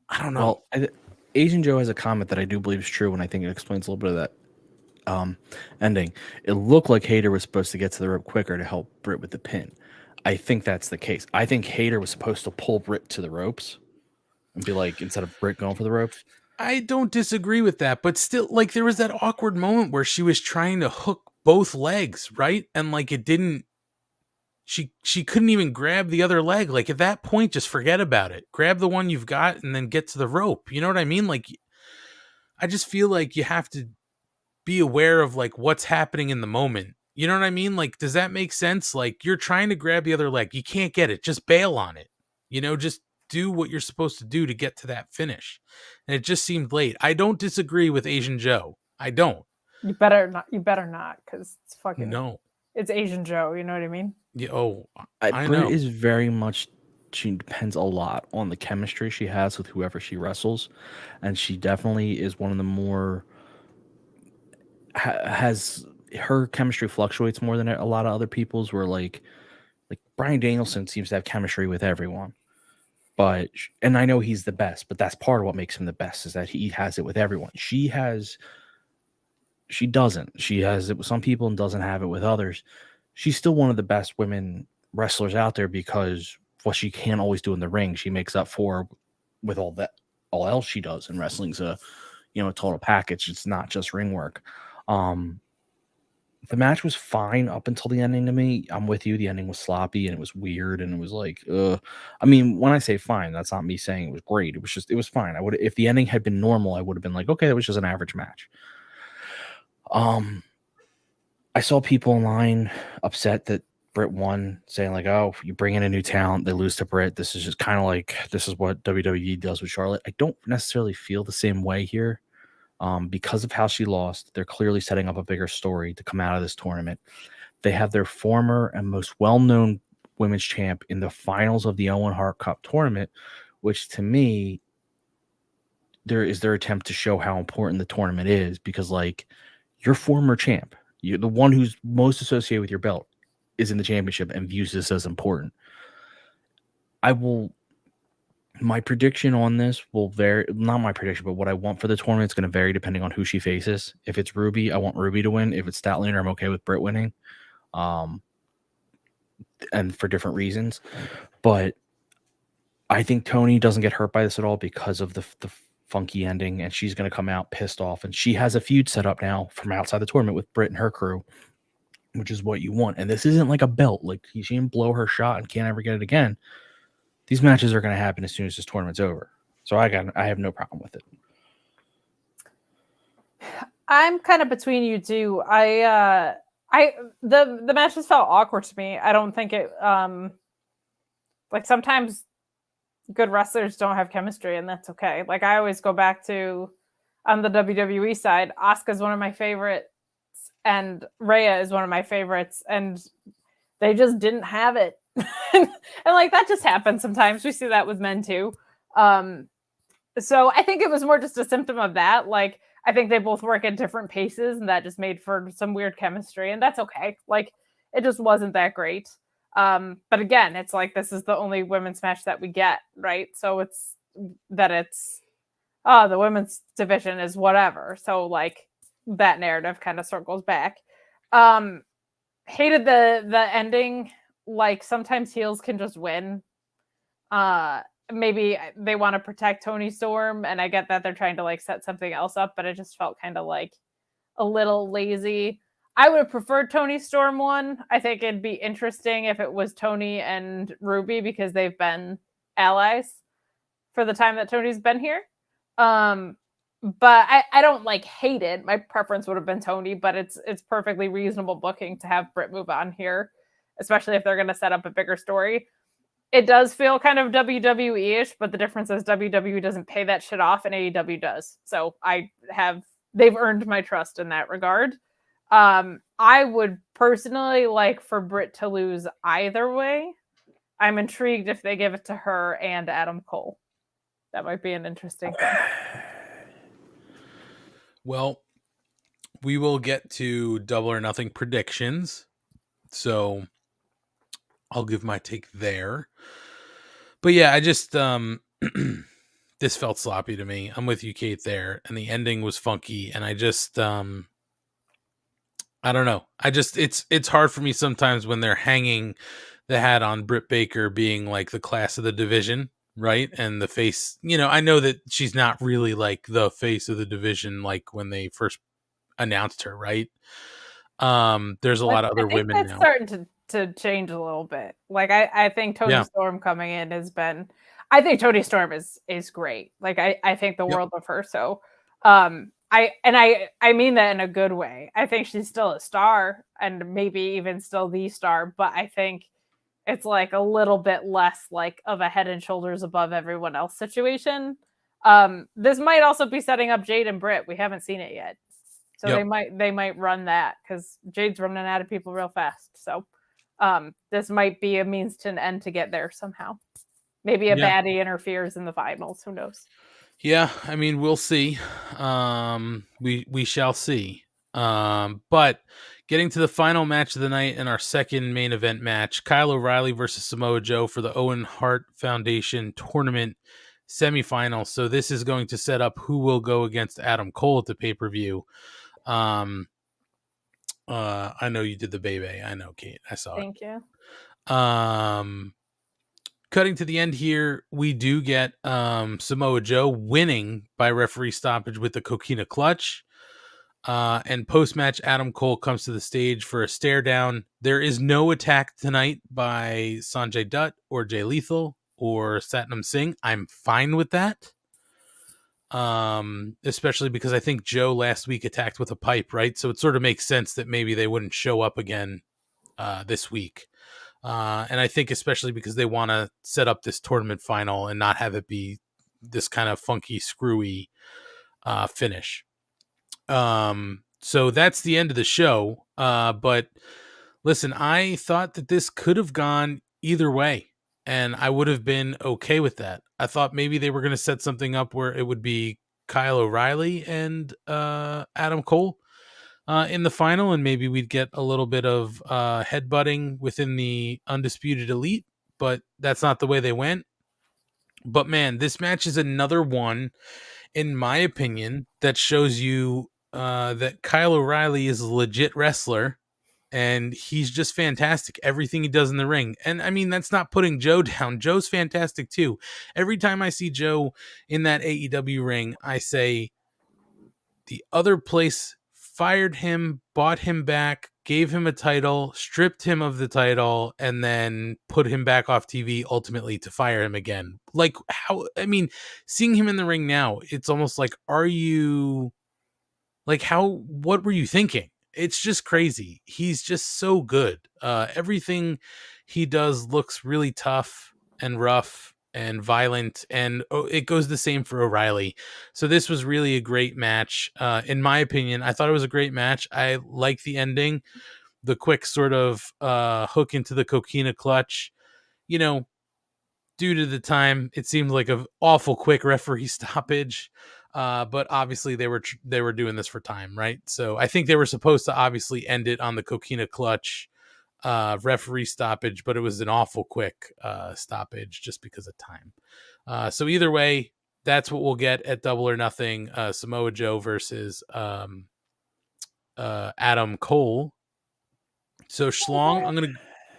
I don't know.
Well, Asian Joe has a comment that I do believe is true, and I think it explains a little bit of that ending. It looked like Hayter was supposed to get to the rope quicker to help Britt with the pin. I think that's the case. I think Hayter was supposed to pull Britt to the ropes and be like, instead of Britt going for the ropes.
I don't disagree with that, but still, like, there was that awkward moment where she was trying to hook both legs, right? And like it didn't, she couldn't even grab the other leg. Like at that point, just forget about it. Grab the one you've got and then get to the rope. You know what I mean? Like, I just feel like you have to be aware of like what's happening in the moment. You know what I mean? Like, does that make sense? Like you're trying to grab the other leg. You can't get it. Just bail on it. Just do what you're supposed to do to get to that finish. And it just seemed late. I don't disagree with Asian Joe. I don't.
You better not, because it's fucking
no.
It's Asian Joe. You know what I mean?
Yeah. Oh,
I know. Is very much. She depends a lot on the chemistry she has with whoever she wrestles, and she definitely is one of the more has her chemistry fluctuates more than a lot of other people's. Where like Bryan Danielson seems to have chemistry with everyone. But, and I know he's the best, but that's part of what makes him the best is that he has it with everyone. She doesn't. She has it with some people and doesn't have it with others. She's still one of the best women wrestlers out there because what she can't always do in the ring, she makes up for with all else she does. And wrestling's a total package. It's not just ring work. The match was fine up until the ending to me. I'm with you. The ending was sloppy and it was weird and it was like, I mean, when I say fine, that's not me saying it was great. It was fine. If the ending had been normal, I would have been like, okay, that was just an average match. I saw people online upset that Britt won, saying like, oh, you bring in a new talent, they lose to Britt. This is just kind of like, this is what WWE does with Charlotte. I don't necessarily feel the same way here. Because of how she lost, they're clearly setting up a bigger story to come out of this tournament. They have their former and most well-known women's champ in the finals of the Owen Hart Cup tournament, which to me, there is their attempt to show how important the tournament is because, like, your former champ, you're the one who's most associated with your belt, is in the championship and views this as important. My prediction on this will vary. Not my prediction, but what I want for the tournament is going to vary depending on who she faces. If it's Ruby, I want Ruby to win. If it's Statlander, I'm okay with Britt winning. And for different reasons. But I think Toni doesn't get hurt by this at all because of the funky ending, and she's going to come out pissed off. And she has a feud set up now from outside the tournament with Britt and her crew, which is what you want. And this isn't like a belt. Like, she didn't blow her shot and can't ever get it again. These matches are going to happen as soon as this tournament's over. So I have no problem with it.
I'm kind of between you two. The matches felt awkward to me. I don't think it like sometimes good wrestlers don't have chemistry and that's okay. Like I always go back to on the WWE side, Asuka's one of my favorites and Rhea is one of my favorites and they just didn't have it. And like that just happens sometimes. We see that with men too. So I think it was more just a symptom of that. Like I think they both work at different paces and that just made for some weird chemistry and that's okay. Like it just wasn't that great. But again, it's like this is the only women's match that we get, right? So it's oh, the women's division is whatever. So like that narrative kind of circles back. Hated the ending. Like sometimes heels can just win. Maybe they want to protect Toni Storm, and I get that they're trying to like set something else up, but it just felt kind of like a little lazy. I would have preferred Toni Storm won. I think it'd be interesting if it was Toni and Ruby because they've been allies for the time that Toni's been here. But I don't like hate it. My preference would have been Toni, but it's perfectly reasonable booking to have Britt move on here, especially if they're going to set up a bigger story. It does feel kind of WWE-ish, but the difference is WWE doesn't pay that shit off and AEW does. So they've earned my trust in that regard. I would personally like for Britt to lose either way. I'm intrigued if they give it to her and Adam Cole. That might be an interesting thing.
Well, we will get to Double or Nothing predictions. So I'll give my take there. But yeah, I just this felt sloppy to me. I'm with you, Kate, there. And the ending was funky. And I just I don't know. It's hard for me sometimes when they're hanging the hat on Britt Baker being like the class of the division, right? And the face, I know that she's not really like the face of the division like when they first announced her, right? There's a lot of other women
that's
now.
Starting to change a little bit. Like I think Toni Storm coming in has been. I think Toni Storm is great. Like I think the world of her. So I mean that in a good way. I think she's still a star and maybe even still the star, but I think it's like a little bit less like of a head and shoulders above everyone else situation. This might also be setting up Jade and Britt. We haven't seen it yet. So they might run that because Jade's running out of people real fast. So this might be a means to an end to get there somehow. Maybe a baddie interferes in the finals. Who knows?
Yeah, I mean, we'll see. We shall see. But getting to the final match of the night in our second main event match, Kyle O'Reilly versus Samoa Joe for the Owen Hart Foundation tournament semifinal. So this is going to set up who will go against Adam Cole at the pay-per-view. I know you did the baby. I know, Kate. I saw
Thank
it.
You.
Cutting to the end here, we do get Samoa Joe winning by referee stoppage with the Coquina Clutch. And post-match, Adam Cole comes to the stage for a stare down. There is no attack tonight by Sanjay Dutt or Jay Lethal or Satnam Singh. I'm fine with that. Especially because I think Joe last week attacked with a pipe, right? So it sort of makes sense that maybe they wouldn't show up again this week. And I think especially because they want to set up this tournament final and not have it be this kind of funky, screwy finish. So that's the end of the show. But listen, I thought that this could have gone either way, and I would have been okay with that. I thought maybe they were going to set something up where it would be Kyle O'Reilly and Adam Cole in the final, and maybe we'd get a little bit of headbutting within the Undisputed Elite, but that's not the way they went. But man, this match is another one, in my opinion, that shows you that Kyle O'Reilly is a legit wrestler, and he's just fantastic. Everything he does in the ring. And I mean, that's not putting Joe down. Joe's fantastic too. Every time I see Joe in that AEW ring, I say the other place fired him, bought him back, gave him a title, stripped him of the title, and then put him back off TV ultimately to fire him again. Like seeing him in the ring now, it's almost like, what were you thinking? It's just crazy. He's just so good. Everything he does looks really tough and rough and violent, and it goes the same for O'Reilly. So this was really a great match. In my opinion, I thought it was a great match. I like the ending, the quick sort of hook into the Coquina Clutch. Due to the time, it seemed like an awful quick referee stoppage. But obviously they were doing this for time, right? So I think they were supposed to obviously end it on the Coquina Clutch referee stoppage, but it was an awful quick stoppage just because of time. So either way, that's what we'll get at Double or Nothing. Samoa Joe versus Adam Cole. So Schlong,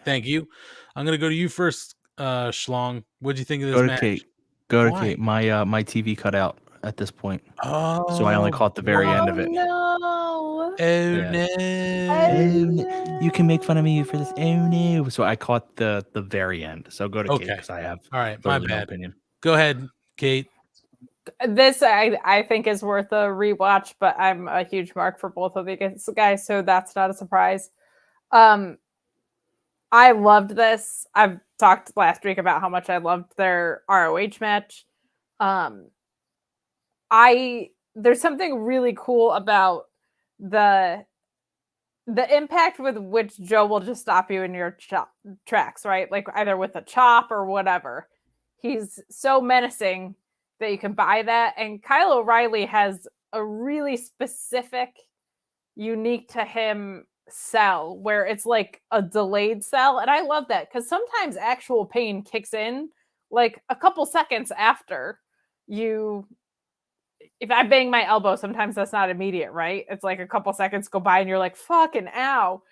thank you. I'm gonna go to you first, Schlong. What'd you think of this
Go to
match?
Kate. Go to
Why?
Kate. My TV cut out at this point,
Oh,
so I only caught the very
Oh
end of it.
no!
No.
You can make fun of me for this. Oh no! So I caught the very end. So go to Kate
Okay.
because I have
All right, my
totally no
bad.
opinion.
Go ahead, Kate.
This I think is worth a rewatch, but I'm a huge mark for both of these guys, so that's not a surprise. I loved this. I've talked last week about how much I loved their ROH match. There's something really cool about the impact with which Joe will just stop you in your tracks, right? Like either with a chop or whatever. He's so menacing that you can buy that. And Kyle O'Reilly has a really specific, unique to him sell where it's like a delayed sell. And I love that because sometimes actual pain kicks in like a couple seconds after you. If I bang my elbow, sometimes that's not immediate, right? It's like a couple seconds go by and you're like, fucking ow.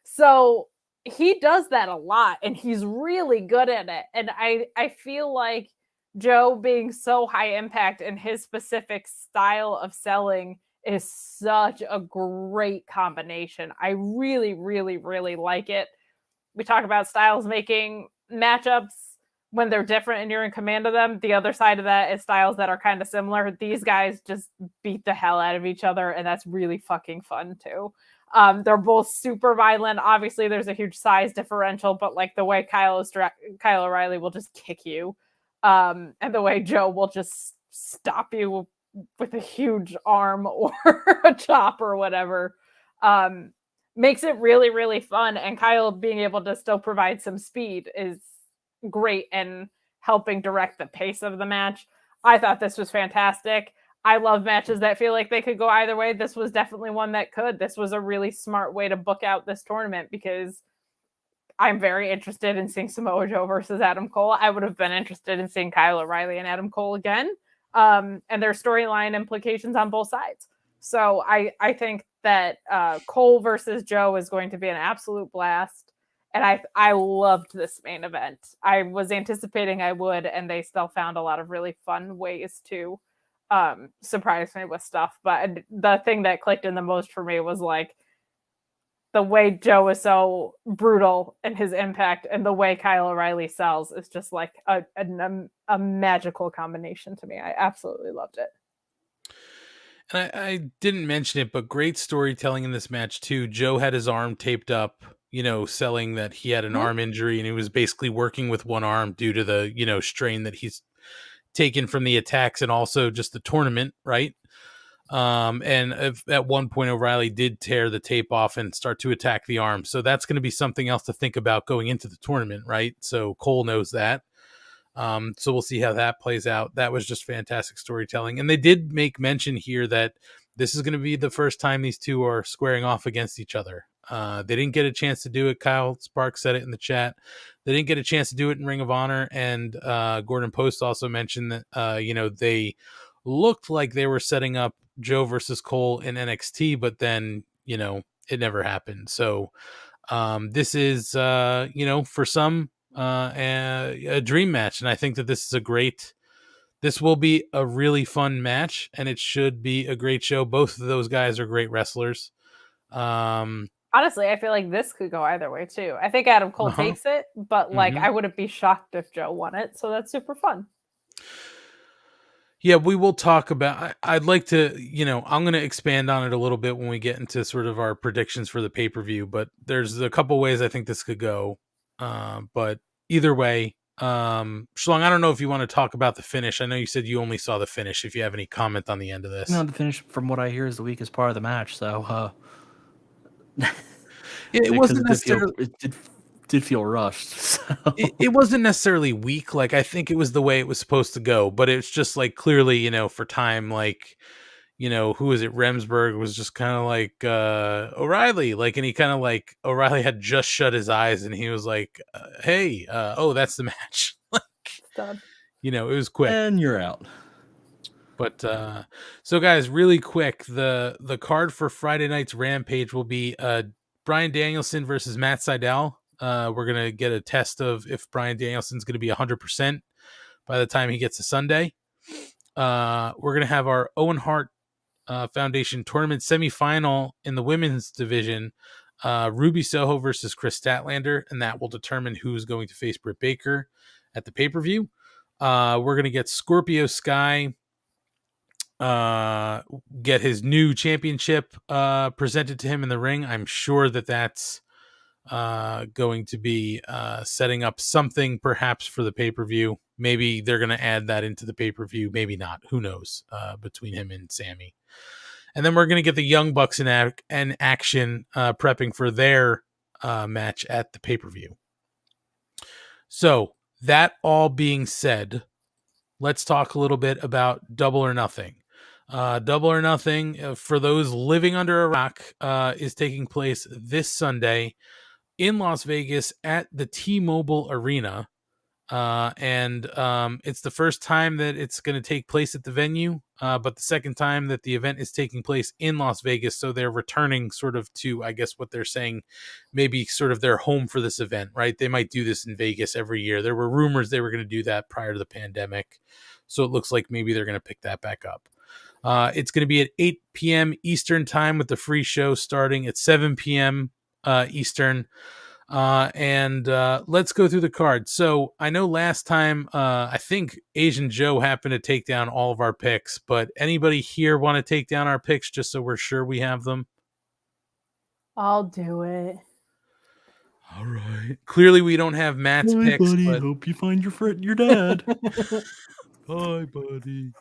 So he does that a lot and he's really good at it. And I feel like Joe being so high impact and his specific style of selling is such a great combination. I really, really, really like it. We talk about styles making matchups when they're different and you're in command of them. The other side of that is styles that are kind of similar. These guys just beat the hell out of each other, and that's really fucking fun too. They're both super violent. Obviously, there's a huge size differential, but like the way Kyle O'Reilly will just kick you, and the way Joe will just stop you with a huge arm or a chop or whatever, makes it really, really fun. And Kyle being able to still provide some speed is great and helping direct the pace of the match. I thought this was fantastic. I love matches that feel like they could go either way. This was definitely one that could. This was a really smart way to book out this tournament because I'm very interested in seeing Samoa Joe versus Adam Cole. I would have been interested in seeing Kyle O'Reilly and Adam Cole again. And their storyline implications on both sides. So I think that Cole versus Joe is going to be an absolute blast. And I loved this main event. I was anticipating I would, and they still found a lot of really fun ways to surprise me with stuff. But the thing that clicked in the most for me was like the way Joe is so brutal in his impact, and the way Kyle O'Reilly sells is just like a magical combination to me. I absolutely loved it.
And I didn't mention it, but great storytelling in this match too. Joe had his arm taped up, selling that he had an arm injury and he was basically working with one arm due to the, strain that he's taken from the attacks and also just the tournament, right? And at one point O'Reilly did tear the tape off and start to attack the arm. So that's going to be something else to think about going into the tournament, right? So Cole knows that. So we'll see how that plays out. That was just fantastic storytelling. And they did make mention here that this is going to be the first time these two are squaring off against each other. They didn't get a chance to do it. Kyle Sparks said it in the chat. They didn't get a chance to do it in Ring of Honor. And Gordon Post also mentioned that, they looked like they were setting up Joe versus Cole in NXT, but then, it never happened. So this is, for some, a dream match. And I think that this will be a really fun match and it should be a great show. Both of those guys are great wrestlers.
Honestly, I feel like this could go either way too. I think Adam Cole takes it, but I wouldn't be shocked if Joe won it. So that's super fun.
Yeah, we will talk about, I'd like to, I'm going to expand on it a little bit when we get into sort of our predictions for the pay-per-view, but there's a couple ways I think this could go. But either way, Schlong, I don't know if you want to talk about the finish. I know you said you only saw the finish. If you have any comment on the end of this.
No, the finish, from what I hear, is the weakest part of the match. So,
it wasn't necessarily.
It did feel rushed. So.
It wasn't necessarily weak. Like, I think it was the way it was supposed to go, but it's just like clearly, for time, like, who was it? Remsburg was just kind of like O'Reilly, like, and he kind of like O'Reilly had just shut his eyes and he was like, hey, oh, that's the match. Like, You know, it was quick.
And you're out.
But so guys, really quick, the card for Friday night's Rampage will be Bryan Danielson versus Matt Sydal. We're gonna get a test of if Bryan Danielson's gonna be 100% by the time he gets to Sunday. We're gonna have our Owen Hart Foundation tournament semifinal in the women's division. Ruby Soho versus Chris Statlander, and that will determine who's going to face Britt Baker at the pay-per-view. We're gonna get Scorpio Sky get his new championship presented to him in the ring. I'm sure that that's going to be setting up something perhaps for the pay-per-view. Maybe they're going to add that into the pay-per-view, maybe not, who knows, between him and Sammy. And then we're going to get the Young Bucks in action prepping for their match at the pay-per-view. So that all being said, let's talk a little bit about Double or Nothing. Double or Nothing, for those living under a rock, is taking place this Sunday in Las Vegas at the T-Mobile Arena. And it's the first time that it's going to take place at the venue, but the second time that the event is taking place in Las Vegas. So they're returning sort of to, I guess what they're saying, maybe sort of their home for this event, right? They might do this in Vegas every year. There were rumors they were going to do that prior to the pandemic. So it looks like maybe they're going to pick that back up. It's going to be at 8 p.m. Eastern time with the free show starting at 7 p.m. Eastern. And let's go through the card. So I know last time, I think Asian Joe happened to take down all of our picks, but anybody here want to take down our picks just so we're sure we have them?
I'll do it.
All right. Clearly we don't have Matt's
Bye,
picks,
buddy.
but
Hope you find your dad.
bye, buddy.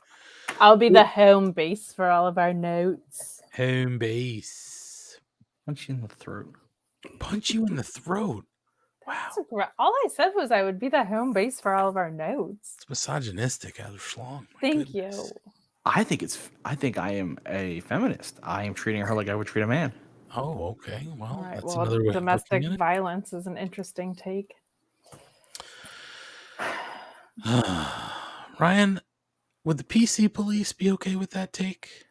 I'll be the home base for all of our notes.
Home base.
Punch you in the throat.
Punch you in the throat. Wow.
All I said was I would be the home base for all of our notes.
It's misogynistic out of Schlong.
Thank you.
I think I am a feminist. I am treating her like I would treat a man.
Oh, okay. Well,
All right,
that's
well,
another way
domestic
of looking
violence is an interesting take.
at it. Ryan, would the PC police be okay with that take?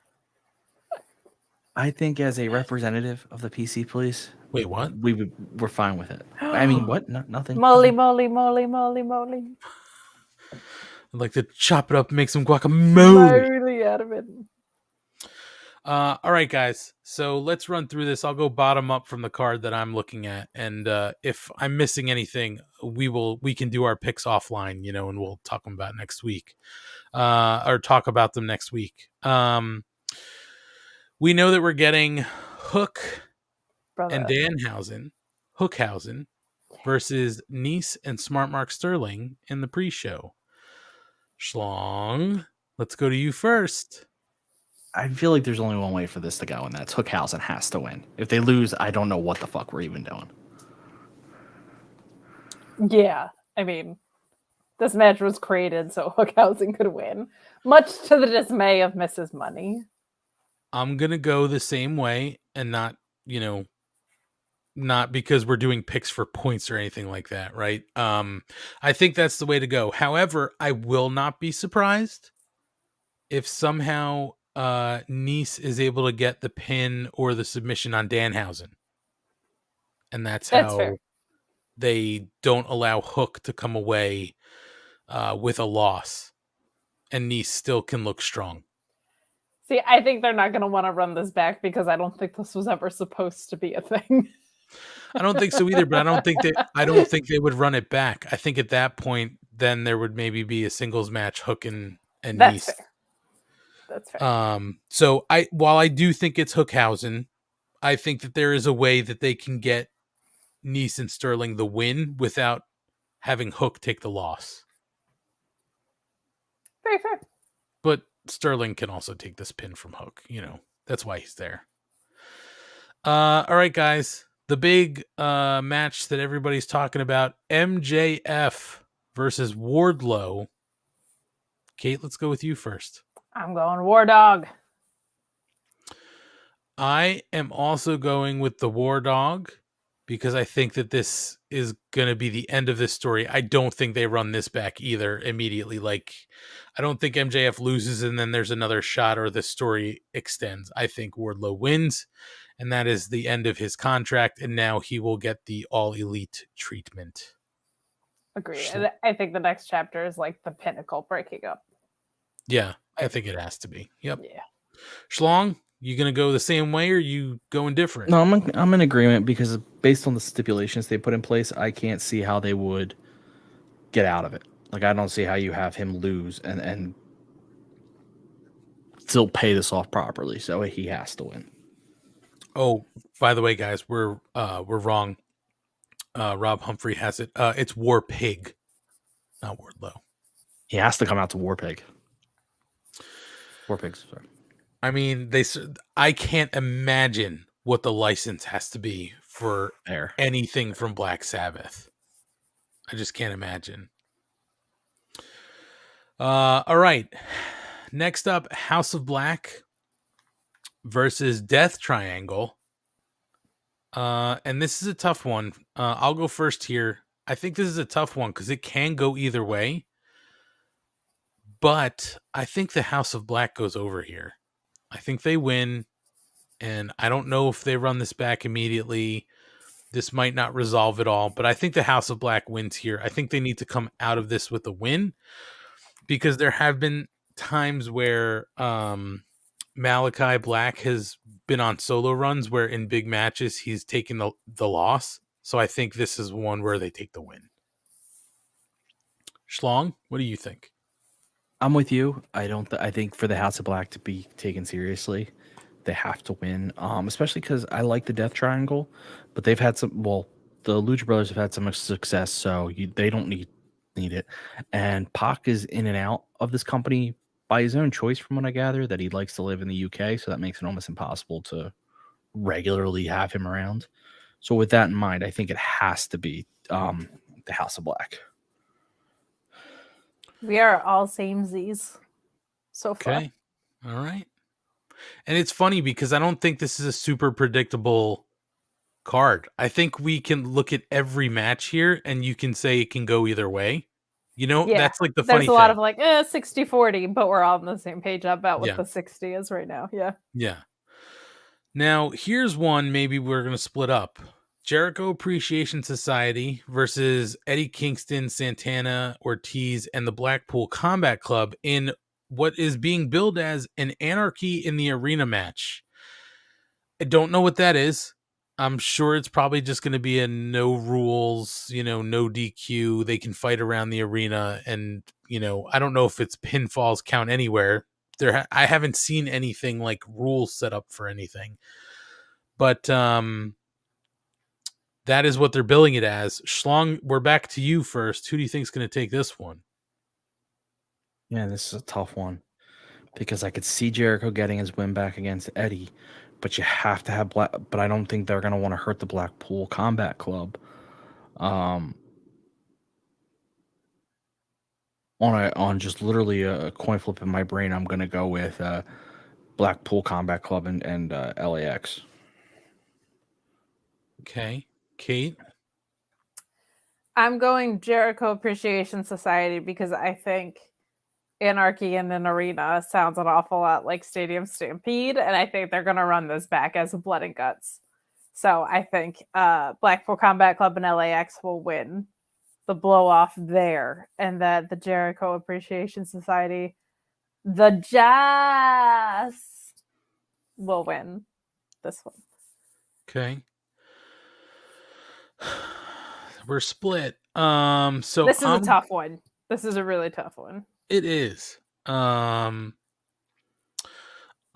I think as a representative of the PC police,
wait, what?
We're fine with it. I mean, what? No, nothing.
Moly, moly, moly, moly, moly.
I'd like to chop it up and make some guacamole.
Moly out of it.
All right, guys. So let's run through this. I'll go bottom up from the card that I'm looking at, and if I'm missing anything, we can do our picks offline, and we'll talk about next week, or talk about them next week. We know that we're getting Hook and Hookhausen versus Nice and Smart Mark Sterling in the pre-show. Schlong, let's go to you first.
I feel like there's only one way for this to go, and that's Hookhausen has to win. If they lose, I don't know what the fuck we're even doing.
Yeah, I mean, this match was created so Hookhausen could win, much to the dismay of Mrs. Money.
I'm going to go the same way and not because we're doing picks for points or anything like that, right? I think that's the way to go. However, I will not be surprised if somehow Nice is able to get the pin or the submission on Danhausen. And that's how
fair.
They don't allow Hook to come away with a loss. And Nice still can look strong.
See, I think they're not going to want to run this back because I don't think this was ever supposed to be a thing.
I don't think so either, but I don't think they would run it back. I think at that point, then there would maybe be a singles match, Hook and Nice.
Fair. That's fair.
So while I do think it's Hookhausen, I think that there is a way that they can get Nice and Sterling the win without having Hook take the loss.
Very fair.
But Sterling can also take this pin from Hook. That's why he's there. All right, guys. The big match that everybody's talking about, MJF versus Wardlow. Kate, let's go with you first.
I'm going War Dog.
I am also going with the War Dog. because I think that this is going to be the end of this story. I don't think they run this back either immediately. Like, I don't think MJF loses and then there's another shot or the story extends. I think Wardlow wins, and that is the end of his contract, and now he will get the All Elite treatment.
Agree. And I think the next chapter is like the pinnacle breaking up.
Yeah, I think it has to be. Yep.
Yeah.
Schlong, you going to go the same way or you going different?
No, I'm in agreement because based on the stipulations they put in place, I can't see how they would get out of it. Like, I don't see how you have him lose and still pay this off properly. So he has to win.
Oh, by the way, guys, we're wrong. Rob Humphrey has it. It's War Pig, not Wardlow.
He has to come out to War Pig. War Pigs, sorry.
I mean, I can't imagine what the license has to be for anything from Black Sabbath. I just can't imagine. All right. Next up, House of Black versus Death Triangle. And this is a tough one. I'll go first here. I think this is a tough one because it can go either way. But I think the House of Black goes over here. I think they win. And I don't know if they run this back immediately. This might not resolve it all. But I think the House of Black wins here. I think they need to come out of this with a win. Because there have been times where Malachi Black has been on solo runs where in big matches he's taken the loss. So I think this is one where they take the win. Schlong, what do you think?
I'm with you. I think for the House of Black to be taken seriously, they have to win. Especially because I like the Death Triangle, but they've had some. Well, the Lucha Brothers have had some success, so they don't need it. And Pac is in and out of this company by his own choice, from what I gather. That he likes to live in the UK, so that makes it almost impossible to regularly have him around. So with that in mind, I think it has to be the House of Black.
We are all samesies so far.
Okay. All right. And it's funny because I don't think this is a super predictable card. I think we can look at every match here and you can say it can go either way. You know, that's like the funny thing.
There's a lot of like 60-40, but we're all on the same page about what the 60 is right now. Yeah.
Yeah. Now, here's one maybe we're going to split up. Jericho Appreciation Society versus Eddie Kingston, Santana, Ortiz, and the Blackpool Combat Club in what is being billed as an Anarchy in the Arena match. I don't know what that is. I'm sure it's probably just going to be a no rules, no DQ. They can fight around the arena. And, I don't know if it's pinfalls count anywhere. I haven't seen anything like rules set up for anything. But, that is what they're billing it as. Schlong, we're back to you first. Who do you think is going to take this one?
Yeah, this is a tough one because I could see Jericho getting his win back against Eddie, but you have to have Black. But I don't think they're going to want to hurt the Blackpool Combat Club. On just literally a coin flip in my brain, I'm going to go with Blackpool Combat Club and LAX.
Okay. Kate?
I'm going Jericho Appreciation Society because I think Anarchy in an Arena sounds an awful lot like Stadium Stampede, and I think they're going to run this back as a Blood and Guts. So I think Blackpool Combat Club and LAX will win the blow off there, and that the Jericho Appreciation Society, the Jazz, will win this one.
Okay. We're split. So
this is a tough one. This is a really tough one.
It is. I'm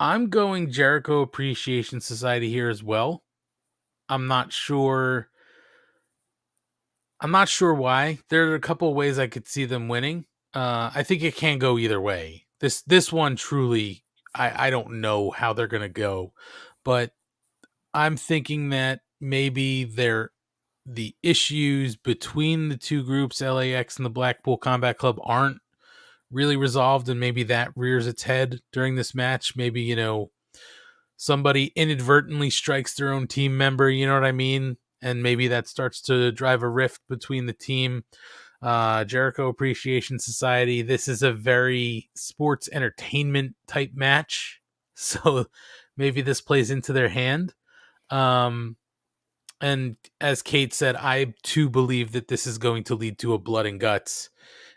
going Jericho Appreciation Society here as well. I'm not sure why. There are a couple of ways I could see them winning. I think it can go either way. This one truly, I don't know how they're going to go, but I'm thinking that maybe the issues between the two groups, LAX and the Blackpool Combat Club, aren't really resolved, and maybe that rears its head during this match. Maybe, somebody inadvertently strikes their own team member, you know what I mean? and maybe that starts to drive a rift between the team. Jericho Appreciation Society. This is a very sports entertainment type match, so maybe this plays into their hand. And as Kate said, I too believe that this is going to lead to a blood and guts,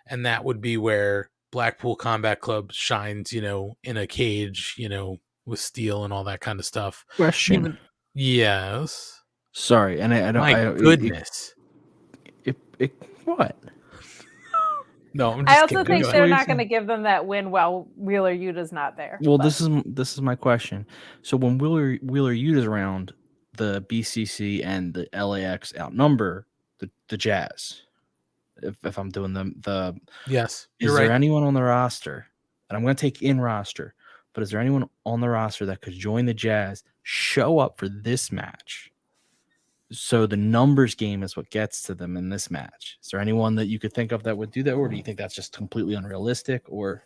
and that would be where Blackpool Combat Club shines, in a cage, with steel and all that kind of stuff.
Question.
Yes.
Sorry, and I don't.
My goodness.
What?
No, I'm just
I also
kidding.
think
Go
they're
ahead.
not going to give them that win while Wheeler Yuta's not there.
Well,
but-
this is my question. So when Wheeler Yuta's around, the BCC and the LAX outnumber the Jazz. If I'm doing the
yes,
is there anyone on the roster? And I'm going to take in roster, but is there anyone on the roster that could join the Jazz, show up for this match? So the numbers game is what gets to them in this match. Is there anyone that you could think of that would do that, or do you think that's just completely unrealistic? Or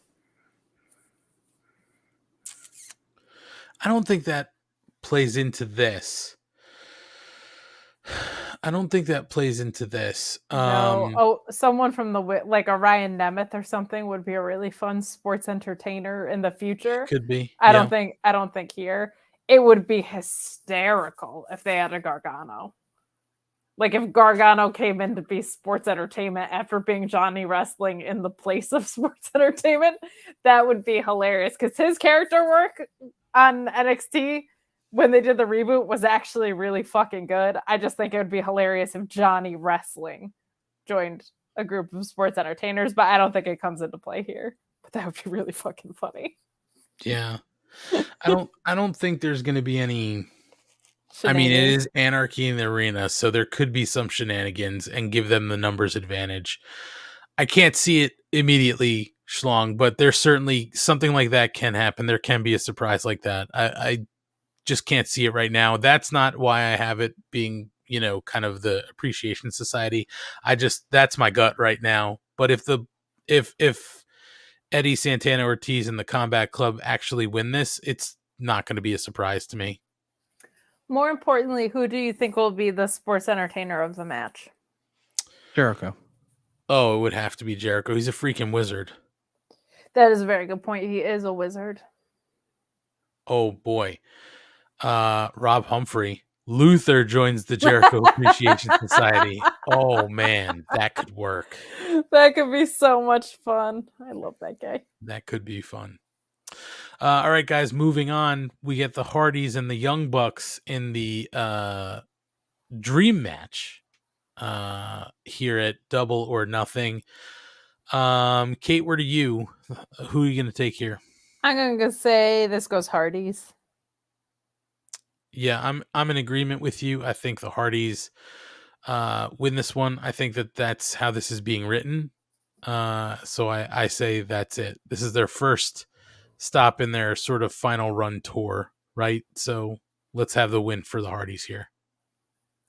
I don't think that plays into this.
No. Someone from like a Ryan Nemeth or something would be a really fun sports entertainer in the future.
Could be.
I don't think here. It would be hysterical if they had a Gargano. Like if Gargano came in to be sports entertainment after being Johnny Wrestling in the place of sports entertainment, that would be hilarious because his character work on NXT when they did the reboot was actually really fucking good. I just think it would be hilarious if Johnny Wrestling joined a group of sports entertainers, but I don't think it comes into play here. But that would be really fucking funny.
Yeah. I don't think there's going to be any. I mean, it is anarchy in the arena, so there could be some shenanigans and give them the numbers advantage. I can't see it immediately, Schlong, but there's certainly something like that can happen. There can be a surprise like that. I just can't see it right now. That's not why I have it being, kind of the Appreciation Society. That's my gut right now. But if Eddie Santana Ortiz and the Combat Club actually win this, it's not going to be a surprise to me.
More importantly, who do you think will be the sports entertainer of the match?
Jericho.
Oh, it would have to be Jericho. He's a freaking wizard.
That is a very good point. He is a wizard.
Oh boy. Rob Humphrey. Luther joins the Jericho Appreciation Society. Oh man, that could work.
That could be so much fun. I love that guy.
That could be fun. All right, guys, moving on. We get the Hardys and the Young Bucks in the dream match here at Double or Nothing. Kate, where do you? Who are you going to take here?
I'm going to say this goes Hardys.
Yeah, I'm in agreement with you. I think the Hardys win this one. I think that's how this is being written. So I say that's it. This is their first stop in their sort of final run tour, right? So let's have the win for the Hardys here.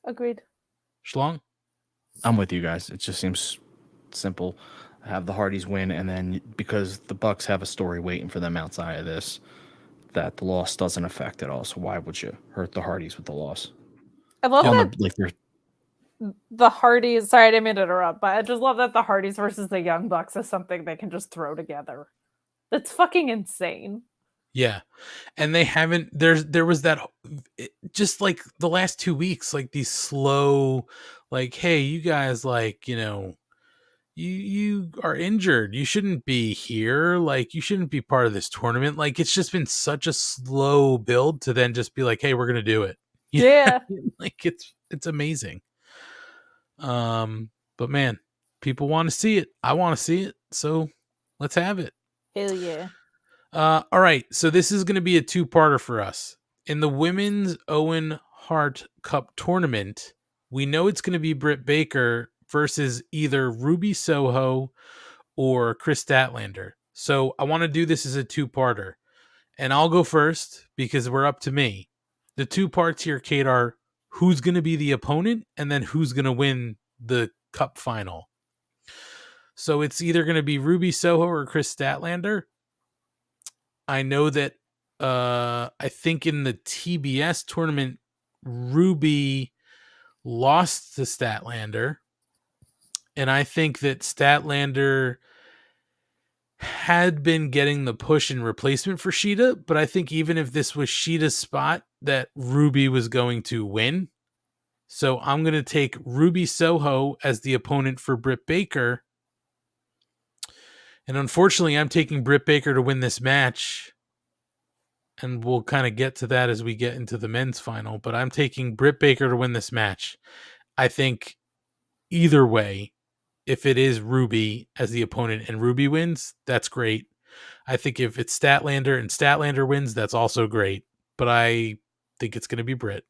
Agreed.
Schlong?
I'm with you guys. It just seems simple. Have the Hardys win, and then because the Bucks have a story waiting for them outside of this, that the loss doesn't affect at all. So why would you hurt the Hardys with the loss?
I love that the Hardys. Sorry, I didn't mean to interrupt, but I just love that the Hardys versus the Young Bucks is something they can just throw together. That's fucking insane.
Yeah. And they haven't, there was that, just like the last 2 weeks, like these slow, like, hey, you guys, like, you are injured. You shouldn't be here. Like, you shouldn't be part of this tournament. Like, it's just been such a slow build to then just be like, hey, we're going to do it.
Yeah.
Like, it's amazing. But man, people want to see it. I want to see it. So let's have it.
Hell yeah.
All right. So this is going to be a two-parter for us. In the Women's Owen Hart Cup tournament, we know it's going to be Britt Baker versus either Ruby Soho or Chris Statlander. So I want to do this as a two-parter. And I'll go first because we're up to me. The two parts here, Kate, are who's going to be the opponent and then who's going to win the cup final. So it's either going to be Ruby Soho or Chris Statlander. I know that I think in the TBS tournament, Ruby lost to Statlander. And I think that Statlander had been getting the push and replacement for Sheeta, but I think even if this was Sheeta's spot, that Ruby was going to win. So I'm going to take Ruby Soho as the opponent for Britt Baker. And unfortunately, I'm taking Britt Baker to win this match. And we'll kind of get to that as we get into the men's final. But I'm taking Britt Baker to win this match. I think either way, if it is Ruby as the opponent and Ruby wins, that's great. I think if it's Statlander and Statlander wins, that's also great. But I think it's going to be Britt.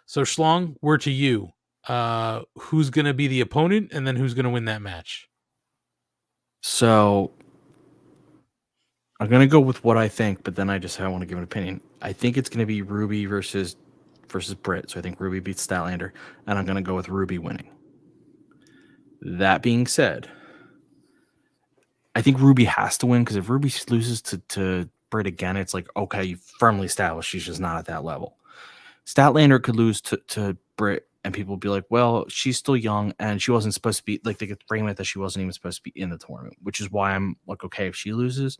So Schlong, we're to you. Who's going to be the opponent and then who's going to win that match?
So I'm going to go with what I think, but then I want to give an opinion. I think it's going to be Ruby versus Britt. So I think Ruby beats Statlander, and I'm going to go with Ruby winning. That being said, I think Ruby has to win, because if Ruby loses to Britt again, it's like, okay, firmly established she's just not at that level. Statlander could lose to Britt, and people would be like, well, she's still young, and she wasn't supposed to be, like, they could frame it that she wasn't even supposed to be in the tournament, which is why I'm like, okay, if she loses,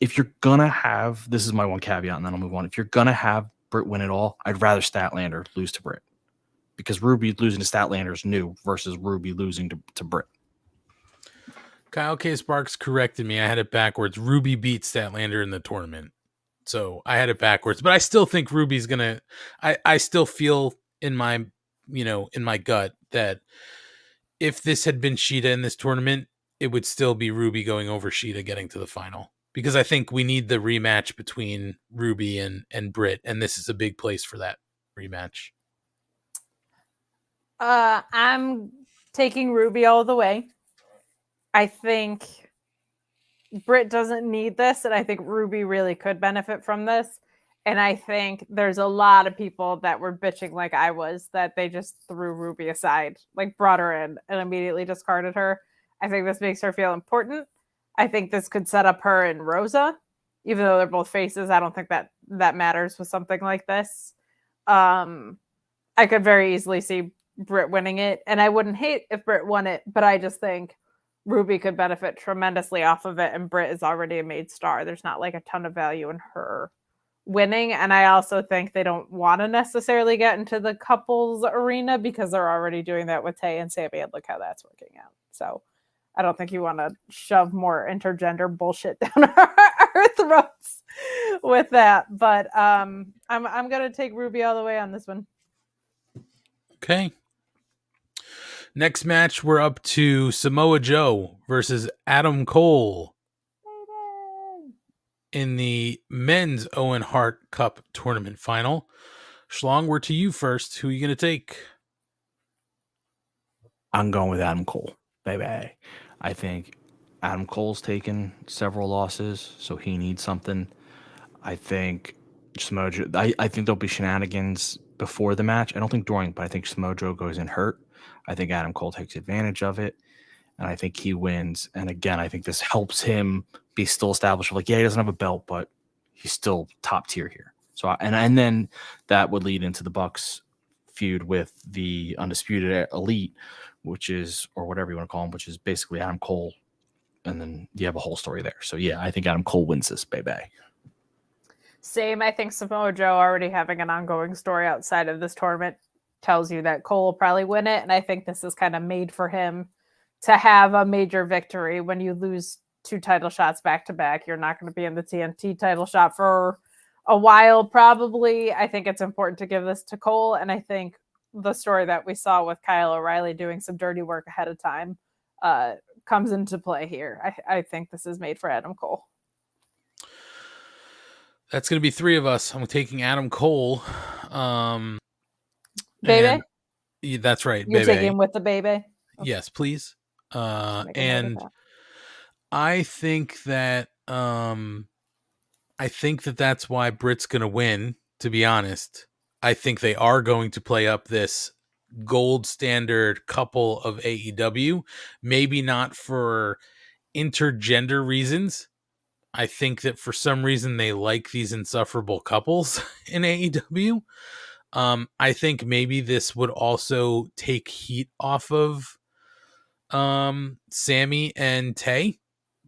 if you're going to have, this is my one caveat, and then I'll move on. If you're going to have Britt win it all, I'd rather Statlander lose to Britt, because Ruby losing to Statlander is new versus Ruby losing to Britt.
Kyle K. Sparks corrected me. I had it backwards. Ruby beat Statlander in the tournament. So I had it backwards, but I still think Ruby's going to, I still feel in my, in my gut that if this had been Sheeta in this tournament, it would still be Ruby going over Sheeta getting to the final, because I think we need the rematch between Ruby and Britt. And this is a big place for that rematch.
I'm taking Ruby all the way. I think Britt doesn't need this, and I think Ruby really could benefit from this. And I think there's a lot of people that were bitching like I was, that they just threw Ruby aside, like brought her in and immediately discarded her. I think this makes her feel important. I think this could set up her and Rosa, even though they're both faces. I don't think that matters with something like this. I could very easily see Britt winning it, and I wouldn't hate if Britt won it, but I just think Ruby could benefit tremendously off of it, and Britt is already a made star. There's not like a ton of value in her winning, and I also think they don't want to necessarily get into the couples arena because they're already doing that with Tay and Sammy, and look how that's working out. So I don't think you want to shove more intergender bullshit down our throats with that, but I'm going to take Ruby all the way on this one.
Okay. Next match, we're up to Samoa Joe versus Adam Cole in the men's Owen Hart Cup tournament final. Schlong, we're to you first. Who are you going to take?
I'm going with Adam Cole, baby. I think Adam Cole's taken several losses, so he needs something. I think Samoa Joe, I think there'll be shenanigans before the match. I don't think during, but I think Samoa Joe goes in hurt. I think Adam Cole takes advantage of it, and I think he wins. And again, I think this helps him be still established. Like, yeah, he doesn't have a belt, but he's still top tier here. So, and then that would lead into the Bucks feud with the Undisputed Elite, which is, or whatever you want to call him, which is basically Adam Cole, and then you have a whole story there. So yeah, I think Adam Cole wins this, baby.
Same. I think Samoa Joe already having an ongoing story outside of this tournament tells you that Cole will probably win it. And I think this is kind of made for him to have a major victory. When you lose 2 title shots back to back, you're not going to be in the TNT title shot for a while, probably. I think it's important to give this to Cole. And I think the story that we saw with Kyle O'Reilly doing some dirty work ahead of time comes into play here. I think this is made for Adam Cole.
That's going to be 3 of us. I'm taking Adam Cole.
Baby?
That's right.
You're
baby.
taking him with the baby? Okay.
Yes, please. And I think that that's why Britt's going to win, to be honest. I think they are going to play up this gold standard couple of AEW, maybe not for intergender reasons. I think that for some reason they like these insufferable couples in AEW. I think maybe this would also take heat off of Sammy and Tay.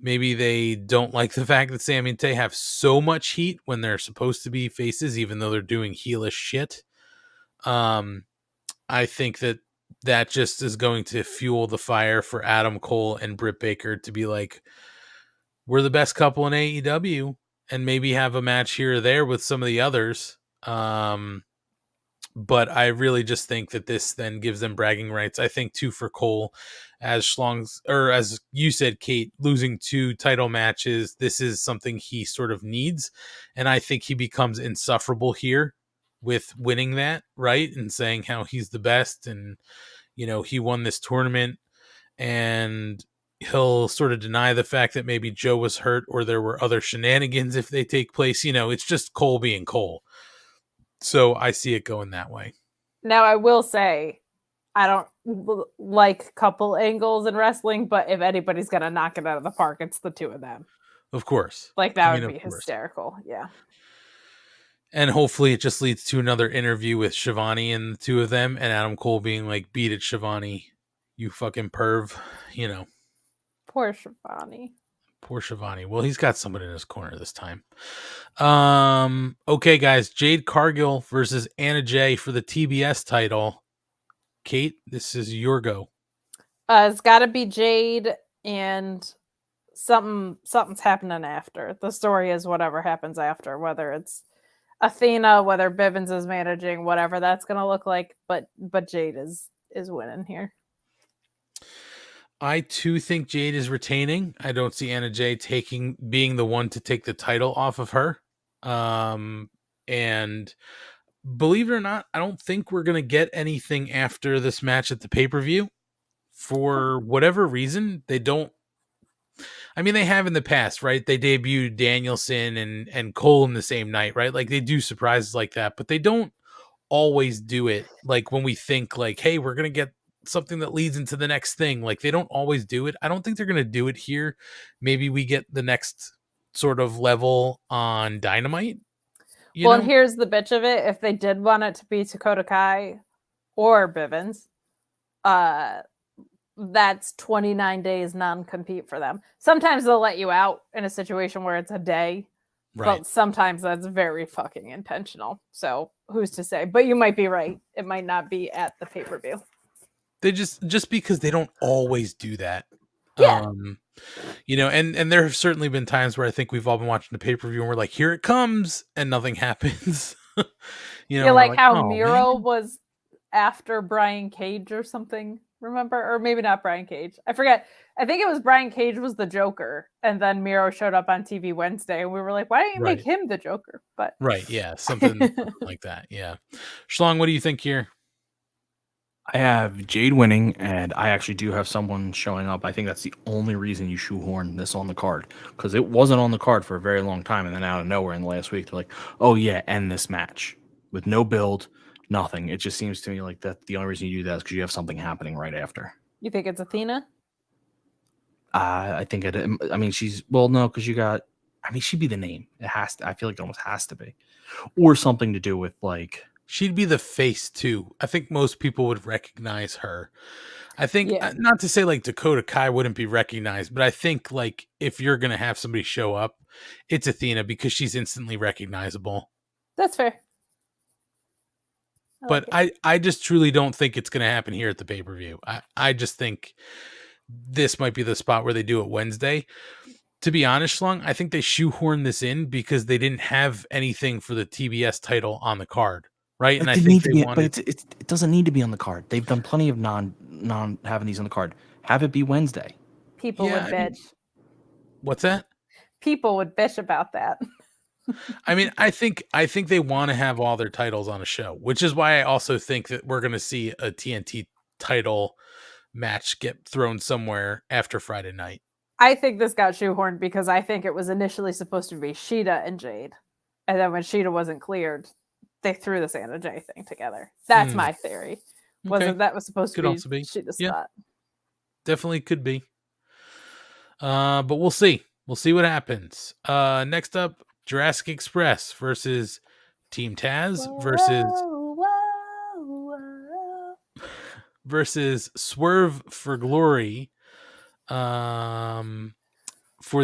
Maybe they don't like the fact that Sammy and Tay have so much heat when they're supposed to be faces, even though they're doing heelish shit. I think that just is going to fuel the fire for Adam Cole and Britt Baker to be like, we're the best couple in AEW, and maybe have a match here or there with some of the others. But I really just think that this then gives them bragging rights. I think too for Cole, as Schlong's, or as you said, Kate, losing 2 title matches, this is something he sort of needs. And I think he becomes insufferable here with winning that, right? And saying how he's the best and, you know, he won this tournament, and he'll sort of deny the fact that maybe Joe was hurt or there were other shenanigans if they take place. You know, it's just Cole being Cole. So I see it going that way.
Now, I will say, I don't like couple angles in wrestling, but if anybody's going to knock it out of the park, it's the 2 of them.
Of course.
Like, that would be hysterical. Yeah.
And hopefully it just leads to another interview with Shivani and the 2 of them, and Adam Cole being like, beat it, Shivani, you fucking perv. You know.
Poor Shivani.
Poor Shivani. Well, he's got someone in his corner this time. Okay, guys. Jade Cargill versus Anna Jay for the TBS title. Kate, this is your go.
It's got to be Jade, and something's happening after. The story is whatever happens after, whether it's Athena, whether Bivens is managing, whatever that's going to look like. But Jade is winning here.
I too think Jade is retaining. I don't see Anna Jay being the one to take the title off of her. And believe it or not, I don't think we're going to get anything after this match at the pay-per-view. For whatever reason, they don't. I mean, they have in the past, right? They debuted Danielson and Cole in the same night, right? Like, they do surprises like that, but they don't always do it. Like, when we think like, hey, we're going to get something that leads into the next thing. Like, they don't always do it. I don't think they're going to do it here. Maybe we get the next sort of level on Dynamite.
And here's the bitch of it. If they did want it to be Dakota Kai or Bivens, that's 29 days non-compete for them. Sometimes they'll let you out in a situation where it's a day, right? But sometimes that's very fucking intentional. So who's to say? But you might be right. It might not be at the pay-per-view.
They just because they don't always do that.
Yeah.
You know, and there have certainly been times where I think we've all been watching the pay-per-view and we're like, here it comes, and nothing happens. You know,
like how Miro was after Brian Cage or something, remember? Or maybe not Brian Cage. I forget. I think it was Brian Cage was the Joker, and then Miro showed up on TV Wednesday, and we were like, why don't you make him the Joker? But
right, yeah, something like that. Yeah. Schlong, what do you think here?
I have Jade winning, and I actually do have someone showing up. I think that's the only reason you shoehorn this on the card, because it wasn't on the card for a very long time, and then out of nowhere in the last week, they're like, oh yeah, end this match with no build, nothing. It just seems to me like that the only reason you do that is because you have something happening right after.
You think it's Athena?
I think it. I mean, no, because you got. I mean, she'd be the name. It has to. I feel like it almost has to be, or something to do with like.
She'd be the face too. I think most people would recognize her. I think not to say like Dakota Kai wouldn't be recognized, but I think like if you're gonna have somebody show up, it's Athena because she's instantly recognizable.
That's fair.
But I just truly don't think it's gonna happen here at the pay-per-view. I just think this might be the spot where they do it Wednesday. To be honest, Schlong, I think they shoehorned this in because they didn't have anything for the TBS title on the card. Right, and I think they wanted...
But it doesn't need to be on the card. They've done plenty of non having these on the card. Have it be Wednesday.
People would bitch.
What's that?
People would bitch about that.
I mean, I think they want to have all their titles on a show, which is why I also think that we're going to see a TNT title match get thrown somewhere after Friday night.
I think this got shoehorned because I think it was initially supposed to be Sheeta and Jade, and then when Sheeta wasn't cleared, they threw this Anna Jay thing together. That's my theory. That was supposed to be Sheeta's spot.
Definitely could be. But we'll see. We'll see what happens. Next up, Jurassic Express versus Team Taz versus versus Swerve for Glory for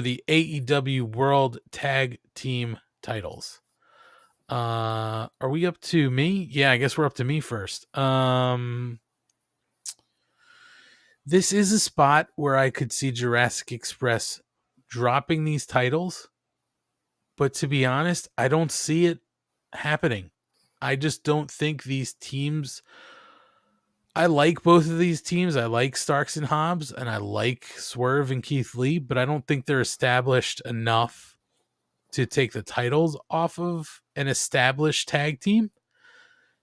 the AEW World Tag Team titles. Are we up to me? Yeah, I guess we're up to me first. This is a spot where I could see Jurassic Express dropping these titles, but to be honest, I don't see it happening. I just don't think these teams. I like both of these teams. I like Starks and Hobbs, and I like Swerve and Keith Lee, but I don't think they're established enough to take the titles off of an established tag team.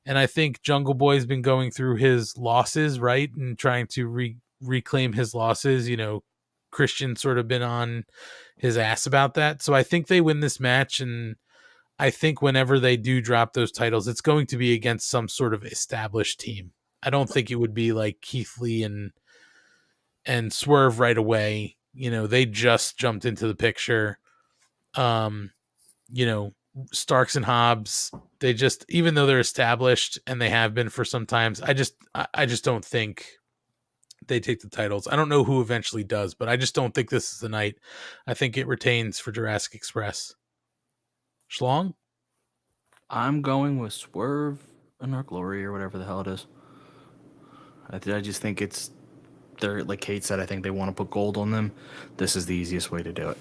And I think Jungle Boy's been going through his losses, right? And trying to reclaim his losses. You know, Christian sort of been on his ass about that. So I think they win this match. And I think whenever they do drop those titles, it's going to be against some sort of established team. I don't think it would be like Keith Lee and Swerve right away. You know, they just jumped into the picture. You know, Starks and Hobbs, they just, even though they're established and they have been for some times, I just don't think they take the titles. I don't know who eventually does, but I just don't think this is the night. I think it retains for Jurassic Express. Schlong?
I'm going with Swerve and Our Glory or whatever the hell it is. I just think they're like Kate said, I think they want to put gold on them. This is the easiest way to do it.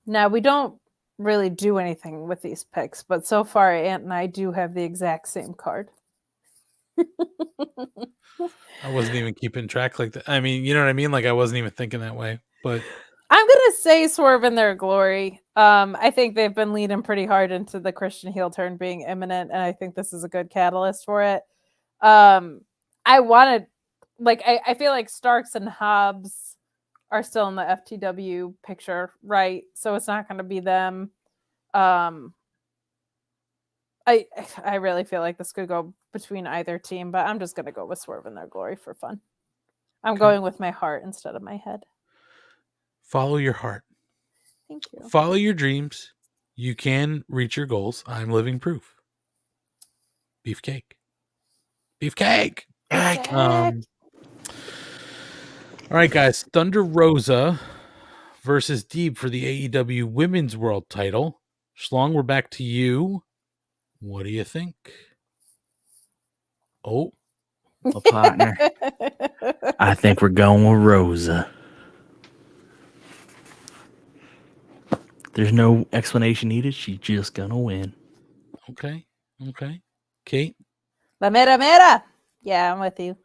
Now, we don't really do anything with these picks, but so far Ant and I do have the exact same card.
I wasn't even keeping track like that. I mean, you know what I mean? Like I wasn't even thinking that way, but
I'm going to say Swerve in Their Glory. I think they've been leading pretty hard into the Christian heel turn being imminent, and I think this is a good catalyst for it. I wanted, like, I feel like Starks and Hobbs are still in the FTW picture, right? So it's not going to be them. I really feel like this could go between either team, but I'm just going to go with Swerve in Their Glory for fun. I'm going with my heart instead of my head.
follow your heart.
Thank you.
Follow your dreams. You can reach your goals. I'm living proof. Beefcake. Beefcake. All right, guys. Thunder Rosa versus Deeb for the AEW Women's World Title. Schlong, we're back to you. What do you think? Oh,
a partner. I think we're going with Rosa. There's no explanation needed. She's just gonna win.
Okay. Kate?
La mera mera. Yeah, I'm with you.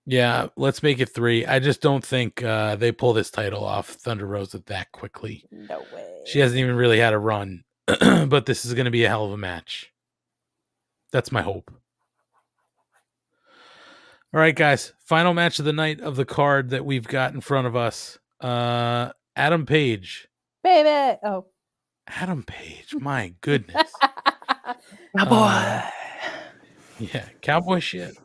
Yeah, let's make it 3. I just don't think they pull this title off Thunder Rosa that quickly.
No way.
She hasn't even really had a run, but this is going to be a hell of a match. That's my hope. All right, guys. Final match of the night of the card that we've got in front of us. Adam Page.
Baby. Oh.
Adam Page. My goodness.
Cowboy.
Yeah, cowboy shit.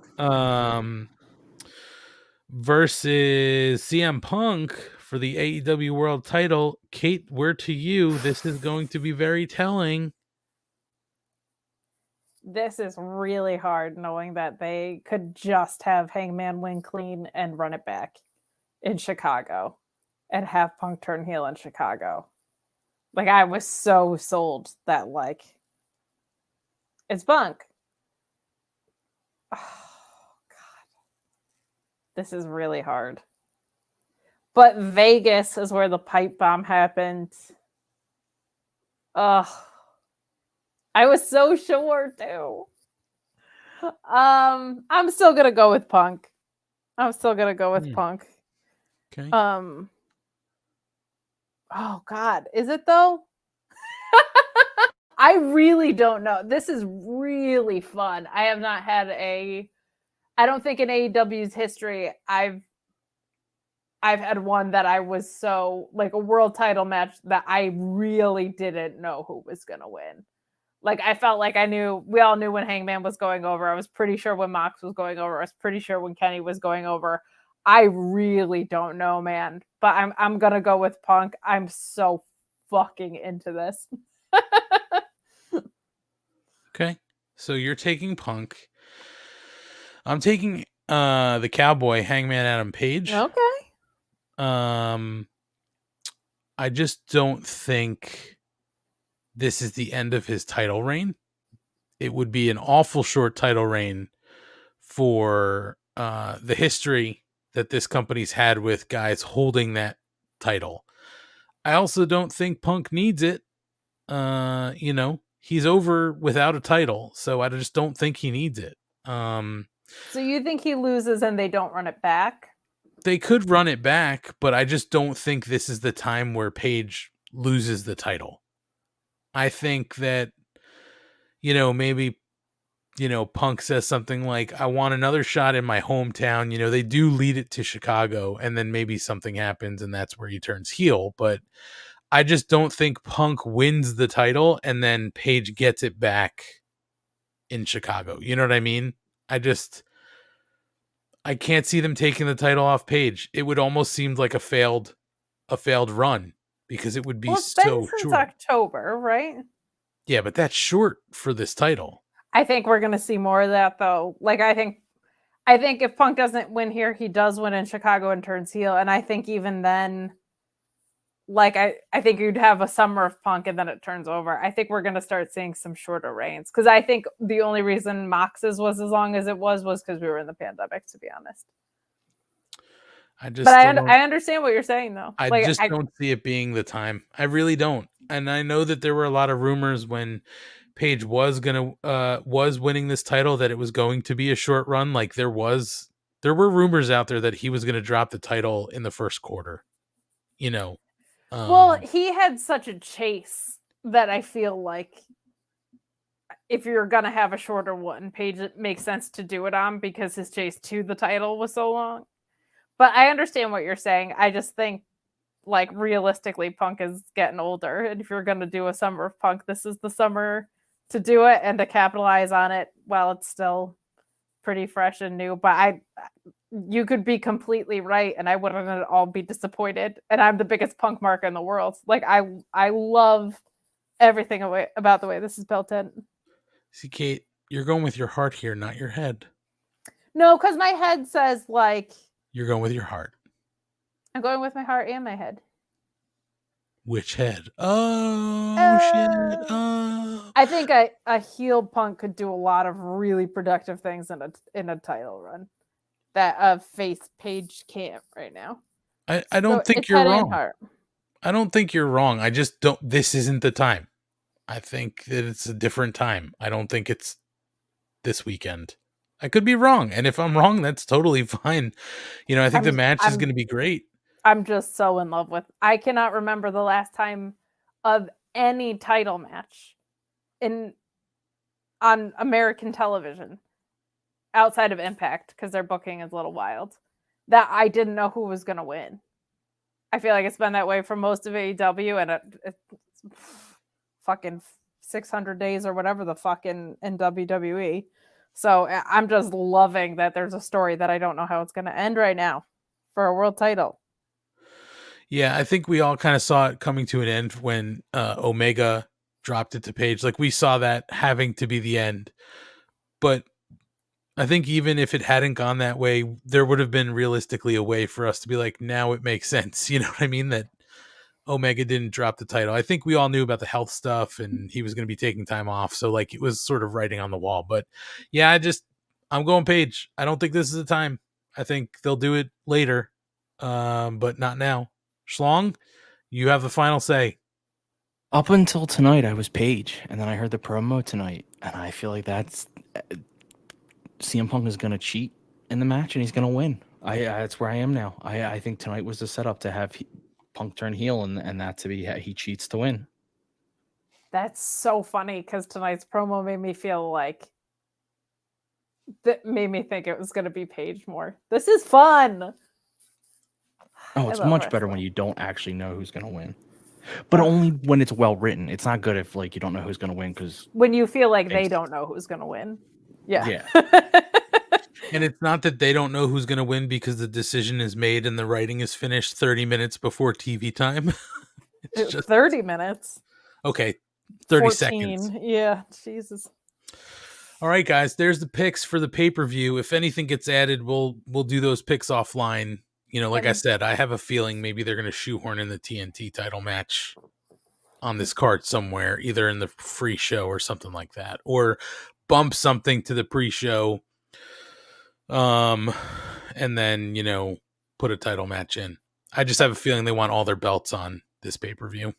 Versus CM Punk for the AEW World Title. Kate, we're to you. This is going to be very telling.
This is really hard, knowing that they could just have Hangman win clean and run it back in Chicago and have Punk turn heel in Chicago. Like, I was so sold that, like, it's Punk. Oh, God. This is really hard. But Vegas is where the pipe bomb happened. Ugh. I was so sure, too. I'm still going to go with Punk. Punk.
Okay.
Oh, God. Is it, though? I really don't know. This is really fun. I have not had I don't think in AEW's history I've had one that I was so, like, a world title match that I really didn't know who was going to win. Like, I felt like we all knew when Hangman was going over. I was pretty sure when Mox was going over. I was pretty sure when Kenny was going over. I really don't know, man. But I'm going to go with Punk. I'm so fucking into this.
Okay. So you're taking Punk. I'm taking the Cowboy, Hangman Adam Page.
Okay.
I just don't think this is the end of his title reign. It would be an awful short title reign for the history that this company's had with guys holding that title. I also don't think Punk needs it. He's over without a title, so I just don't think he needs it.
So you think he loses and they don't run it back?
They could run it back, but I just don't think this is the time where Page loses the title. I think that, maybe, Punk says something like, I want another shot in my hometown. They do lead it to Chicago, and then maybe something happens, and that's where he turns heel. But I just don't think Punk wins the title, and then Page gets it back in Chicago. You know what I mean? I can't see them taking the title off Page. It would almost seem like a failed run because it would be
It's
so
been since
short.
October, right?
Yeah, but that's short for this title.
I think we're gonna see more of that though. Like I think if Punk doesn't win here, he does win in Chicago and turns heel. And I think even then, like I think you'd have a summer of Punk and then it turns over. I think we're gonna start seeing some shorter reigns. Because I think the only reason Mox's was as long as it was because we were in the pandemic, to be honest. I understand what you're saying though.
I don't see it being the time. I really don't. And I know that there were a lot of rumors when Page was winning this title that it was going to be a short run. Like there were rumors out there that he was going to drop the title in the first quarter.
Well, he had such a chase that I feel like if you're gonna have a shorter one, Page, it makes sense to do it on because his chase to the title was so long. But I understand what you're saying. I just think, like, realistically, Punk is getting older. And if you're going to do a summer of Punk, this is the summer to do it and to capitalize on it while it's still pretty fresh and new. But you could be completely right, and I wouldn't at all be disappointed. And I'm the biggest Punk mark in the world. Like, I love everything about the way this is built in.
See, Kate, you're going with your heart here, not your head.
No, because my head says, like...
You're going with your heart.
I'm going with my heart and my head.
Which head? Oh, shit. Oh.
I think a heel Punk could do a lot of really productive things in a title run that a face Page can't right now.
I don't think you're wrong. I don't think you're wrong. I just don't. This isn't the time. I think that it's a different time. I don't think it's this weekend. I could be wrong. And if I'm wrong, that's totally fine. I think the match is going to be great.
I'm just so in love with. I cannot remember the last time of any title match on American television outside of Impact, because their booking is a little wild, that I didn't know who was going to win. I feel like it's been that way for most of AEW, and it's fucking 600 days or whatever the fuck in WWE. So I'm just loving that there's a story that I don't know how it's going to end right now for a world title.
Yeah, I think we all kind of saw it coming to an end when Omega dropped it to Page. Like, we saw that having to be the end. But I think even if it hadn't gone that way, there would have been realistically a way for us to be like, now it makes sense. You know what I mean? That Omega didn't drop the title. I think we all knew about the health stuff and he was going to be taking time off. So like it was sort of writing on the wall, but yeah, I'm going Page. I don't think this is the time. I think they'll do it later. But not now. Schlong, you have the final say.
Up until tonight, I was Page, and then I heard the promo tonight, and I feel like that's CM Punk is going to cheat in the match, and he's going to win. That's where I am now. I think tonight was the setup to have Punk turn heel, and that to be he cheats to win.
That's so funny because tonight's promo made me feel like that made me think it was going to be Page more. This is fun.
Oh, it's much better when you don't actually know who's going to win. But only when it's well written. It's not good if like you don't know who's going to win, because
when you feel like they don't know who's going to win. Yeah.
And it's not that they don't know who's going to win because the decision is made and the writing is finished 30 minutes before TV time. It's just
30 minutes.
okay. 30
14.
seconds.
Yeah, Jesus.
All right, guys. There's the picks for the pay-per-view. If anything gets added, we'll do those picks offline. You know, like I said, I have a feeling maybe they're going to shoehorn in the TNT title match on this card somewhere, either in the free show or something like that, or bump something to the pre-show, and then, you know, put a title match in. I just have a feeling they want all their belts on this pay-per-view.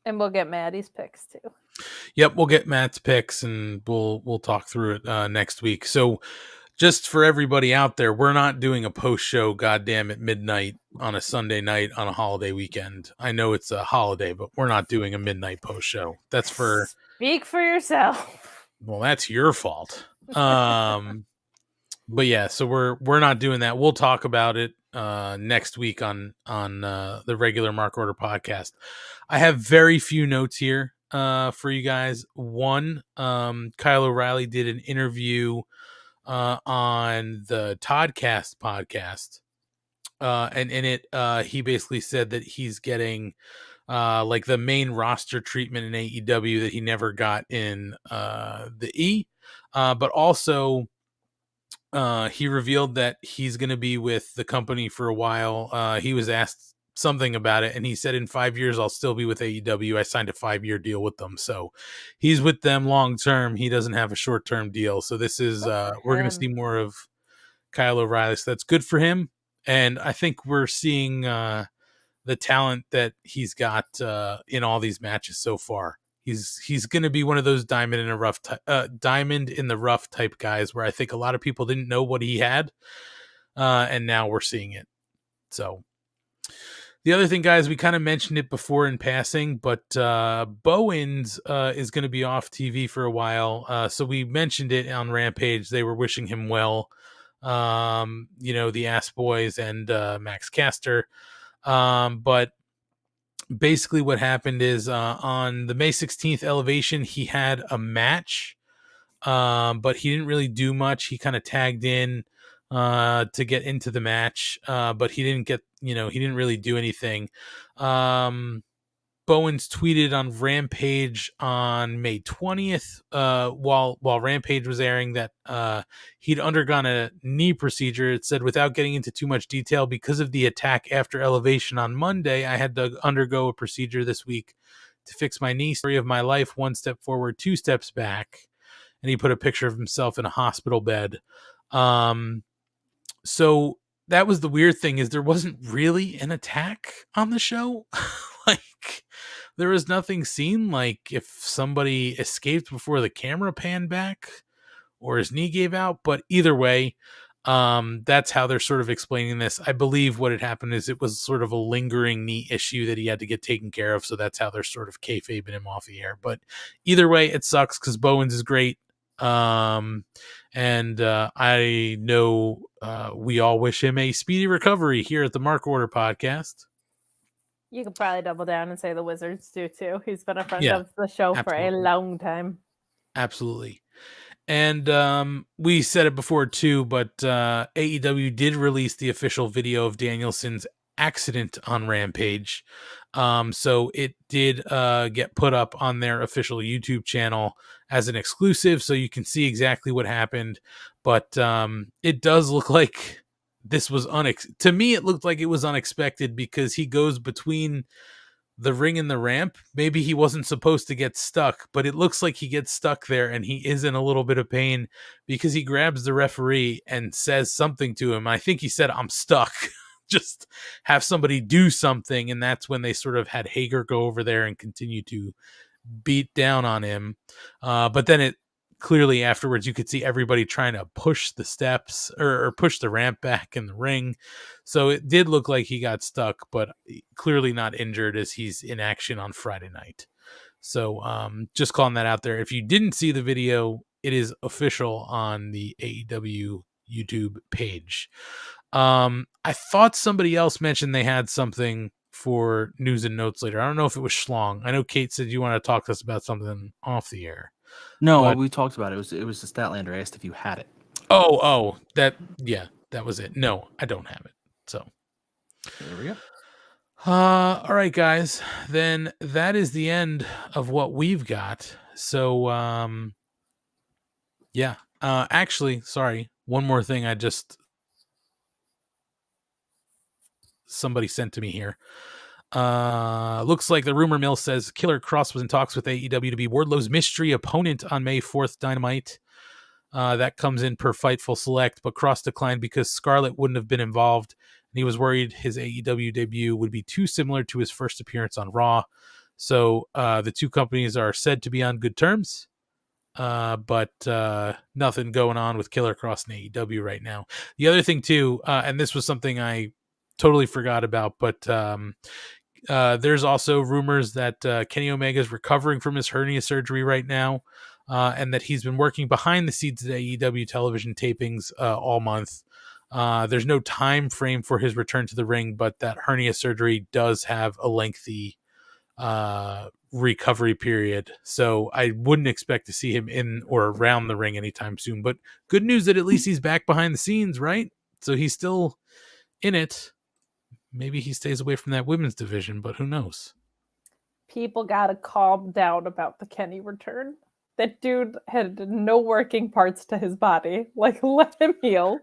And we'll get Maddie's picks too.
Yep, we'll get Matt's picks and we'll talk through it next week. So just for everybody out there, we're not doing a post-show goddamn at midnight on a Sunday night on a holiday weekend. I know it's a holiday, but we're not doing a midnight post-show. That's for...
Speak for yourself.
Well, that's your fault. But yeah, so we're not doing that. We'll talk about it next week on the regular Mark Order podcast. I have very few notes here for you guys. One, Kyle O'Reilly did an interview on the Toddcast podcast, and in it he basically said that he's getting like the main roster treatment in AEW that he never got in the E, but also he revealed that he's going to be with the company for a while. He was asked something about it, and he said, in 5 years, I'll still be with AEW. I signed a 5-year deal with them. So he's with them long term. He doesn't have a short term deal. So this is, we're going to see more of Kyle O'Reilly. So that's good for him. And I think we're seeing the talent that he's got in all these matches so far. He's going to be one of those diamond in the rough type guys where I think a lot of people didn't know what he had, and now we're seeing it. So the other thing, guys, we kind of mentioned it before in passing, but Bowens is going to be off TV for a while. So we mentioned it on Rampage. They were wishing him well. You know, the Ass Boys and Max Caster. But basically what happened is on the May 16th Elevation, he had a match, but he didn't really do much. He kind of tagged in to get into the match, but he didn't really do anything. Bowens tweeted on Rampage on May 20th, while Rampage was airing, that he'd undergone a knee procedure. It said, without getting into too much detail, because of the attack after Elevation on Monday, I had to undergo a procedure this week to fix my knee. Story of my life, 1 step forward, 2 steps back. And he put a picture of himself in a hospital bed. So that was the weird thing, is there wasn't really an attack on the show. Like, there was nothing seen. Like, if somebody escaped before the camera panned back or his knee gave out. But either way, that's how they're sort of explaining this. I believe what had happened is it was sort of a lingering knee issue that he had to get taken care of. So that's how they're sort of kayfabing him off the air. But either way, it sucks because Bowens is great. And I know we all wish him a speedy recovery here at the Mark Order podcast.
You could probably double down and say the Wizards do too. He's been a friend
Yeah,
of the show
absolutely.
for a long time.
Absolutely. And we said it before too, but AEW did release the official video of Danielson's accident on Rampage. So it did get put up on their official YouTube channel as an exclusive, so you can see exactly what happened. But it does look like this was to me, it looked like it was unexpected, because he goes between the ring and the ramp. Maybe he wasn't supposed to get stuck, but it looks like he gets stuck there, and he is in a little bit of pain because he grabs the referee and says something to him. I think he said, "I'm stuck." Just have somebody do something. And that's when they sort of had Hager go over there and continue to beat down on him. But then it clearly afterwards, you could see everybody trying to push the steps or push the ramp back in the ring. So it did look like he got stuck, but clearly not injured, as he's in action on Friday night. So just calling that out there. If you didn't see the video, it is official on the AEW YouTube page. I thought somebody else mentioned they had something for news and notes later. I don't know if it was Schlong. I know Kate said you want to talk to us about something off the air.
No,
but...
we talked about it. It was the Statlander. I asked if you had it.
That was it. No, I don't have it. So
there we go.
All right, guys. Then that is the end of what we've got. So, yeah. Actually, sorry. One more thing. Somebody sent to me here. Looks like the rumor mill says Killer Cross was in talks with AEW to be Wardlow's mystery opponent on May 4th Dynamite. That comes in per Fightful Select, but Cross declined because Scarlett wouldn't have been involved, and he was worried his AEW debut would be too similar to his first appearance on Raw. So the two companies are said to be on good terms, but nothing going on with Killer Cross and AEW right now. The other thing too, and this was something I totally forgot about, but there's also rumors that Kenny Omega is recovering from his hernia surgery right now. And that he's been working behind the scenes at AEW television tapings all month. There's no time frame for his return to the ring, but that hernia surgery does have a lengthy recovery period. So I wouldn't expect to see him in or around the ring anytime soon. But good news that at least he's back behind the scenes, right? So he's still in it. Maybe he stays away from that women's division, but who knows?
People gotta calm down about the Kenny return. That dude had no working parts to his body. Like, let him heal.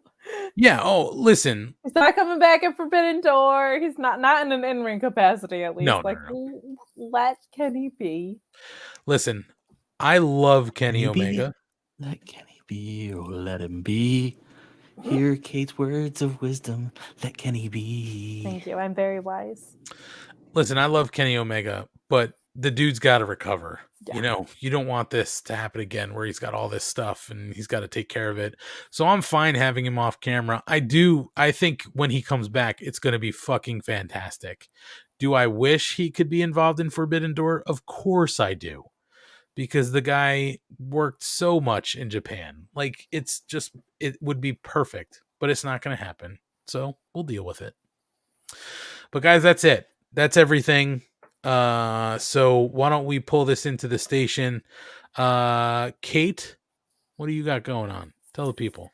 Yeah. Oh, listen.
He's not coming back at Forbidden Door. He's not in an in-ring capacity, at least.
No.
Let Kenny be.
Listen, I love Kenny Omega.
Let Kenny be, or let him be. Hear Kate's words of wisdom. Let Kenny be.
Thank you. I'm very wise.
Listen, I love Kenny Omega, but the dude's got to recover.
Yeah.
You know, you don't want this to happen again where he's got all this stuff and he's got to take care of it. So I'm fine having him off camera. I think when he comes back, it's going to be fucking fantastic. Do I wish he could be involved in Forbidden Door? Of course I do. Because the guy worked so much in Japan. Like, it would be perfect, but it's not going to happen. So we'll deal with it. But guys, that's it. That's everything. So why don't we pull this into the station? Kate, what do you got going on? Tell the people.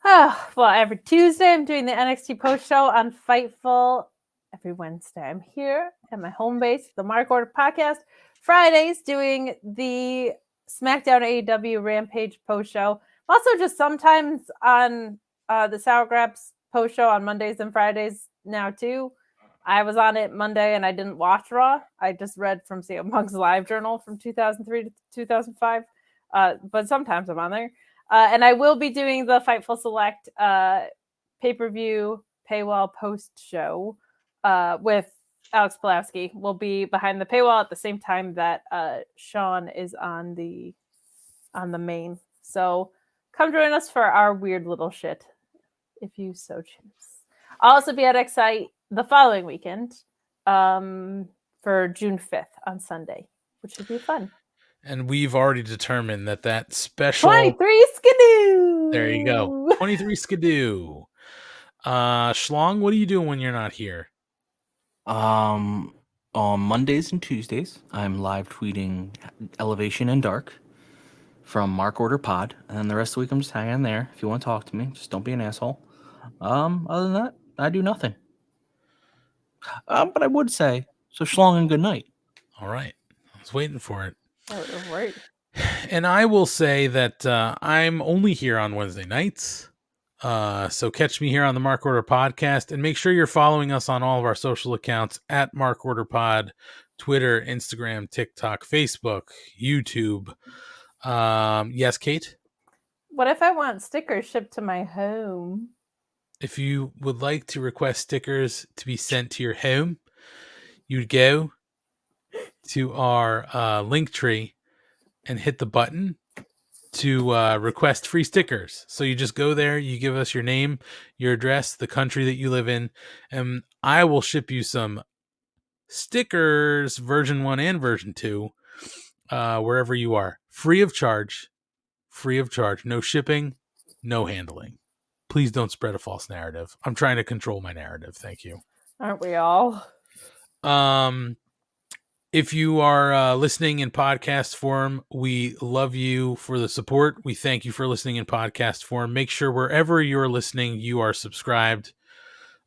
Well, every Tuesday I'm doing the NXT post show on Fightful. Every Wednesday I'm here at my home base, the Mark Order podcast. Fridays doing the SmackDown AEW Rampage post show. Also just sometimes on the Sour Graps post show on Mondays and Fridays now too. I was on it Monday and I didn't watch Raw. I just read from CM Punk's live journal from 2003 to 2005. But sometimes I'm on there. And I will be doing the Fightful Select pay-per-view paywall post show with Alex Pulaski. We'll be behind the paywall at the same time that Sean is on the main. So come join us for our weird little shit if you so choose. I'll also be at Excite the following weekend for June 5th on Sunday, which should be fun.
And we've already determined that special
23 Skidoo.
There you go. 23 Skidoo. Schlong, what are you doing when you're not here?
On Mondays and Tuesdays, I'm live tweeting Elevation and Dark from Mark Order Pod, and then the rest of the week I'm just hanging there. If you want to talk to me, just don't be an asshole. Other than that, I do nothing. But I would say, so Schlong and good night.
All right. I was waiting for it.
Oh, right.
And I will say that I'm only here on Wednesday nights. So catch me here on the Mark Order podcast, and make sure you're following us on all of our social accounts at Mark Order Pod, Twitter, Instagram, TikTok, Facebook, YouTube. Yes, Kate?
What if I want stickers shipped to my home?
If you would like to request stickers to be sent to your home, you'd go to our link tree and hit the button to request free stickers. So you just go there, you give us your name, your address, the country that you live in, and I will ship you some stickers, version 1 and version 2, wherever you are. Free of charge. No shipping, no handling. Please don't spread a false narrative. I'm trying to control my narrative. Thank you.
Aren't we all?
If you are listening in podcast form, we love you for the support. We thank you for listening in podcast form. Make sure wherever you're listening, you are subscribed.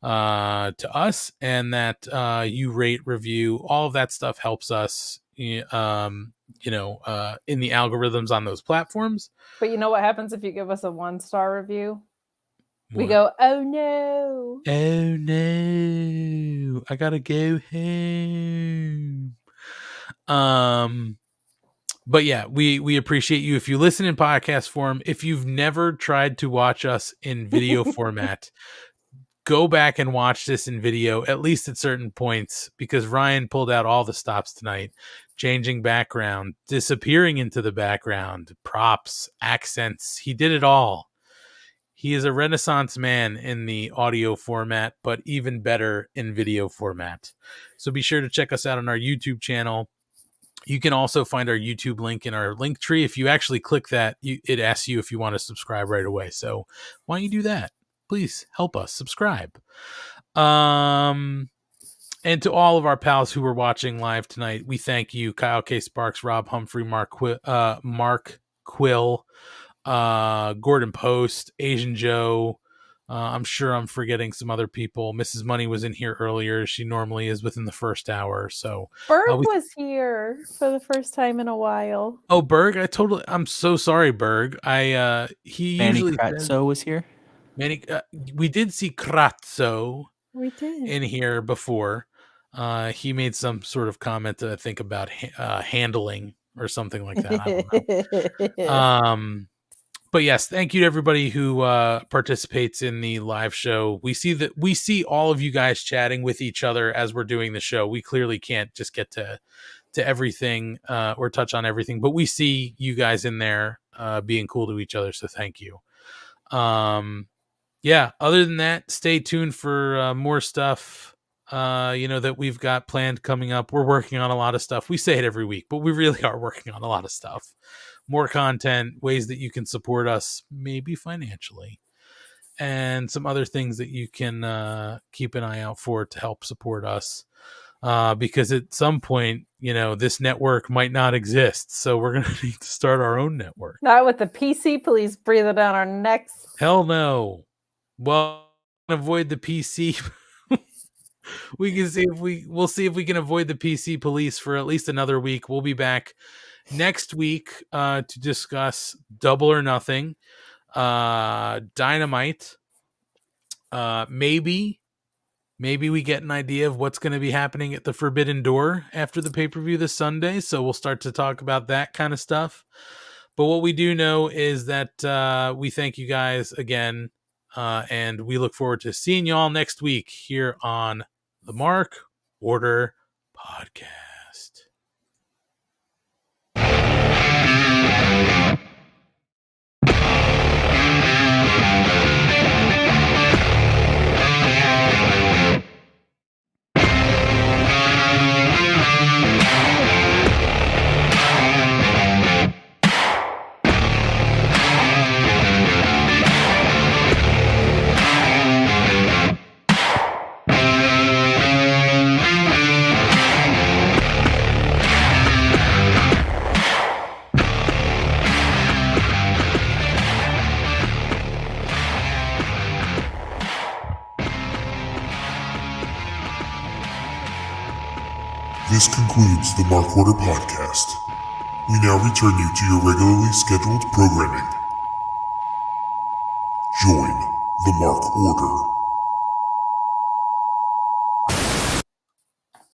to us, and that you rate, review, all of that stuff helps us, in the algorithms on those platforms.
But you know what happens if you give us a 1-star review? We
What?
go, oh no.
Oh no, I gotta go home. But yeah, we appreciate you. If you listen in podcast form, if you've never tried to watch us in video format, go back and watch this in video, at least at certain points, because Ryan pulled out all the stops tonight, changing background, disappearing into the background, props, accents. He did it all. He is a Renaissance man in the audio format, but even better in video format. So be sure to check us out on our YouTube channel. You can also find our YouTube link in our link tree. If you actually click that, it asks you if you want to subscribe right away. So why don't you do that? Please help us subscribe. And to all of our pals who were watching live tonight, we thank you. Kyle K. Sparks, Rob Humphrey, Mark Quill, Gordon Post, Asian Joe. I'm sure I'm forgetting some other people. Mrs. Money was in here earlier. She normally is within the first hour. So
Berg was here for the first time in a while.
Oh, Berg! I'm so sorry, Berg.
Manny Kratzo was here.
Manny, we did see Kratzo.
We did
in here before. He made some sort of comment, I think, about handling or something like that. I don't know. But yes, thank you to everybody who participates in the live show. We see all of you guys chatting with each other as we're doing the show. We clearly can't just get to everything or touch on everything, but we see you guys in there being cool to each other. So thank you. Yeah. Other than that, stay tuned for more stuff. That we've got planned coming up. We're working on a lot of stuff. We say it every week, but we really are working on a lot of stuff. More content, ways that you can support us, maybe financially, and some other things that you can keep an eye out for to help support us. Because at some point, this network might not exist. So we're going to need to start our own network.
Not with the PC police breathing down our necks.
Hell no. Well, avoid the PC. We can see we'll see if we can avoid the PC police for at least another week. We'll be back next week to discuss Double or Nothing, Dynamite. Maybe we get an idea of what's going to be happening at the Forbidden Door after the pay-per-view this Sunday. So we'll start to talk about that kind of stuff. But what we do know is that we thank you guys again. And we look forward to seeing you all next week here on the Mark Order Podcast.
This concludes the Mark Order Podcast. We now return you to your regularly scheduled programming. Join the Mark Order.